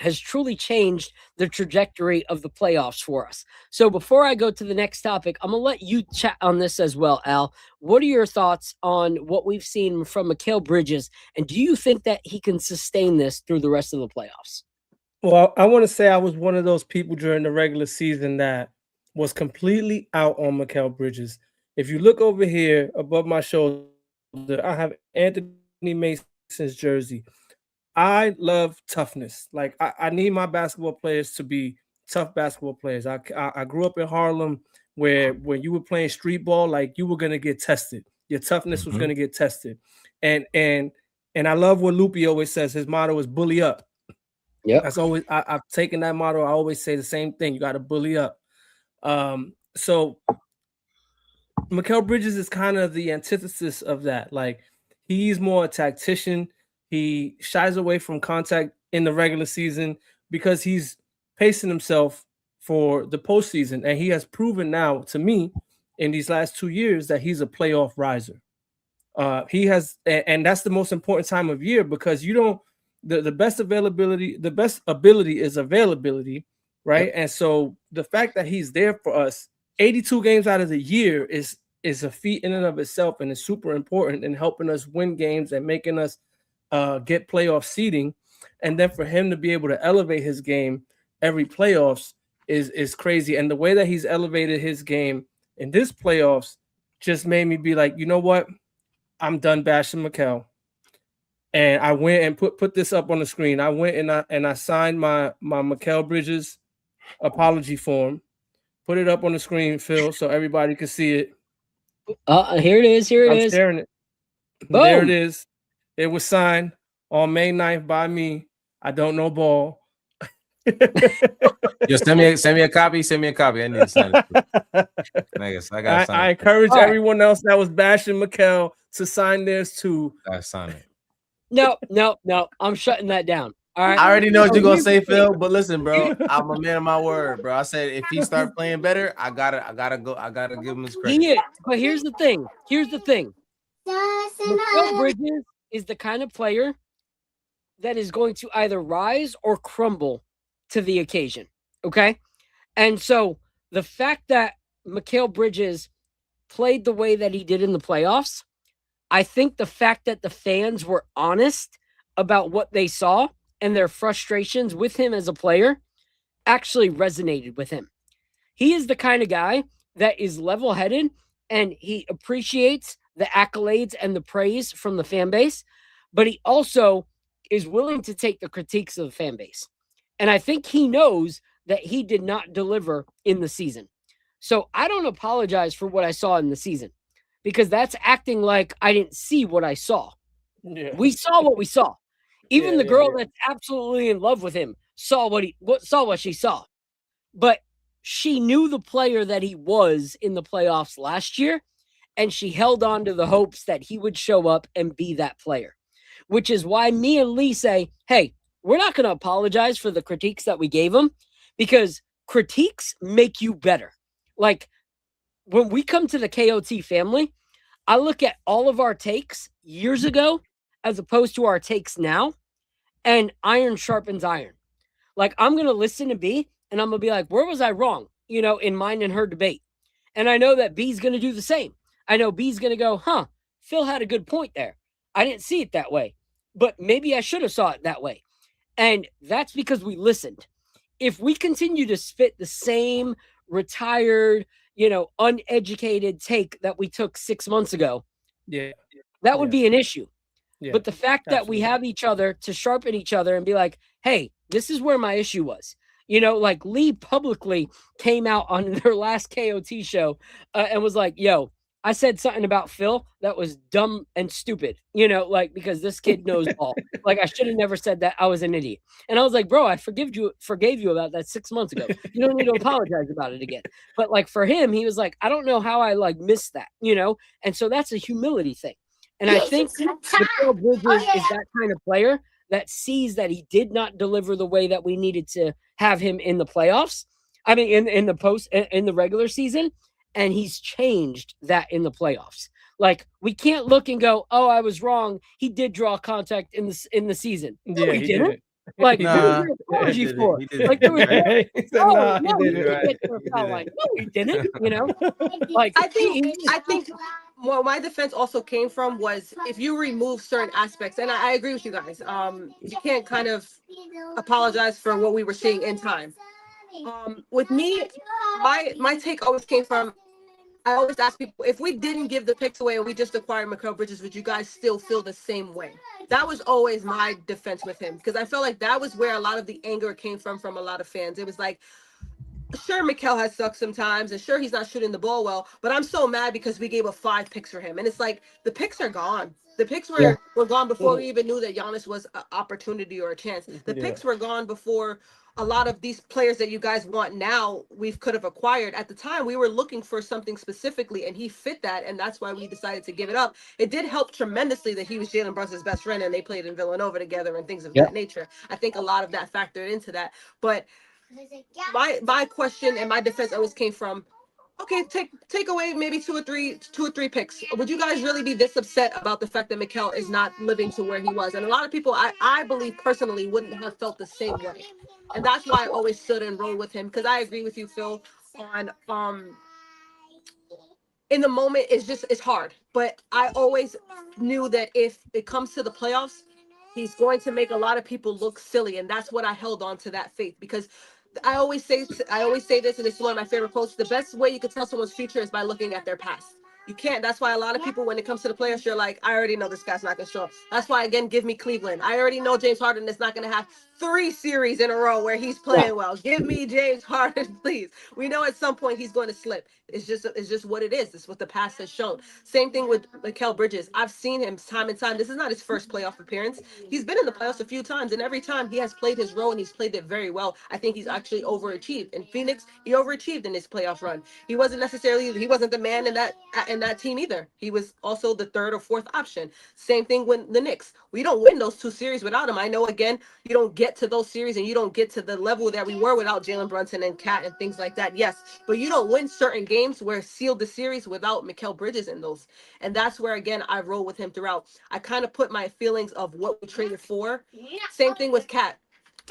Speaker 2: has truly changed the trajectory of the playoffs for us. So before I go to the next topic, I'm going to let you chat on this as well, Al. What are your thoughts on what we've seen from Mikal Bridges? And do you think that he can sustain this through the rest of the playoffs?
Speaker 3: Well, I want to say I was one of those people during the regular season that was completely out on Mikal Bridges. If you look over here above my shoulder, I have Anthony Mason's jersey. I love toughness. Like, I need my basketball players to be tough basketball players. I grew up in Harlem where when you were playing street ball, like, you were gonna get tested. Your toughness was gonna get tested. And I love what Loopy always says. His motto is bully up.
Speaker 2: Yeah,
Speaker 3: that's always I've taken that motto. I always say the same thing. You got to bully up. So Mikal Bridges is kind of the antithesis of that. Like, he's more a tactician. He shies away from contact in the regular season because he's pacing himself for the postseason. And he has proven now to me in these last 2 years that he's a playoff riser. He has, and that's the most important time of year because you don't, the best availability, the best ability is availability, right? Yep. And so the fact that he's there for us 82 games out of the year is a feat in and of itself, and is super important in helping us win games and making us get playoff seeding. And then for him to be able to elevate his game every playoffs is crazy. And the way that he's elevated his game in this playoffs just made me be like, you know what? I'm done bashing Mikal. And I went and put this up on the screen. I went and I signed my Mikal Bridges apology form. Put it up on the screen, Phil, so everybody can see it.
Speaker 2: Here it is.
Speaker 3: I'm sharing it. Boom. There it is. It was signed on May 9th by me. I don't know ball.
Speaker 4: Yo, send me a copy. Send me a copy. I need to sign it.
Speaker 3: I encourage everyone else that was bashing Mikal to sign theirs too.
Speaker 4: I sign it.
Speaker 2: No. I'm shutting that down. All right.
Speaker 4: I already know what you're gonna say, Phil. But listen, bro, I'm a man of my word, bro. I said if he start playing better, I gotta give him his credit.
Speaker 2: But here's the thing. Mikal Bridges is the kind of player that is going to either rise or crumble to the occasion. Okay. And so the fact that Mikal Bridges played the way that he did in the playoffs I think the fact that the fans were honest about what they saw and their frustrations with him as a player actually resonated with him. He is the kind of guy that is level headed and he appreciates the accolades and the praise from the fan base, but he also is willing to take the critiques of the fan base. And I think he knows that he did not deliver in the season. So I don't apologize for what I saw in the season because that's acting like I didn't see what I saw.
Speaker 3: Yeah.
Speaker 2: We saw what we saw. Even the girl
Speaker 3: yeah.
Speaker 2: that's absolutely in love with him saw what she saw. But she knew the player that he was in the playoffs last year, and she held on to the hopes that he would show up and be that player. Which is why me and Lee say, hey, we're not going to apologize for the critiques that we gave him because critiques make you better. Like when we come to the KOT family, I look at all of our takes years ago as opposed to our takes now, and iron sharpens iron. Like I'm going to listen to B and I'm going to be like, where was I wrong? In mine and her debate. And I know that B's going to do the same. I know B's going to go, Phil had a good point there. I didn't see it that way, but maybe I should have saw it that way. And that's because we listened. If we continue to spit the same retired, uneducated take that we took 6 months ago, that would be an issue. Yeah, but the fact that we have each other to sharpen each other and be like, hey, this is where my issue was. Like Lee publicly came out on their last KOT show and was like, yo, I said something about Phil that was dumb and stupid, because this kid knows ball. Like I should have never said that. I was an idiot. And I was like, bro, I forgave you about that 6 months ago. You don't need to apologize about it again. But like for him, he was like, I don't know how I missed that, And so that's a humility thing. And I think Mikal Bridges is that kind of player that sees that he did not deliver the way that we needed to have him in the playoffs. I mean, in the regular season. And he's changed that in the playoffs. Like we can't look and go, "Oh, I was wrong. He did draw contact in the season." No, he didn't. Like, what was your apology for? Like, there was no, he didn't get to a foul line. No, he didn't. Like,
Speaker 6: I think what my defense also came from was if you remove certain aspects, and I agree with you guys. You can't kind of apologize for what we were seeing in time. With me, my take always came from. I always ask people, if we didn't give the picks away and we just acquired Mikal Bridges, would you guys still feel the same way? That was always my defense with him because I felt like that was where a lot of the anger came from a lot of fans. It was like, sure, Mikal has sucked sometimes, and sure, he's not shooting the ball well, but I'm so mad because we gave up 5 picks for him. And it's like, the picks are gone. The picks were gone before we even knew that Giannis was an opportunity or a chance. The picks were gone before a lot of these players that you guys want now we could have acquired. At the time, we were looking for something specifically, and he fit that, and that's why we decided to give it up. It did help tremendously that he was Jalen Brunson's best friend, and they played in Villanova together and things of that nature. I think a lot of that factored into that. But my question and my defense always came from, okay, take away maybe two or three picks. Would you guys really be this upset about the fact that Mikal is not living to where he was? And a lot of people, I believe personally, wouldn't have felt the same way. And that's why I always stood and rolled with him, because I agree with you, Phil, on in the moment it's hard. But I always knew that if it comes to the playoffs, he's going to make a lot of people look silly. And that's what I held on to, that faith, because I always say this, and it's one of my favorite quotes. The best way you can tell someone's future is by looking at their past. You can't. That's why a lot of people, when it comes to the playoffs, you're like, I already know this guy's not going to show up. That's why, again, give me Cleveland. I already know James Harden is not going to have 3 series in a row where he's playing well. Give me James Harden, please. We know at some point he's going to slip. It's just what it is. It's what the past has shown. Same thing with Mikal Bridges. I've seen him time and time. This is not his first playoff appearance. He's been in the playoffs a few times, and every time he has played his role, and he's played it very well. I think he's actually overachieved. In Phoenix, he overachieved in his playoff run. He wasn't the man in that team either. He was also the 3rd or 4th option. Same thing with the Knicks. We don't win those 2 series without him. I know, again, you don't get to those series and you don't get to the level that we were without Jalen Brunson and Cat and things like that. Yes, but you don't win certain games where sealed the series without Mikal Bridges in those. And that's where, again, I roll with him throughout. I kind of put my feelings of what we traded for. Same thing with Cat.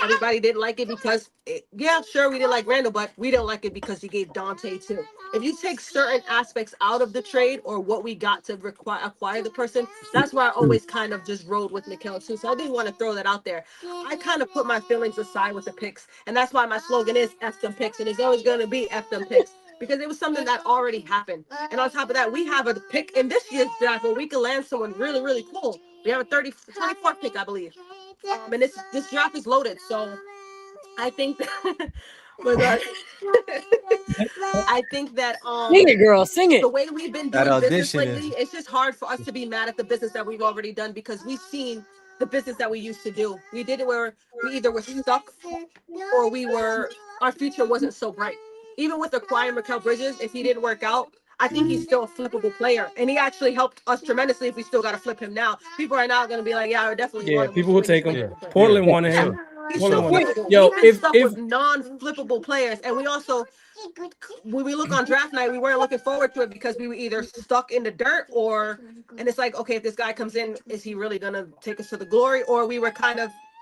Speaker 6: Everybody didn't like it because, yeah, sure, we didn't like Randall, but we didn't like it because he gave Dante too. If you take certain aspects out of the trade or what we got to acquire the person, that's why I always kind of just rode with Mikal too. So I didn't want to throw that out there. I kind of put my feelings aside with the picks, and that's why my slogan is F them picks, and it's always going to be F them picks because it was something that already happened. And on top of that, we have a pick in this year's draft where we can land someone really, really cool. We have a 24th pick, I believe. And this draft is loaded, so I think that I think that
Speaker 2: Sing it, girl, sing it.
Speaker 6: the way we've been
Speaker 4: That
Speaker 6: doing business
Speaker 4: audition
Speaker 6: lately, it's just hard for us to be mad at the business that we've already done because we've seen the business that we used to do. We did it where we either were stuck or our future wasn't so bright. Even with acquiring Mikal Bridges, if he didn't work out, I think he's still a flippable player, and he actually helped us tremendously. If we still got to flip him now, people are now going to be like, "Yeah, I definitely want him."
Speaker 3: People will take him.
Speaker 4: Yeah.
Speaker 3: Portland
Speaker 4: Yeah.
Speaker 3: wanted him.
Speaker 6: He's
Speaker 3: Portland
Speaker 6: still
Speaker 3: wanted him.
Speaker 6: flippable.
Speaker 3: Yo,
Speaker 6: We've been stuck
Speaker 3: if
Speaker 6: with non-flippable players, and we also, when we look on draft night, we weren't looking forward to it because we were either stuck in the dirt and it's like, okay, if this guy comes in, is he really going to take us to the glory? Or we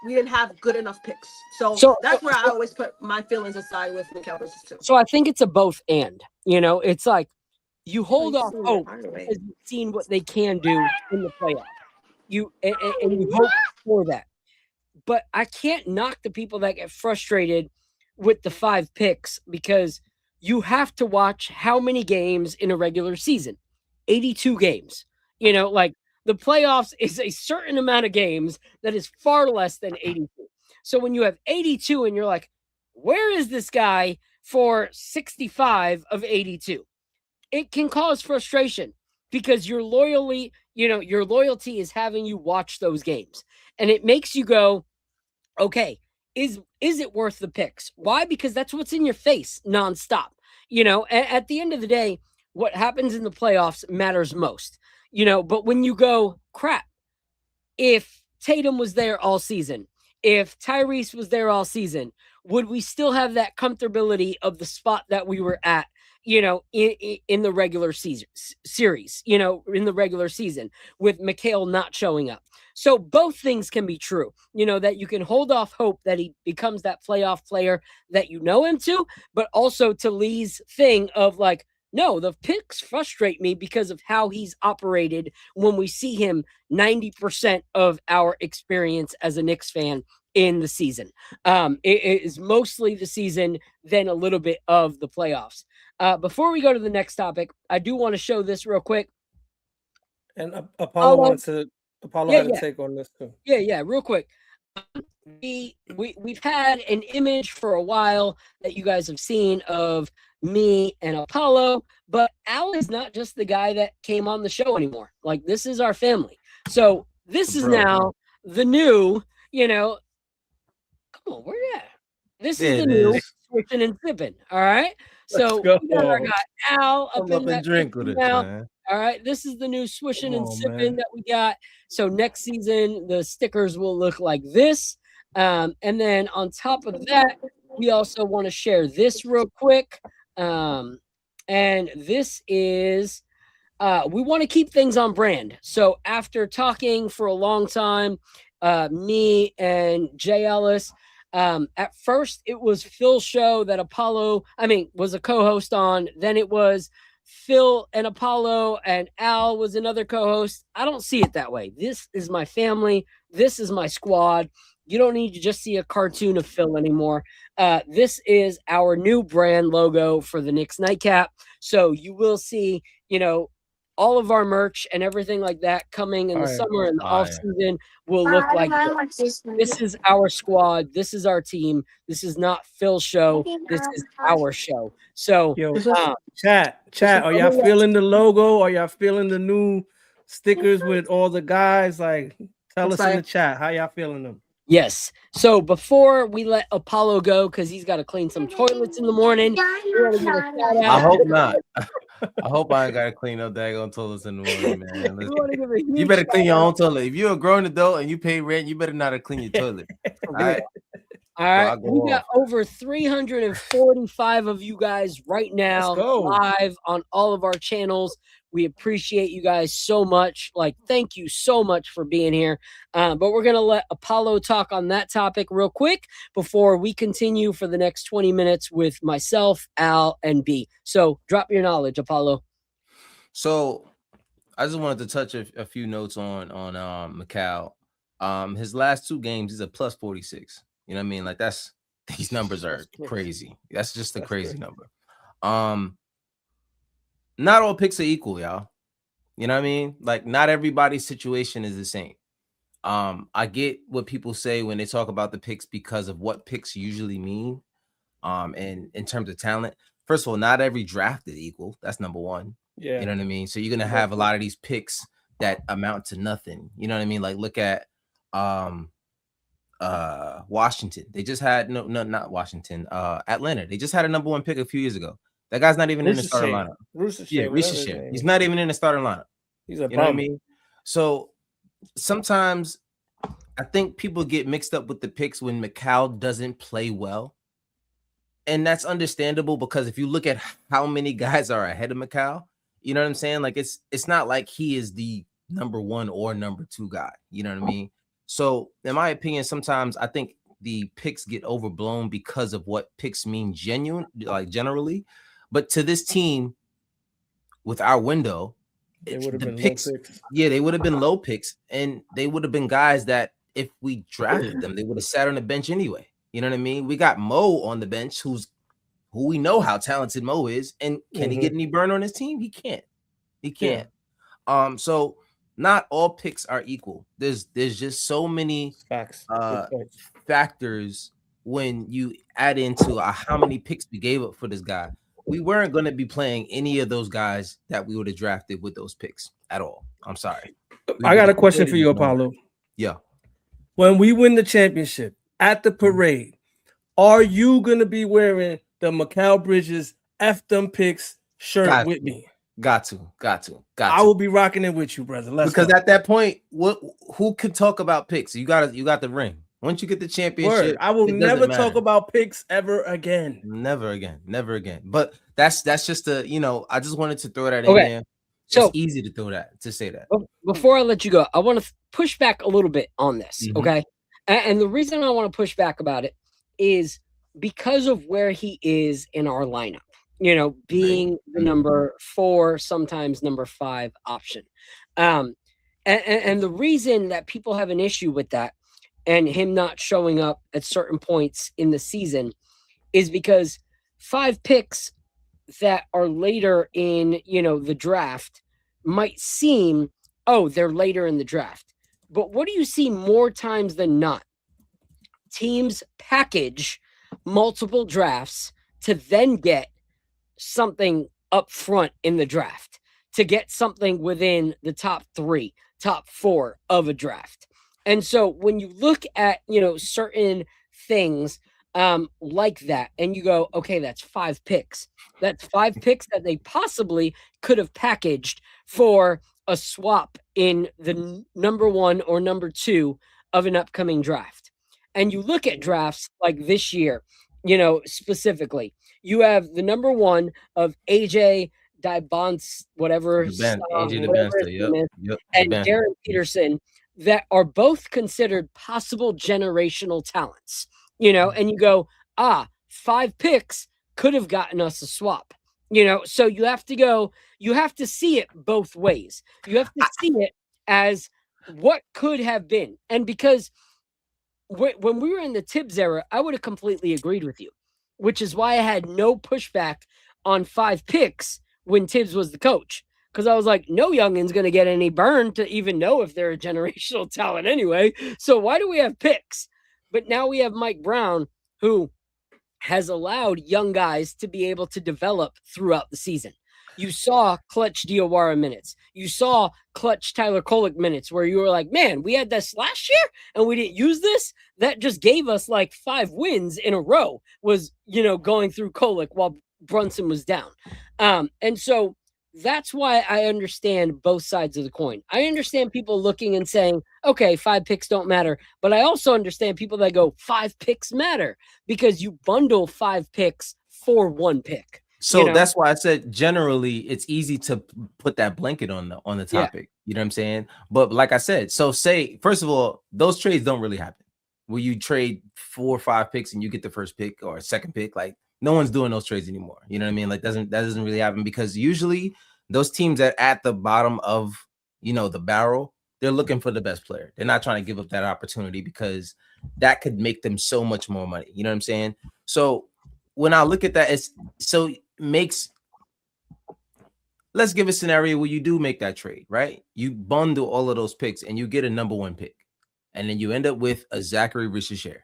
Speaker 6: didn't have good enough picks. So that's where I always put my feelings aside with Mikal Bridges too.
Speaker 2: So I think it's a both and. It's like you hold off hope because you've seen what they can do in the playoffs. And you hope for that. But I can't knock the people that get frustrated with the 5 picks because you have to watch how many games in a regular season. 82 games. Like the playoffs is a certain amount of games that is far less than 82. So when you have 82 and you're like, where is this guy for 65 of 82? It can cause frustration because your loyalty is having you watch those games. And it makes you go, okay, is it worth the picks? Why? Because that's what's in your face nonstop. At the end of the day, what happens in the playoffs matters most. But when you go, crap, if Tatum was there all season, if Tyrese was there all season, would we still have that comfortability of the spot that we were at, in the regular series, in the regular season with Mikal not showing up? So both things can be true, that you can hold off hope that he becomes that playoff player that you know him to, but also to Lee's thing of like, no, the picks frustrate me because of how he's operated when we see him 90% of our experience as a Knicks fan in the season. It is mostly the season, then a little bit of the playoffs. Before we go to the next topic, I do want to show this real quick.
Speaker 3: And Apollo had to take on this too.
Speaker 2: Yeah, real quick. We've had an image for a while that you guys have seen of me and Apollo, but Al is not just the guy that came on the show anymore. Like, this is our family. So this is now the new, come on, where you at? This is the new switching and sipping. All right. So we got our guy Al up in that drink with it now. Man. All right, this is the new swishing and sipping that we got. So next season, the stickers will look like this. And then on top of that, we also want to share this real quick. And this is, we want to keep things on brand. So after talking for a long time, me and Jay Ellis, at first it was Phil's show that Apollo, was a co-host on. Then it was Phil and Apollo, and Al was another co-host. I don't see it that way. This is my family. This is my squad. You don't need to just see a cartoon of Phil anymore. This is our new brand logo for the Knicks Nightcap. So you will see, all of our merch and everything like that coming in the summer and the off season will look like this. This is our squad. This is our team. This is not Phil's show. This is our show. So,
Speaker 3: chat, are y'all feeling the logo? Are y'all feeling the new stickers with all the guys? Like, tell us in the chat how y'all feeling them.
Speaker 2: Yes. So before we let Apollo go, because he's got to clean some toilets in the morning.
Speaker 4: I hope not. I hope I ain't got to clean up daggone toilets in the morning, man. You better clean your own toilet. If you're a grown adult and you pay rent, you better not clean your toilet. All right.
Speaker 2: All right,
Speaker 4: I'll go
Speaker 2: we got
Speaker 4: off.
Speaker 2: over 345 of you guys right now
Speaker 3: go.
Speaker 2: live on all of our channels. We appreciate you guys so much. Like, thank you so much for being here. But we're going to let Apollo talk on that topic real quick before we continue for the next 20 minutes with myself, Al, and B. So drop your knowledge, Apollo.
Speaker 4: So I just wanted to touch a few notes on Macau. His last 2 games, he's a plus 46. You know what I mean? Like these numbers are crazy. That's just a crazy number. Not all picks are equal, y'all. You know what I mean? Like not everybody's situation is the same. I get what people say when they talk about the picks because of what picks usually mean. And in terms of talent, first of all, not every draft is equal. That's number one.
Speaker 3: Yeah.
Speaker 4: You know what I mean? So you're gonna have a lot of these picks that amount to nothing. You know what I mean? Like look at Washington. They just had no, not Washington, Atlanta. They just had a number 1 pick a few years ago. That guy's not even in the starting lineup. Ricochet. He's not even in the starting lineup.
Speaker 3: He's a
Speaker 4: you know what I mean? So sometimes I think people get mixed up with the picks when Macau doesn't play well. And that's understandable because if you look at how many guys are ahead of Macau, you know what I'm saying? Like it's not like he is the number 1 or number 2 guy. You know what I mean? So in my opinion, sometimes I think the picks get overblown because of what picks mean generally. But to this team, with our window,
Speaker 3: they would have been
Speaker 4: picks,
Speaker 3: low picks.
Speaker 4: Yeah, they would have been low picks, and they would have been guys that if we drafted them, they would have sat on the bench anyway. You know what I mean? We got Mo on the bench, who we know how talented Mo is, and can he get any burn on his team? He can't. He can't. Yeah. So not all picks are equal. There's just so many factors when you add into how many picks we gave up for this guy. We weren't going to be playing any of those guys that we would have drafted with those picks at all. I'm sorry.
Speaker 3: I got a question for you, Apollo.
Speaker 4: Yeah.
Speaker 3: When we win the championship at the parade, are you going to be wearing the Macau Bridges F them picks shirt with me?
Speaker 4: Got to.
Speaker 3: I will be rocking it with you, brother.
Speaker 4: Because at that point, who could talk about picks? You got the ring. Once you get the championship,
Speaker 3: I will never talk about picks ever again.
Speaker 4: Never again. But that's just I just wanted to throw that in there. So it's easy to say that.
Speaker 2: Before I let you go, I want to push back a little bit on this. Okay. And the reason I want to push back about it is because of where he is in our lineup, being the number 4, sometimes number 5 option. And the reason that people have an issue with that and him not showing up at certain points in the season is because 5 picks that are later in, the draft might seem, they're later in the draft. But what do you see more times than not? Teams package multiple drafts to then get something up front in the draft, to get something within the top 3, top 4 of a draft. And so when you look at, certain things like that, and you go, okay, that's 5 picks. That's 5 picks that they possibly could have packaged for a swap in the number 1 or number 2 of an upcoming draft. And you look at drafts like this year, specifically, you have the number 1 of AJ Dibonce, AJ Dibonce, and Darren Peterson, that are both considered possible generational talents, and you go, 5 picks could have gotten us a swap, so you have to see it both ways. You have to see it as what could have been. And because when we were in the Tibbs era, I would have completely agreed with you, which is why I had no pushback on 5 picks when Tibbs was the coach. Because I was like, no youngin's going to get any burn to even know if they're a generational talent anyway. So why do we have picks? But now we have Mike Brown, who has allowed young guys to be able to develop throughout the season. You saw clutch Diawara minutes. You saw clutch Tyler Kolek minutes where you were like, man, we had this last year and we didn't use this. That just gave us like 5 wins in a row was, going through Kolek while Brunson was down. And so that's why I understand both sides of the coin. I understand people looking and saying, okay, 5 picks don't matter. But I also understand people that go, 5 picks matter, because you bundle 5 picks for 1 pick.
Speaker 4: So that's why I said generally it's easy to put that blanket on the topic. You know what I'm saying? But like I said, so say, first of all, those trades don't really happen. Where you trade 4 or 5 picks and you get the first pick or second pick, like no one's doing those trades anymore. You know what I mean? Like that doesn't really happen, because usually those teams that at the bottom of, you know, the barrel, they're looking for the best player. They're not trying to give up that opportunity, because that could make them so much more money. You know what I'm saying? So when I look at that, let's give a scenario where you do make that trade, right? You bundle all of those picks and you get a number 1 pick, and then you end up with a Zachary Richard.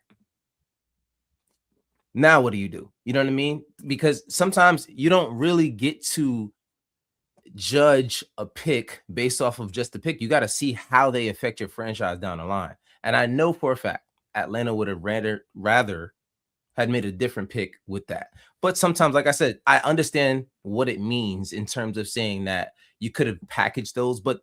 Speaker 4: Now what do? You know what I mean? Because sometimes you don't really get to judge a pick based off of just the pick. You got to see how they affect your franchise down the line. And I know for a fact Atlanta would have rather had made a different pick with that. But sometimes, like I said, I understand what it means in terms of saying that you could have packaged those, but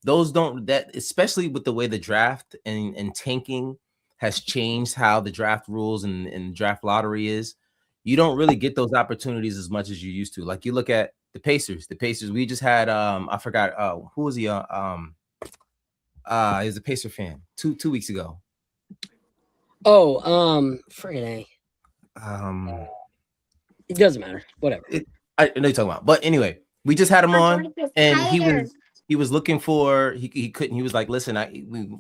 Speaker 4: those don't, that especially with the way the draft and tanking has changed, how the draft rules and draft lottery is, you don't really get those opportunities as much as you used to. Like you look at the Pacers, we just had, I forgot, who was he? He was a Pacer fan two weeks ago.
Speaker 2: Friday. It doesn't matter. Whatever.
Speaker 4: I know you're talking about, but anyway, we just had him on, and he was looking for, he couldn't. He was like, "Listen,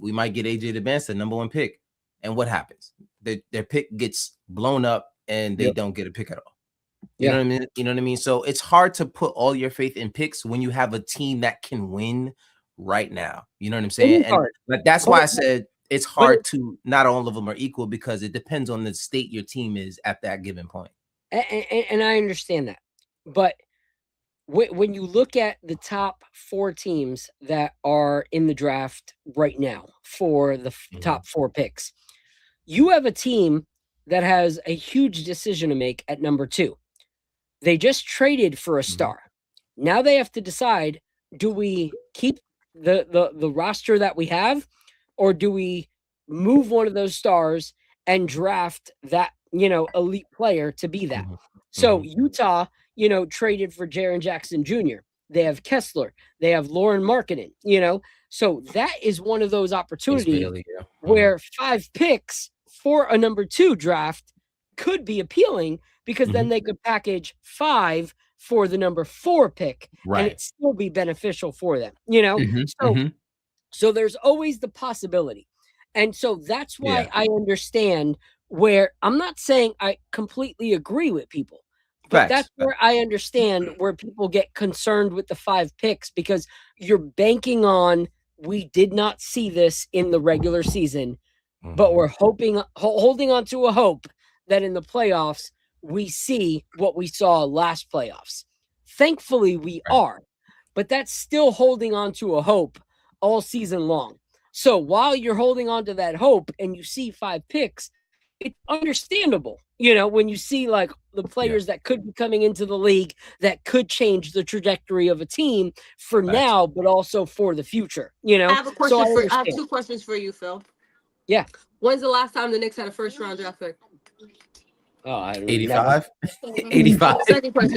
Speaker 4: we might get AJ Dubance, the number 1 pick, and what happens? Their pick gets blown up, and they don't get a pick at all. You know what I mean? You know what I mean? So it's hard to put all your faith in picks when you have a team that can win right now. You know what I'm saying? And like that's why I said it's hard to, not all of them are equal, because it depends on the state your team is at that given point.
Speaker 2: And I understand that, but when you look at the top 4 teams that are in the draft right now for the top 4 picks, you have a team that has a huge decision to make at number 2. They just traded for a star. Now they have to decide, do we keep the roster that we have, or do we move one of those stars and draft that, elite player to be that? So Utah, traded for Jaren Jackson Jr. They have Kessler. They have Lauren Markkinen, So that is one of those opportunities where 5 picks for a number 2 draft could be appealing, because then they could package 5 for the number 4 pick, and it still be beneficial for them, So there's always the possibility. And so that's why I understand, where I'm not saying I completely agree with people, but that's where I understand where people get concerned with the 5 picks, because you're banking on, we did not see this in the regular season, but we're holding on to a hope that in the playoffs we see what we saw last playoffs. Thankfully we are, but that's still holding on to a hope all season long. So while you're holding on to that hope and you see 5 picks, it's understandable, when you see like the players that could be coming into the league that could change the trajectory of a team for now, but also for the future,
Speaker 6: I have a question I have 2 questions for you, Phil.
Speaker 2: Yeah.
Speaker 6: When's the last time the Knicks had a first round draft pick?
Speaker 2: Oh, I don't
Speaker 4: 85. 85.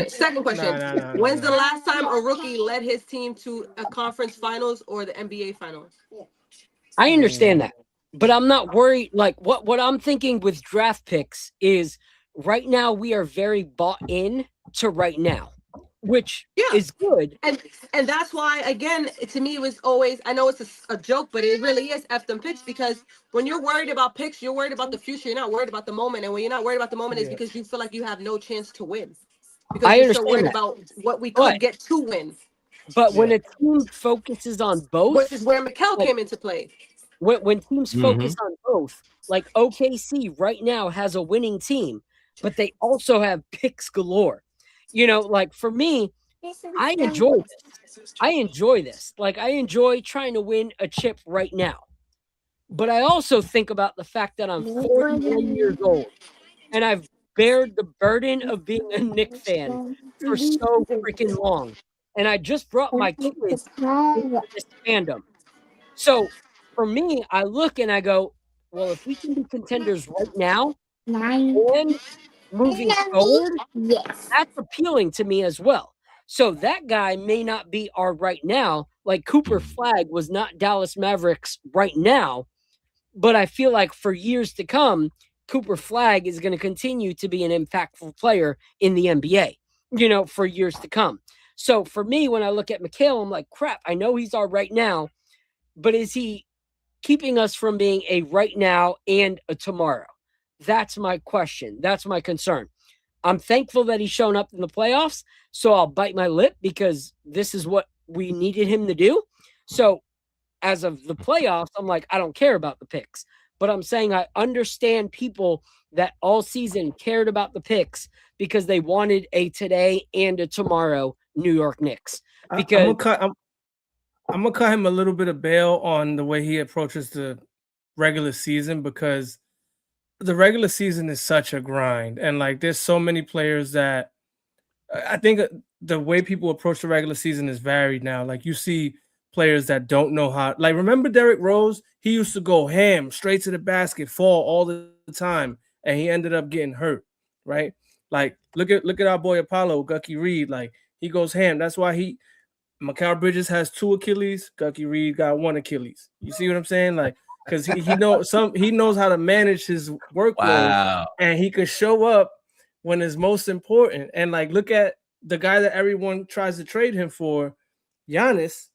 Speaker 6: Second question. No. When's the last time a rookie led his team to a conference finals or the NBA finals?
Speaker 2: I understand that, but I'm not worried. Like what I'm thinking with draft picks is, right now we are very bought in to right now, which is good.
Speaker 6: And that's why, again, to me, it was always, I know it's a joke, but it really is F them picks, because when you're worried about picks, you're worried about the future. You're not worried about the moment. And when you're not worried about the moment, is because you feel like you have no chance to win. Because you're so worried about what we could get to win.
Speaker 2: But when a team focuses on both,
Speaker 6: which is where Mikal came into play.
Speaker 2: When teams focus on both, like OKC right now has a winning team, but they also have picks galore. Like for me, I enjoy this. Like I enjoy trying to win a chip right now. But I also think about the fact that I'm 41 years old and I've bared the burden of being a Knicks fan for so freaking long. and I just brought my kids into this fandom. So for me, I look and I go, well, if we can be contenders right now and moving forward, that's appealing to me as well. So that guy may not be our right now, like Cooper Flag was not Dallas Mavericks right now, but I feel like for years to come, Cooper Flag is going to continue to be an impactful player in the NBA, for years to come. So for me, when I look at Mikal, I'm like, crap, I know he's our right now, but is he keeping us from being a right now and a tomorrow? That's my question. That's my concern. I'm thankful that he's shown up in the playoffs, so I'll bite my lip because this is what we needed him to do. So as of the playoffs, I'm like, I don't care about the picks. But I'm saying I understand people that all season cared about the picks because they wanted a today and a tomorrow New York Knicks. Because
Speaker 3: I'm gonna cut him a little bit of bail on the way he approaches the regular season, because the regular season is such a grind, and like there's so many players that I think the way people approach the regular season is varied now. Like you see players that don't know how. Like remember Derrick Rose? He used to go ham, straight to the basket, fall all the time, and he ended up getting hurt, right? Like look at our boy Apollo Gucky Reed. Like he goes ham. That's why Mikal Bridges has 2 Achilles. Gucky Reed got 1 Achilles. You see what I'm saying? Like, because he knows how to manage his workload, and he can show up when it's most important. And like, look at the guy that everyone tries to trade him for, Giannis.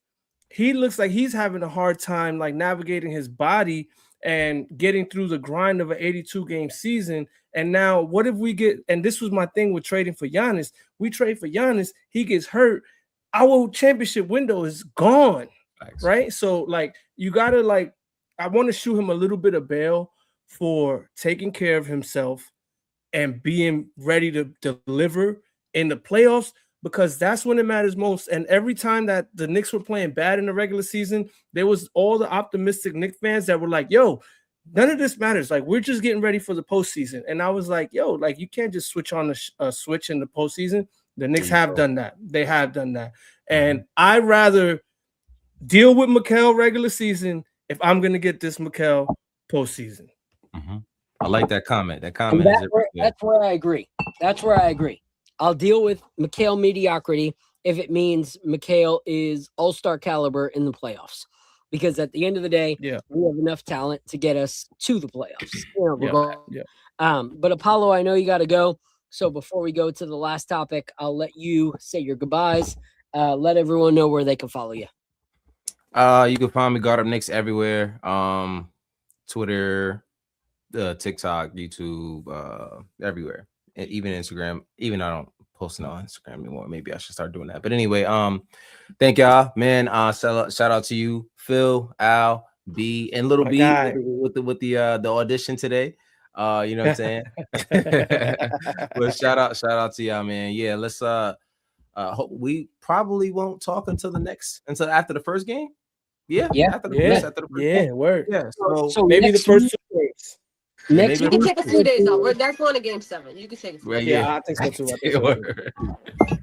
Speaker 3: He looks like he's having a hard time like navigating his body and getting through the grind of an 82-game season. And now, what if we get? And this was my thing with trading for Giannis. We trade for Giannis, he gets hurt. Our championship window is gone, right? So like you gotta I want to shoot him a little bit of bail for taking care of himself and being ready to deliver in the playoffs, because that's when it matters most. And every time that the Knicks were playing bad in the regular season, there was all the optimistic Knicks fans that were like, yo, none of this matters. Like, we're just getting ready for the postseason. And I was like, yo, like you can't just switch on the switch in the postseason. The Knicks have done that. They have done that. And I'd rather deal with Mikal regular season if I'm going to get this Mikal postseason.
Speaker 4: I like that comment. That's
Speaker 2: where I agree. That's where I agree. I'll deal with Mikal mediocrity if it means Mikal is all-star caliber in the playoffs. Because at the end of the day, we have enough talent to get us to the playoffs. But Apollo, I know you got to go. So before we go to the last topic, I'll let you say your goodbyes. Let everyone know where they can follow you.
Speaker 4: You can find me Guard Up Knicks everywhere. Twitter, TikTok, YouTube, everywhere. And even Instagram. Even I don't post on Instagram anymore. Maybe I should start doing that. But anyway, thank y'all, man. Shout out to you, Phil, Al, B, and Little B with the audition today. You know what I'm saying? But shout out to y'all, man. Yeah, let's we probably won't talk until after the first game. After the first game.
Speaker 3: Word.
Speaker 4: Yeah,
Speaker 3: so maybe the first 2 games.
Speaker 2: Next
Speaker 6: you can take a few days off. That's going to game 7. You can take a few days.
Speaker 3: I think so too.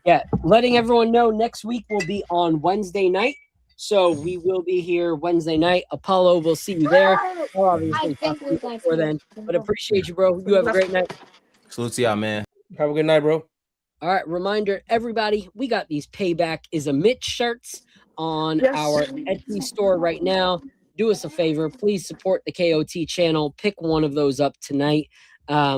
Speaker 2: Yeah, letting everyone know next week will be on Wednesday night. So we will be here Wednesday night. Apollo, we'll see you there. I'll obviously talk to you before then. But appreciate you, bro. You have a great night.
Speaker 4: Salute to y'all, man.
Speaker 3: Have a good night, bro.
Speaker 2: All right, reminder, everybody, we got these Payback is a Mitch shirts on our Etsy store right now. Do us a favor, please support the KOT channel. Pick one of those up tonight.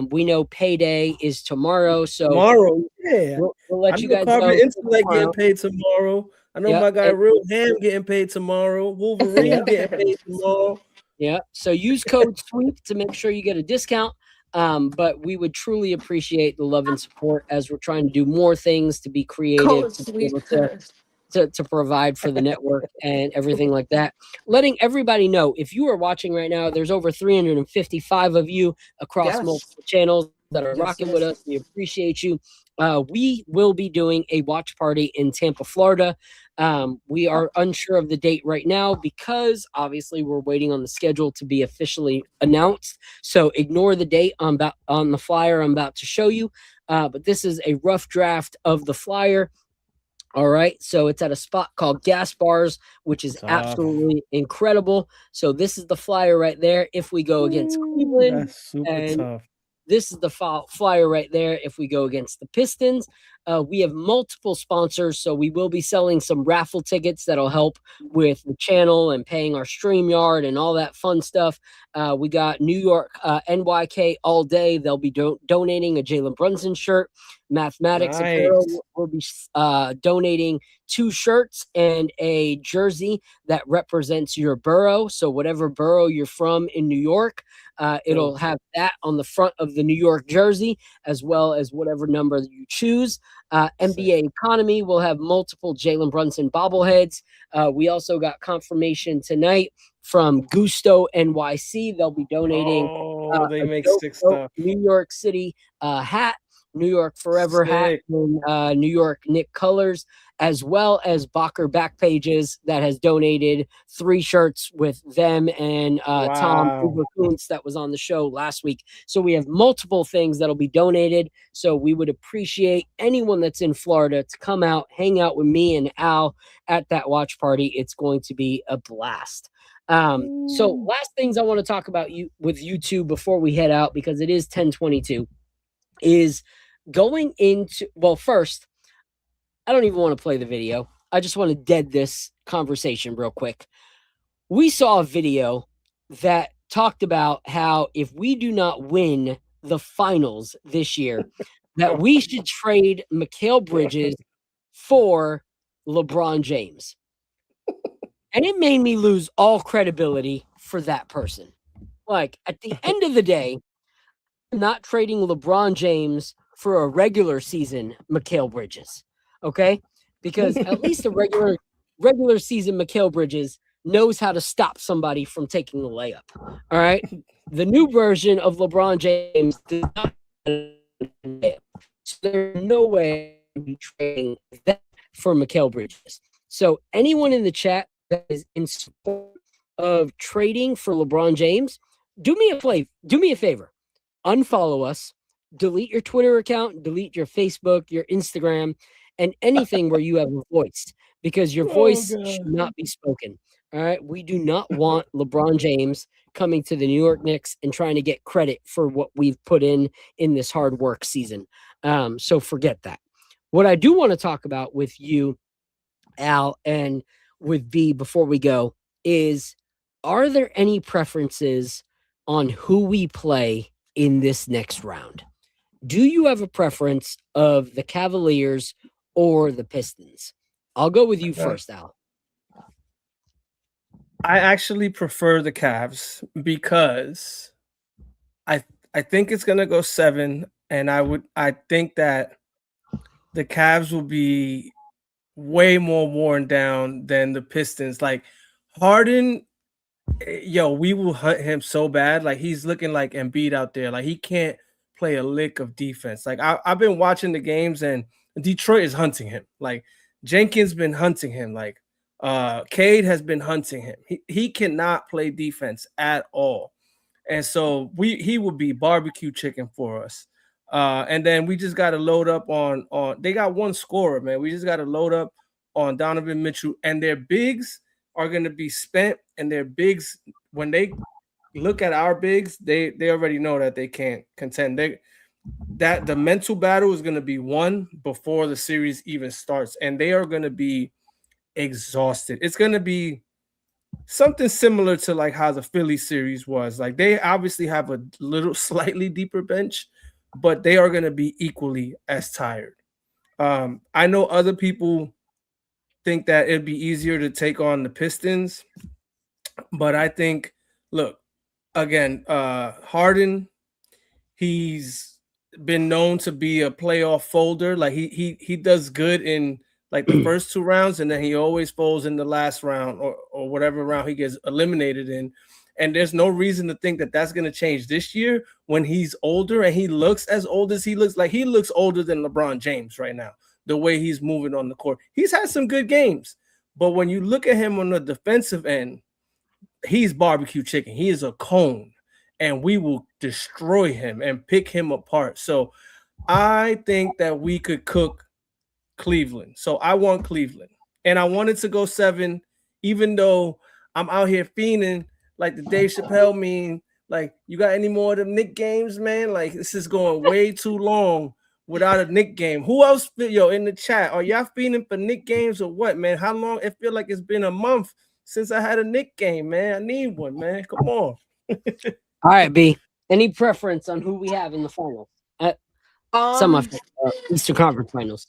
Speaker 2: We know payday is tomorrow, so
Speaker 3: we'll
Speaker 2: let you guys know.
Speaker 3: Intellect getting paid tomorrow. I know my guy Real Ham getting paid tomorrow. Wolverine getting paid tomorrow.
Speaker 2: Yeah, so use code SWEEP to make sure you get a discount. But we would truly appreciate the love and support as we're trying to do more things to be creative, to be able to provide for the network and everything like that. Letting everybody know, if you are watching right now, there's over 355 of you across multiple channels that are rocking with us. We appreciate you. We will be doing a watch party in Tampa, Florida. We are unsure of the date right now because obviously we're waiting on the schedule to be officially announced. So ignore the date on the flyer I'm about to show you. But this is a rough draft of the flyer. All right. So it's at a spot called Gas Bars, which is
Speaker 3: Tough.
Speaker 2: absolutely incredible. So this is the flyer right there. If we go against Cleveland,
Speaker 3: That's super
Speaker 2: and
Speaker 3: tough.
Speaker 2: this is the flyer right there. If we go against the Pistons, we have multiple sponsors, so we will be selling some raffle tickets that'll help with the channel and paying our StreamYard and all that fun stuff. We got New York NYK all day. They'll be donating a Jalen Brunson shirt. Mathematics Apparel
Speaker 3: Nice.
Speaker 2: will be donating 2 shirts and a jersey that represents your borough. So whatever borough you're from in New York, it'll have that on the front of the New York jersey, as well as whatever number you choose. NBA Economy will have multiple Jalen Brunson bobbleheads. We also got confirmation tonight from Gusto NYC. They'll be donating
Speaker 3: They
Speaker 2: a
Speaker 3: make
Speaker 2: dope
Speaker 3: sick stuff.
Speaker 2: New York City hat, New York Forever hat,
Speaker 3: Sick.
Speaker 2: in New York Knicks colors, as well as Bacher Backpages that has donated 3 shirts with them and Tom
Speaker 3: Wow.
Speaker 2: Kuntz that was on the show last week. So we have multiple things that'll be donated. So we would appreciate anyone that's in Florida to come out, hang out with me and Al at that watch party. It's going to be a blast. So last things I want to talk about with you two before we head out, because it is 10:22, is going into, well, first, I don't even want to play the video. I just want to dead this conversation real quick. We saw a video that talked about how if we do not win the finals this year, that we should trade Mikal Bridges for LeBron James. And it made me lose all credibility for that person. Like, at the end of the day, I'm not trading LeBron James for a regular season Mikal Bridges. Okay? Because at least a regular season Mikal Bridges knows how to stop somebody from taking the layup. All right? The new version of LeBron James does not. So there's no way I'd be trading that for Mikal Bridges. So anyone in the chat that is in support of trading for LeBron James, do me a favor. Unfollow us, delete your Twitter account, delete your Facebook, your Instagram, and anything where you have a voice, because your voice should not be spoken. All right. We do not want LeBron James coming to the New York Knicks and trying to get credit for what we've put in this hard work season. So forget that. What I do want to talk about with you, Al, and with B before we go is, are there any preferences on who we play in this next round? Do you have a preference of the Cavaliers or the Pistons? I'll go with you first, Al.
Speaker 3: I actually prefer the Cavs because I think it's gonna go 7, and I think that the Cavs will be way more worn down than the Pistons. Like Harden, we will hunt him so bad. Like he's looking like Embiid out there. Like he can't play a lick of defense. Like I've been watching the games, and Detroit is hunting him. Like Jenkins been hunting him. Like Cade has been hunting him. He cannot play defense at all. And so he will be barbecue chicken for us. And then we just got to load up on they got one scorer, man. We just got to load up on Donovan Mitchell, and their bigs are going to be spent, and their bigs, when they look at our bigs, they already know that they can't contend. That the mental battle is going to be won before the series even starts, and they are going to be exhausted. It's going to be something similar to like how the Philly series was. Like they obviously have a little slightly deeper bench, but they are going to be equally as tired. I know other people think that it'd be easier to take on the Pistons, but I think, look, again, Harden, he's been known to be a playoff folder. Like he does good in like the first 2 rounds, and then he always falls in the last round or whatever round he gets eliminated in. And there's no reason to think that that's going to change this year when he's older and he looks as old as he looks. Like he looks older than LeBron James right now, the way he's moving on the court. He's had some good games, but when you look at him on the defensive end, he's barbecue chicken. He is a cone, and we will destroy him and pick him apart. So I think that we could cook Cleveland. So I want Cleveland. And I wanted to go 7, even though I'm out here fiending like the Dave Chappelle meme. Like, you got any more of them Knick games, man? Like, this is going way too long without a Knick game. Who else, in the chat? Are y'all fiending for Knick games or what, man? How long? It feel like it's been a month since I had a Knick game, man. I need one, man. Come on.
Speaker 2: All right, B. Any preference on who we have in the finals? Eastern Conference Finals.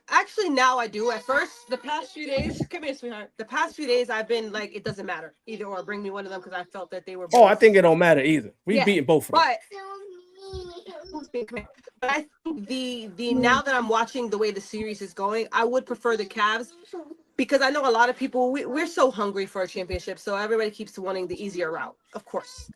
Speaker 6: Actually now I do. At first, the past few days, come here, sweetheart. The past few days, I've been like, it doesn't matter either or. Bring me one of them because I felt that they were.
Speaker 3: Oh, I think it don't matter either. We beating both of them.
Speaker 6: But I think the now that I'm watching the way the series is going, I would prefer the Cavs because I know a lot of people. We're so hungry for a championship, so everybody keeps wanting the easier route, of course.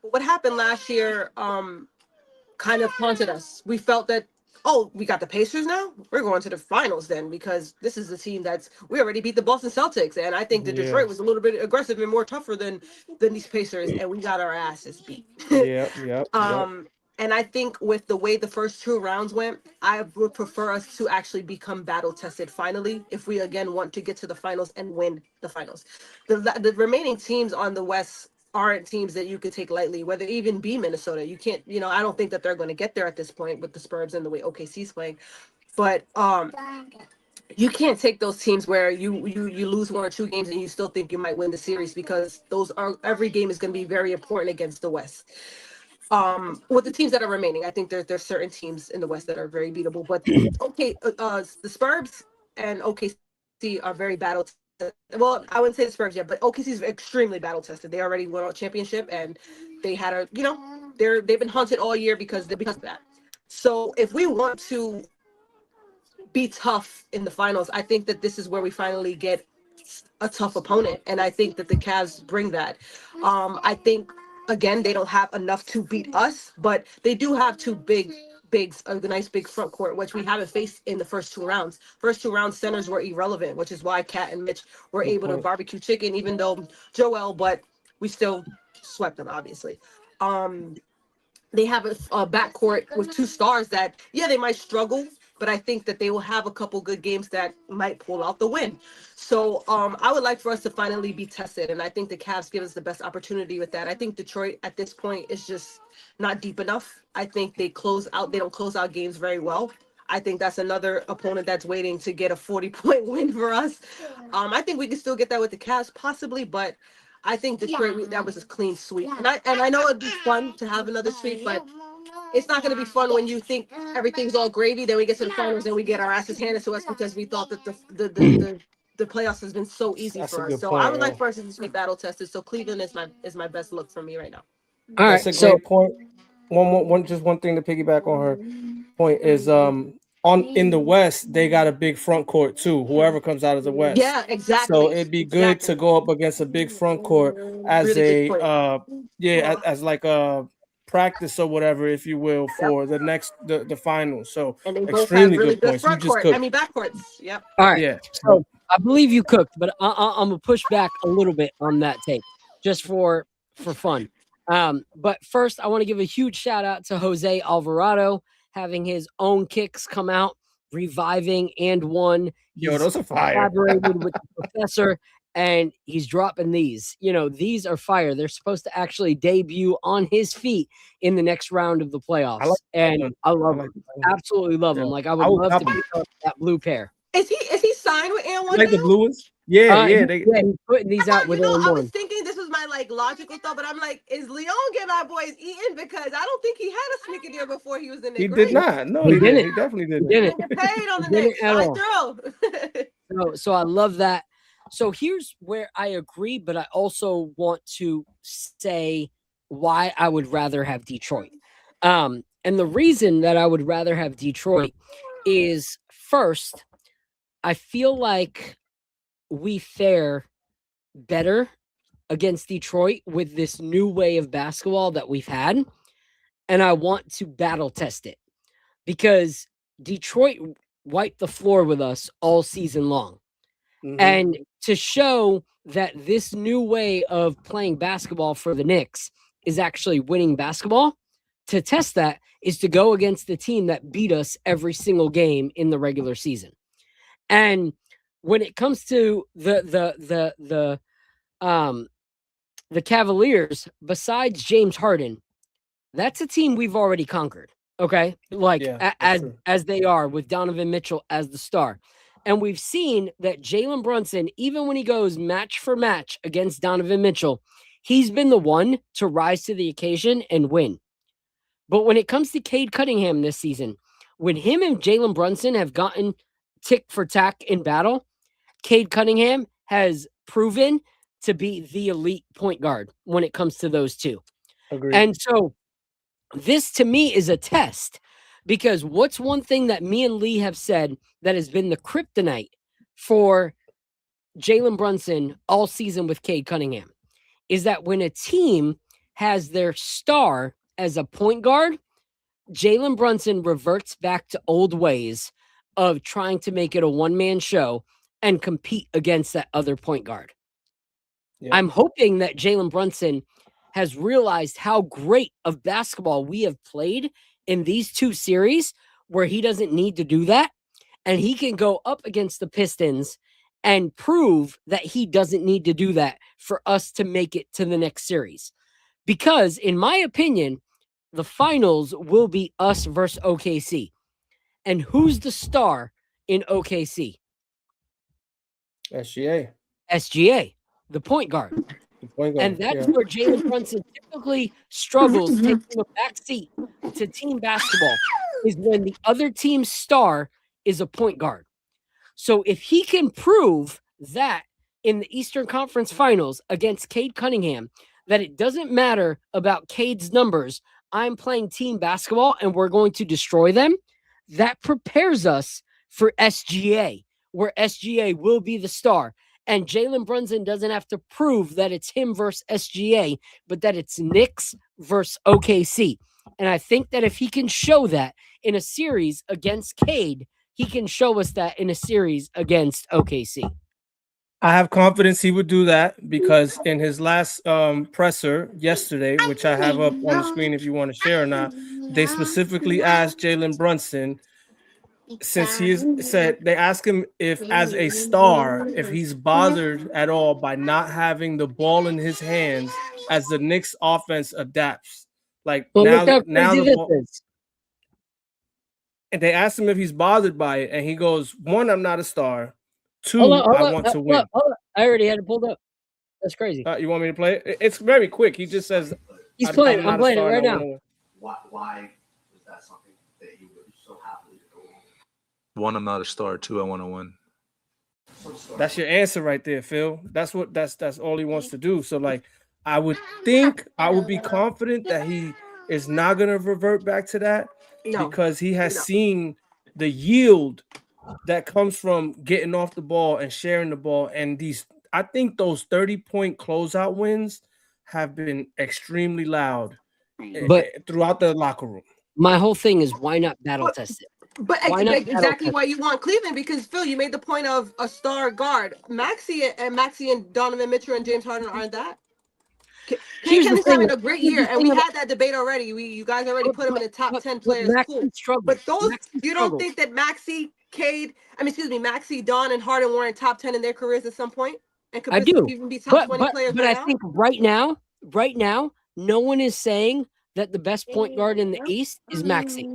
Speaker 6: But what happened last year, kind of haunted us. We felt that. Oh, we got the Pacers now? We're going to the finals then because this is the team we already beat the Boston Celtics. And I think that Detroit was a little bit aggressive and more tougher than these Pacers. And we got our asses beat.
Speaker 3: Yep.
Speaker 6: And I think with the way the first 2 rounds went, I would prefer us to actually become battle tested finally if we again want to get to the finals and win the finals. The remaining teams on the West aren't teams that you could take lightly, whether even be Minnesota. You can't, I don't think that they're going to get there at this point with the Spurs and the way OKC's playing. But you can't take those teams where you lose 1 or 2 games and you still think you might win the series because every game is going to be very important against the West. With the teams that are remaining, I think there's certain teams in the West that are very beatable. But the Spurs and OKC are very battle. Well, I wouldn't say the Spurs yet, but OKC is extremely battle tested. They already won a championship, and they had they've been hunted all year because of that. So if we want to be tough in the finals, I think that this is where we finally get a tough opponent, and I think that the Cavs bring that. I think again they don't have enough to beat us, but they do have 2 bigs, the nice big front court, which we haven't faced in the first 2 rounds. First 2 rounds, centers were irrelevant, which is why Kat and Mitch were able to barbecue chicken, even though Joel, but we still swept them, obviously. They have a backcourt with 2 stars that, they might struggle, but I think that they will have a couple good games that might pull out the win. So I would like for us to finally be tested, and I think the Cavs give us the best opportunity with that. I think Detroit at this point is just not deep enough. I think they don't close out games very well. I think that's another opponent that's waiting to get a 40-point win for us. I think we can still get that with the Cavs possibly, but I think Detroit, that was a clean sweep. And I know it'd be fun to have another sweep, but it's not going to be fun when you think everything's all gravy. Then we get to the finals and we get our asses handed to us because we thought that the playoffs has been so easy for us. So I would like for us to just be battle tested. So Cleveland is my best look for me right now.
Speaker 2: All right,
Speaker 3: that's a great point. One thing to piggyback on her point is in the West they got a big front court too. Whoever comes out of the West,
Speaker 6: exactly.
Speaker 3: So it'd be good to go up against a big front court as
Speaker 6: really
Speaker 3: as like a practice or whatever, if you will, for the next the finals. So
Speaker 6: and they both
Speaker 3: extremely
Speaker 6: have really
Speaker 3: good points.
Speaker 6: Front court. Backcourts. Yep.
Speaker 2: All right.
Speaker 3: Yeah.
Speaker 2: So I believe you cooked, but I'm gonna push back a little bit on that take, just for fun. But first, I want to give a huge shout out to Jose Alvarado having his own kicks come out, reviving and won.
Speaker 3: Those are fire.
Speaker 2: Collaborated with the professor, and he's dropping these. These are fire. They're supposed to actually debut on his feet in the next round of the playoffs. I love them. Absolutely love them. Like I would love to be that blue pair.
Speaker 6: Is he signed with N1?
Speaker 3: Like the blue ones? Yeah.
Speaker 2: He's putting these out with N1.
Speaker 6: I was thinking this was my logical thought, but I'm like, is Leon getting our boys eaten? Because I don't think he had a sneaker deal before he was in there.
Speaker 3: He did not. No, he didn't. He definitely didn't.
Speaker 2: He didn't.
Speaker 6: Paid on the Knicks. I
Speaker 2: throw. So I love that. So here's where I agree, but I also want to say why I would rather have Detroit. And the reason that I would rather have Detroit is, first, I feel like we fare better against Detroit with this new way of basketball that we've had. And I want to battle test it because Detroit wiped the floor with us all season long. Mm-hmm. And to show that this new way of playing basketball for the Knicks is actually winning basketball, to test that is to go against the team that beat us every single game in the regular season. And when it comes to the Cavaliers, besides James Harden, that's a team we've already conquered. Okay, like as they are with Donovan Mitchell as the star. And we've seen that Jalen Brunson, even when he goes match for match against Donovan Mitchell, he's been the one to rise to the occasion and win. But when it comes to Cade Cunningham this season, when him and Jalen Brunson have gotten tick for tack in battle, Cade Cunningham has proven to be the elite point guard when it comes to those two.
Speaker 3: Agreed.
Speaker 2: And so this to me is a test, because what's one thing that me and Lee have said that has been the kryptonite for Jalen Brunson all season with Cade Cunningham is that when a team has their star as a point guard, Jalen Brunson reverts back to old ways of trying to make it a one-man show and compete against that other point guard. Yeah. I'm hoping that Jalen Brunson has realized how great of basketball we have played in these two series where he doesn't need to do that. And he can go up against the Pistons and prove that he doesn't need to do that for us to make it to the next series. Because in my opinion, the finals will be us versus OKC. And who's the star in OKC? SGA, the point guard. And that's where Jalen Brunson typically struggles taking a back seat to team basketball, is when the other team's star is a point guard. So if he can prove that in the Eastern Conference Finals against Cade Cunningham, that it doesn't matter about Cade's numbers, I'm playing team basketball and we're going to destroy them, that prepares us for SGA, where SGA will be the star. And Jalen Brunson doesn't have to prove that it's him versus SGA, but that it's Knicks versus OKC. And I think that if he can show that in a series against Cade, he can show us that in a series against OKC.
Speaker 3: I have confidence he would do that, because in his last presser yesterday, which I have up on the screen if you want to share or not, they specifically asked Jalen Brunson, since they asked him if, as a star, if he's bothered at all by not having the ball in his hands as the Knicks offense adapts. Like, now the ball, and they asked him if he's bothered by it, and he goes, 1, I'm not a star. 2, I want to win.
Speaker 2: I already had it pulled up. That's crazy.
Speaker 3: You want me to play it? It's very quick. He just says
Speaker 2: he's playing. I'm playing it right now.
Speaker 7: Why is that something that you would so happily go on? 1, I'm not a star. 2, I want to win.
Speaker 3: That's your answer right there, Phil. That's all he wants to do. So, like, I would think, I would be confident that he is not going to revert back to that, because he has seen the yield that comes from getting off the ball and sharing the ball. And I think those 30-point closeout wins have been extremely loud throughout the locker room.
Speaker 2: My whole thing is, why not battle test it?
Speaker 6: But exactly why you want Cleveland, because Phil, you made the point of a star guard. Maxey and Donovan Mitchell and James Harden aren't that. He's having a great year, and we had that debate already. You guys already put him in the top 10 players. Cool. But you don't think that Maxey, Don, and Harden were in top 10 in their careers at some point? And could even be top 20 players
Speaker 2: but I think right now, no one is saying that the best point guard in the East is Maxey.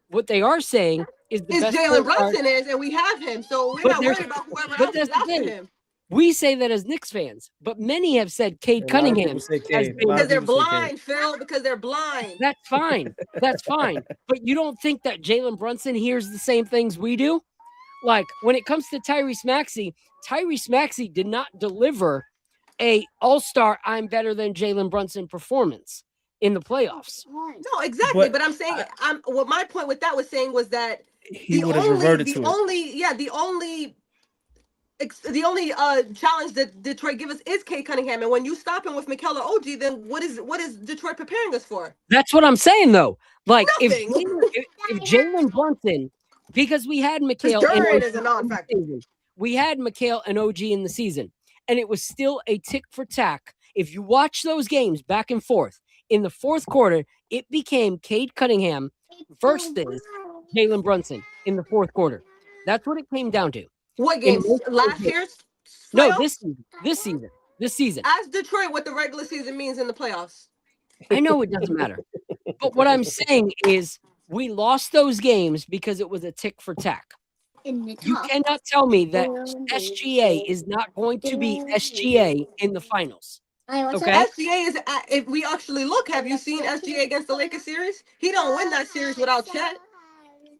Speaker 2: What they are saying is the best
Speaker 6: Jalen Brunson is, and we have him, so we're not worried about whoever else is after him.
Speaker 2: We say that as Knicks fans, but many have said Cade Cunningham.
Speaker 6: Because they're blind, Phil, because they're blind.
Speaker 2: That's fine. That's fine. But you don't think that Jalen Brunson hears the same things we do? Like, when it comes to Tyrese Maxey did not deliver a all-star I'm better than Jalen Brunson performance in the playoffs.
Speaker 6: No, exactly. But I'm saying, what my point with that was saying was that
Speaker 3: he would have reverted to it.
Speaker 6: The only challenge that Detroit give us is Cade Cunningham, and when you stop him with Mikal or OG, then what is Detroit preparing us for?
Speaker 2: That's what I'm saying, though. Like, if Jalen Brunson, because we had Mikal and OG in the season, and it was still a tick for tack. If you watch those games back and forth, In the fourth quarter, it became Cade Cunningham versus Jalen Brunson in the fourth quarter. That's what it came down to.
Speaker 6: What
Speaker 2: In
Speaker 6: games?
Speaker 2: most
Speaker 6: Last
Speaker 2: games.
Speaker 6: year's
Speaker 2: No,
Speaker 6: playoffs?
Speaker 2: this season.
Speaker 6: Ask Detroit what the regular season means in the playoffs.
Speaker 2: I know it doesn't matter. But what I'm saying is we lost those games because it was a tick for tack. You cannot tell me that SGA is not going to be SGA in the finals. Okay?
Speaker 6: SGA is, if we actually look, have you seen SGA against the Lakers series? He don't win that series without Chet.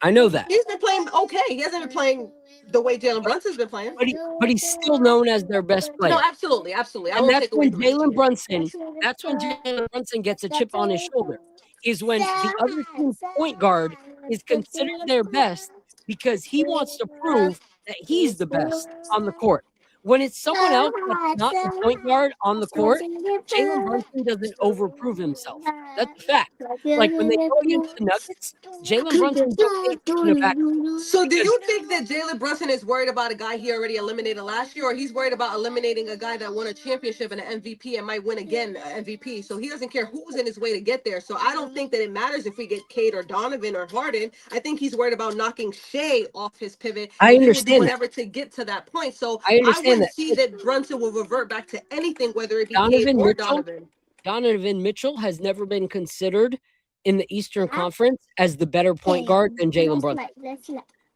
Speaker 2: I know that.
Speaker 6: He's been playing okay. He hasn't been playing the way Jalen Brunson's been playing.
Speaker 2: But he's still known as their best player.
Speaker 6: No, absolutely. I
Speaker 2: And
Speaker 6: won't
Speaker 2: that's
Speaker 6: take away
Speaker 2: when
Speaker 6: from
Speaker 2: Jalen
Speaker 6: SGA.
Speaker 2: Brunson gets a chip on his shoulder, is when the other team's point guard is considered their best because he wants to prove that he's the best on the court. When it's someone else that's not the point guard on the court, Jalen Brunson doesn't overprove himself. That's a fact. Like when they go against the Nuggets, Jalen Brunson don't get taken aback.
Speaker 6: So do you think that Jalen Brunson is worried about a guy he already eliminated last year, or he's worried about eliminating a guy that won a championship and an MVP and might win again an MVP? So he doesn't care who's in his way to get there. So I don't think that it matters if we get Cade or Donovan or Harden. I think he's worried about knocking Shea off his pivot.
Speaker 2: I
Speaker 6: and
Speaker 2: understand
Speaker 6: he will do whatever to get to that point. So
Speaker 2: I understand
Speaker 6: wouldn't see that Brunson will revert back to anything, whether it be Cade or Donovan.
Speaker 2: Donovan Mitchell has never been considered in the Eastern Conference as the better point guard than Jalen Brunson.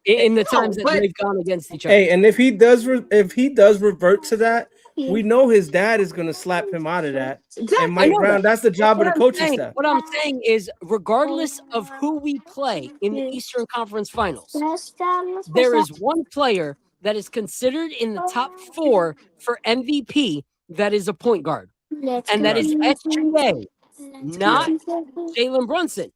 Speaker 2: In the times that they've gone against each other.
Speaker 3: Hey, and if he does revert to that, we know his dad is going to slap him out of that. And Mike Brown, that's the job of the coaching staff.
Speaker 2: What I'm saying is, regardless of who we play in the Eastern Conference Finals, there is one player that is considered in the top 4 for MVP that is a point guard, and that is SGA, not Jalen Brunson.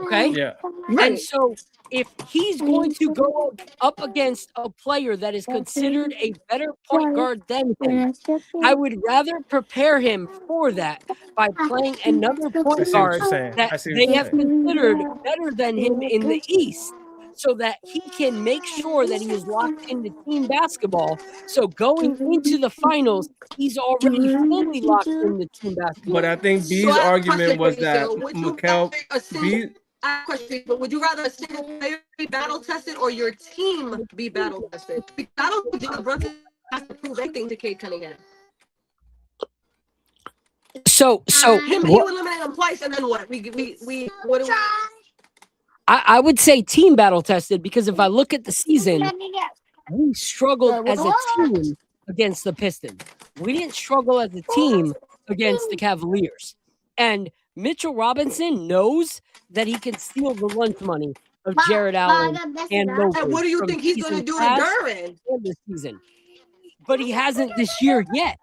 Speaker 2: Okay?
Speaker 3: Yeah.
Speaker 2: And so if he's going to go up against a player that is considered a better point guard than him, I would rather prepare him for that by playing another point guard that they have considered better than him in the East, so that he can make sure that he is locked into team basketball. So going into the finals, he's already fully locked into team basketball.
Speaker 3: But I think B's argument was that Mikal,
Speaker 6: But would you rather a single player be battle tested or your team be battle tested? Because I don't think Jalen Brunson has to prove anything to Cade Cunningham.
Speaker 2: So
Speaker 6: he would eliminate him twice, and then what? What do we?
Speaker 2: I would say team battle tested, because if I look at the season, we struggled as a team against the Pistons. We didn't struggle as a team against the Cavaliers. And Mitchell Robinson knows that he can steal the lunch money of Jared Allen and Lopez.
Speaker 6: And what do you think he's going to do to Duran?
Speaker 2: This season, but he hasn't this year yet.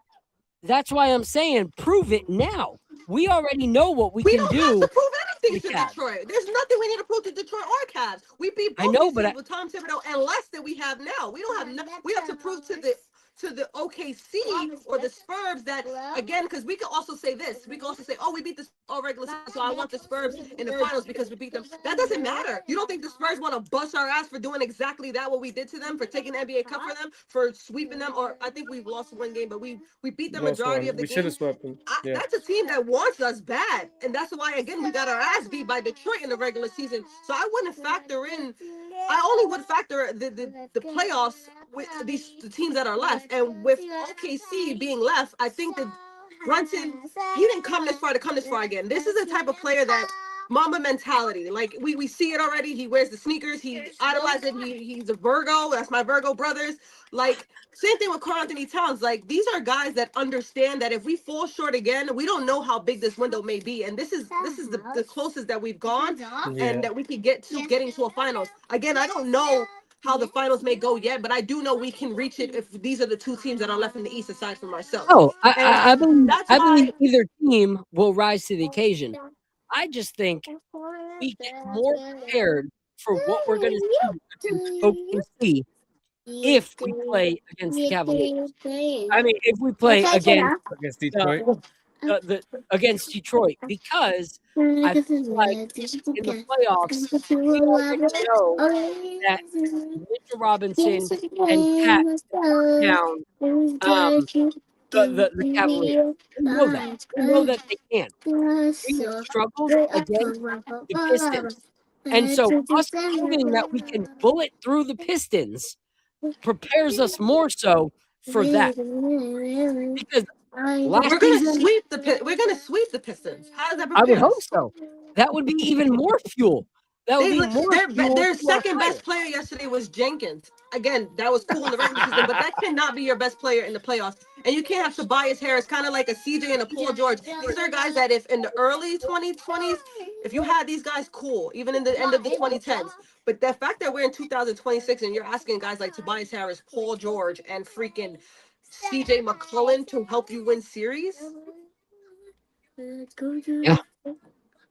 Speaker 2: That's why I'm saying prove it now. We already know what we can do.
Speaker 6: We don't have to prove anything to Detroit. There's nothing we need to prove to Detroit or Cavs. We beat both teams with Tom Thibodeau and less than we have now. We don't have. We have to prove to the OKC or the Spurs that, again, because we can also say this. We can also say, oh, we beat the all regular season, so I want the Spurs in the finals because we beat them. That doesn't matter. You don't think the Spurs want to bust our ass for doing exactly that, what we did to them, for taking the NBA Cup for them, for sweeping them? Or I think we've lost one game, but we beat the majority of the games.
Speaker 3: We should have swept them. Yeah.
Speaker 6: That's a team that wants us bad. And that's why, again, we got our ass beat by Detroit in the regular season. So I wouldn't factor in, I only would factor the playoffs with the teams that are left. And with OKC being left, I think that Brunson, he didn't come this far to come this far again. This is the type of player that Mamba mentality. Like we see it already. He wears the sneakers. He idolizes it. He's a Virgo. That's my Virgo brothers. Like same thing with Karl Anthony Towns. Like these are guys that understand that if we fall short again, we don't know how big this window may be. And this is the closest that we've gone, and that we could get to getting to a finals. Again, I don't know how the finals may go yet, but I do know we can reach it if these are the two teams that are left in the East aside from ourselves.
Speaker 2: Oh, I believe either team will rise to the occasion. I just think we get more prepared for what we're going to see against OKC if we play against the Cavaliers. I mean, if we play against
Speaker 3: Detroit.
Speaker 2: Against Detroit, because I feel like in the playoffs, we already know that Mitchell Robinson and Cat down. the Cavaliers. We know that. We know that they can. We have struggled against the Pistons. And so us proving that we can bullet through the Pistons prepares us more so for that. Because last
Speaker 6: We're gonna
Speaker 2: season,
Speaker 6: sweep the Pistons. How does that
Speaker 2: I would
Speaker 6: prepare
Speaker 2: hope
Speaker 6: us?
Speaker 2: so. That would be even more fuel. That would be more fuel
Speaker 6: Their
Speaker 2: to our
Speaker 6: second
Speaker 2: fire.
Speaker 6: best player yesterday was Jenkins. Again, that was cool in the regular season, but that cannot be your best player in the playoffs. And you can't have Tobias Harris, kind of like a CJ and a Paul George. These are guys that if in the early 2020s, if you had these guys, cool, even in the end of the 2010s. But the fact that we're in 2026 and you're asking guys like Tobias Harris, Paul George, and freaking CJ McCollum to help you win series?
Speaker 2: Yeah.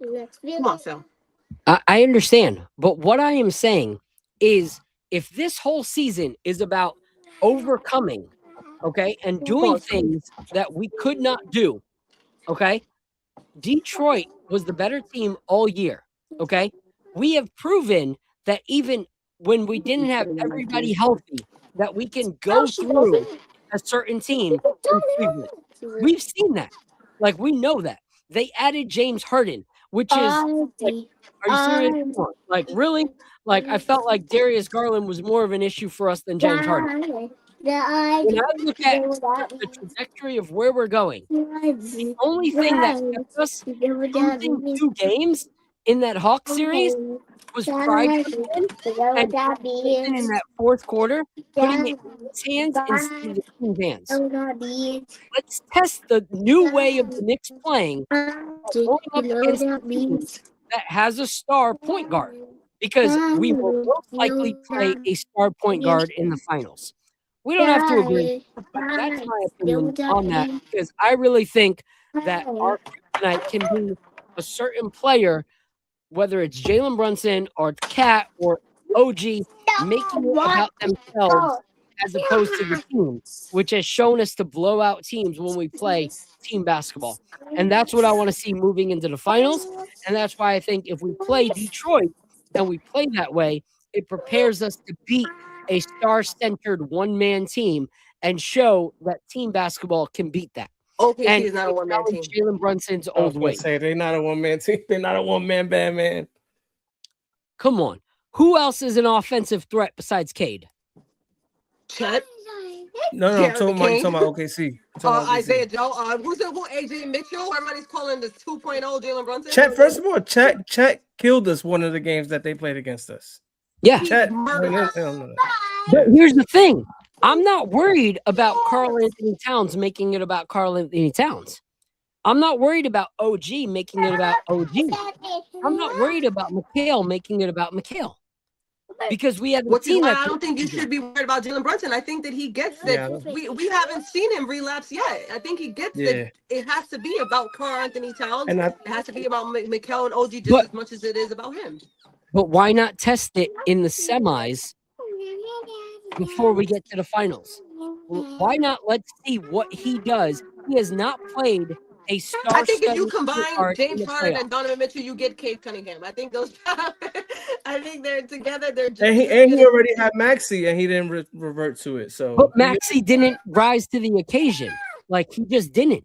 Speaker 6: Come on, Phil.
Speaker 2: I understand. But what I am saying is if this whole season is about overcoming, okay, and doing things that we could not do, okay, Detroit was the better team all year, okay? We have proven that even when we didn't have everybody healthy, that we can go through a certain team in Cleveland. We've seen that. Like, we know that. They added James Harden, which is like, are you serious? Come on. Like, really? Like, I felt like Darius Garland was more of an issue for us than James Harden. When I look at the trajectory of where we're going, the only thing that kept us losing 2 games in that Hawks series was pride coming in and in that fourth quarter, putting it in his hands instead of the team's hands. Let's test the new way of the Knicks playing, going up against a team that has a star point guard, because we will most likely play a star point guard in the finals. We don't have to agree, but that's my opinion on that, because I really think that our kryptonite can be a certain player, whether it's Jalen Brunson or Cat or OG, making it about themselves as opposed to the team, which has shown us to blow out teams when we play team basketball. And that's what I want to see moving into the finals. And that's why I think if we play Detroit and we play that way, it prepares us to beat a star-centered one-man team and show that team basketball can beat that.
Speaker 6: OKC is not a one-man team.
Speaker 2: Jalen Brunson's
Speaker 3: I was
Speaker 2: old
Speaker 3: gonna
Speaker 2: way.
Speaker 3: say they're not a one-man team. They're not a one-man band man.
Speaker 2: Come on. Who else is an offensive threat besides Cade?
Speaker 6: Chet.
Speaker 3: No, I'm talking about OKC.
Speaker 6: Isaiah Joe. Who's it? AJ Mitchell? Everybody's calling this 2.0 Jalen Brunson.
Speaker 3: Chet, first of all, Chet killed us one of the games that they played against us.
Speaker 2: Yeah.
Speaker 3: Chet,
Speaker 2: but here's the thing. I'm not worried about Karl Anthony Towns making it about Karl Anthony Towns. I'm not worried about OG making it about OG. I'm not worried about Mikhail making it about Mikhail. Because we haven't seen that.
Speaker 6: I don't think you should be worried about Jalen Brunson. I think that he gets that. We haven't seen him relapse yet. I think he gets that it has to be about Karl Anthony Towns. And it has to be about Mikhail and OG just as much as it is about him.
Speaker 2: But why not test it in the semis before we get to the finals? Why not let's see what he does? He has not played a star.
Speaker 6: I think if you combine James Harden and Donovan Mitchell, you get Cade Cunningham. I think those. I think they're together. They're just,
Speaker 3: and he already had Maxey, and he didn't revert to it. So,
Speaker 2: but Maxey didn't rise to the occasion. Like, he just didn't.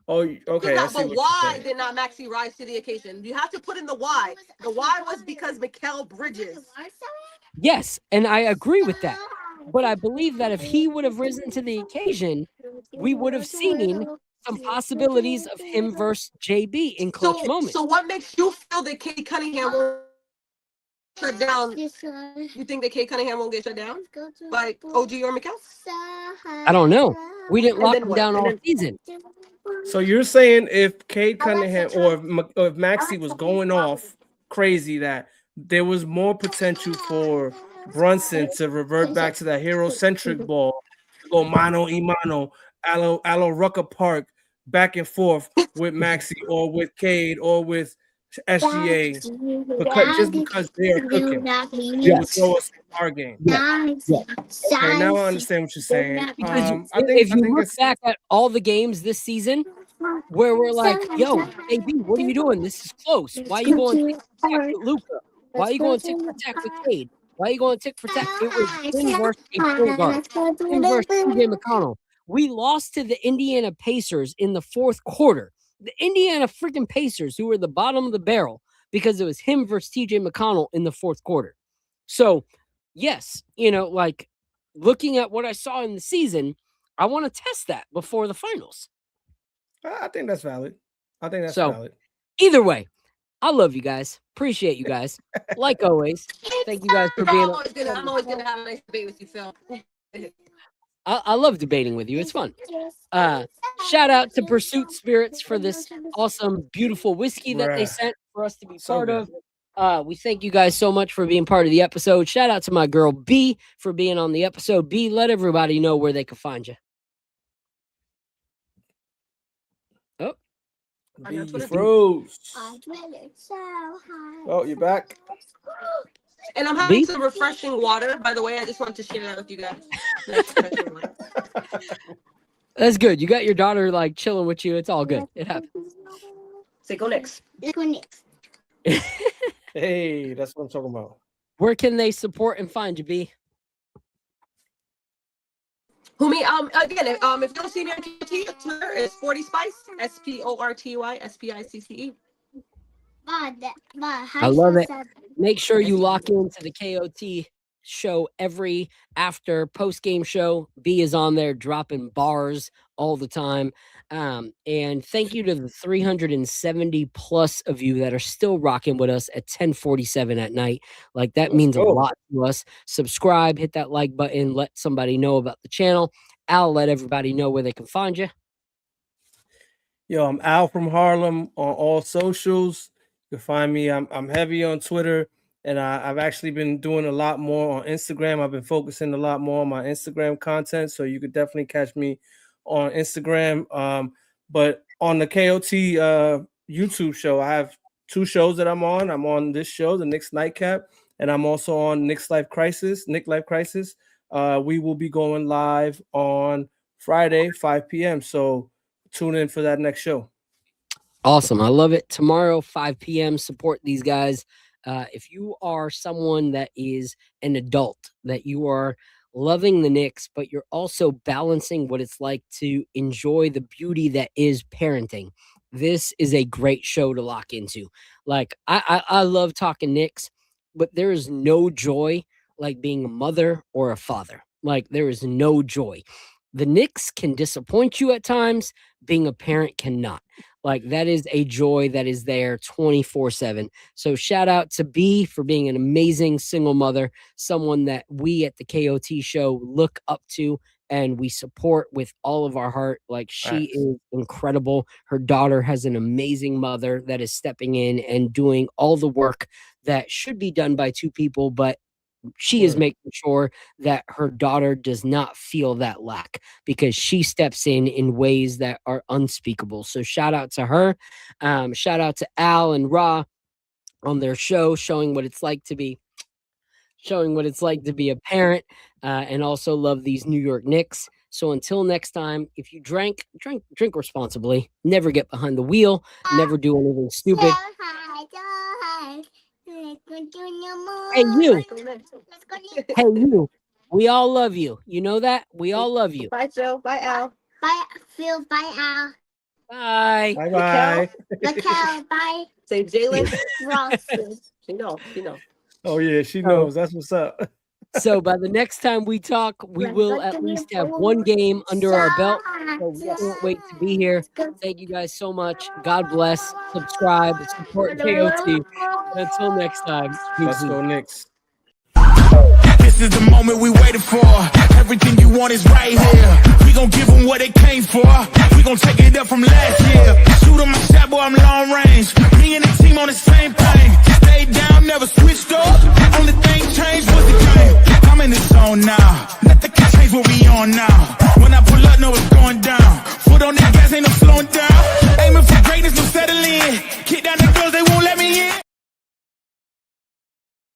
Speaker 3: Oh, okay.
Speaker 6: But why did not Maxey rise to the occasion? You have to put in the why. The why was because Mikal Bridges.
Speaker 2: Yes, and I agree with that. But I believe that if he would have risen to the occasion, we would have seen some possibilities of him versus JB in clutch moments.
Speaker 6: So what makes you feel that Cade Cunningham won't shut down? You think that Cade Cunningham won't get shut down by OG or Mikal?
Speaker 2: I don't know. We didn't lock him down all season.
Speaker 3: So you're saying if Cade Cunningham or if Maxey was going off crazy, that there was more potential for Brunson to revert back to that hero-centric ball, go mano y mano, Alo Rucker Park, back and forth with Maxey or with Cade or with SGA, because they are cooking. They would throw us our game. Okay, now I understand what you're saying.
Speaker 2: If you look back at all the games this season where we're like, yo, AB, what are you doing? This is close. Why are you going tick for tack with Luka? Why are you going tick for tack with Cade? Why are you going tick for tack? It was Tim versus a point guard. Tim versus TJ McConnell. We lost to the Indiana Pacers in the fourth quarter. The Indiana freaking Pacers, who were the bottom of the barrel, because it was him versus TJ McConnell in the fourth quarter. So, yes, like looking at what I saw in the season, I want to test that before the finals.
Speaker 3: I think that's valid.
Speaker 2: So,
Speaker 3: valid.
Speaker 2: Either way, I love you guys. Appreciate you guys. Like always, thank you guys for being.
Speaker 6: I'm always gonna have a nice debate with you, Phil.
Speaker 2: I love debating with you. It's fun. Shout out to Pursuit Spirits for this awesome, beautiful whiskey that they sent for us to be part of. We thank you guys so much for being part of the episode. Shout out to my girl B for being on the episode. B, let everybody know where they can find you. Oh,
Speaker 3: B froze. Oh, you're back.
Speaker 6: And I'm having some refreshing water, by the way. I just want to share that with you guys.
Speaker 2: That's good. You got your daughter like chilling with you. It's all good. It happens.
Speaker 6: Say go Knicks.
Speaker 8: Go Knicks.
Speaker 3: Hey, that's what I'm talking about.
Speaker 2: Where can they support and find you, B?
Speaker 6: Who me? Again, if you don't see me on Twitter, it's 40 Spice, SPORTY,
Speaker 2: I love it. Make sure you lock into the KOT show every after post-game show. B is on there dropping bars all the time. And thank you to the 370 plus of you that are still rocking with us at 10:47 at night. Like that means a lot to us. Subscribe, hit that like button, let somebody know about the channel. Al, let everybody know where they can find you.
Speaker 3: Yo, I'm Al from Harlem on all socials. You can find me. I'm heavy on Twitter, and I've actually been doing a lot more on Instagram. I've been focusing a lot more on my Instagram content, so you could definitely catch me on Instagram. But on the KOT YouTube show, I have 2 shows that I'm on. I'm on this show, the Knicks Nightcap, and I'm also on Knicks Life Crisis. We will be going live on Friday, 5 p.m. So tune in for that next show.
Speaker 2: Awesome. I love it. Tomorrow, 5 p.m. Support these guys. If you are someone that is an adult, that you are loving the Knicks, but you're also balancing what it's like to enjoy the beauty that is parenting, this is a great show to lock into. Like, I love talking Knicks, but there is no joy like being a mother or a father. Like, there is no joy. The Knicks can disappoint you at times. Being a parent cannot. Like, that is a joy that is there 24/7. So shout out to B for being an amazing single mother, someone that we at the KOT show look up to and we support with all of our heart. Like, she is incredible. Her daughter has an amazing mother that is stepping in and doing all the work that should be done by 2 people, but she is making sure that her daughter does not feel that lack because she steps in ways that are unspeakable. So shout out to her. Shout out to Al and Ra on their show, showing what it's like to be a parent, and also love these New York Knicks. So until next time, if you drink responsibly, never get behind the wheel, never do anything stupid. Hey, you. Hey, you. We all love you. You know that? We all love you.
Speaker 6: Bye, Phil. Bye, Al.
Speaker 8: Bye, Phil. Bye, Al.
Speaker 2: Bye.
Speaker 3: Bye-bye.
Speaker 8: Raquel, bye.
Speaker 6: Say Jalen.
Speaker 8: Ross.
Speaker 6: She knows.
Speaker 3: Oh, yeah, she knows. That's what's up.
Speaker 2: So by the next time we talk, we will at least have 1 game under our belt. So we can't wait to be here. Thank you guys so much. God bless. Subscribe. Support KOT. Until next time.
Speaker 3: Let's go Knicks.
Speaker 1: This is the moment we waited for. Everything you want is right here. We gon' give them what they came for. We gon' take it up from last year. Shoot 'em my shot, boy, I'm long range. Me and the team on the same thing. Stayed down, never switched up. Only thing changed was the game. I'm in the zone now. Nothing can change what we on now. When I pull up, know it's going down. Foot on the gas, ain't no slowing down. Aiming for greatness, no settling.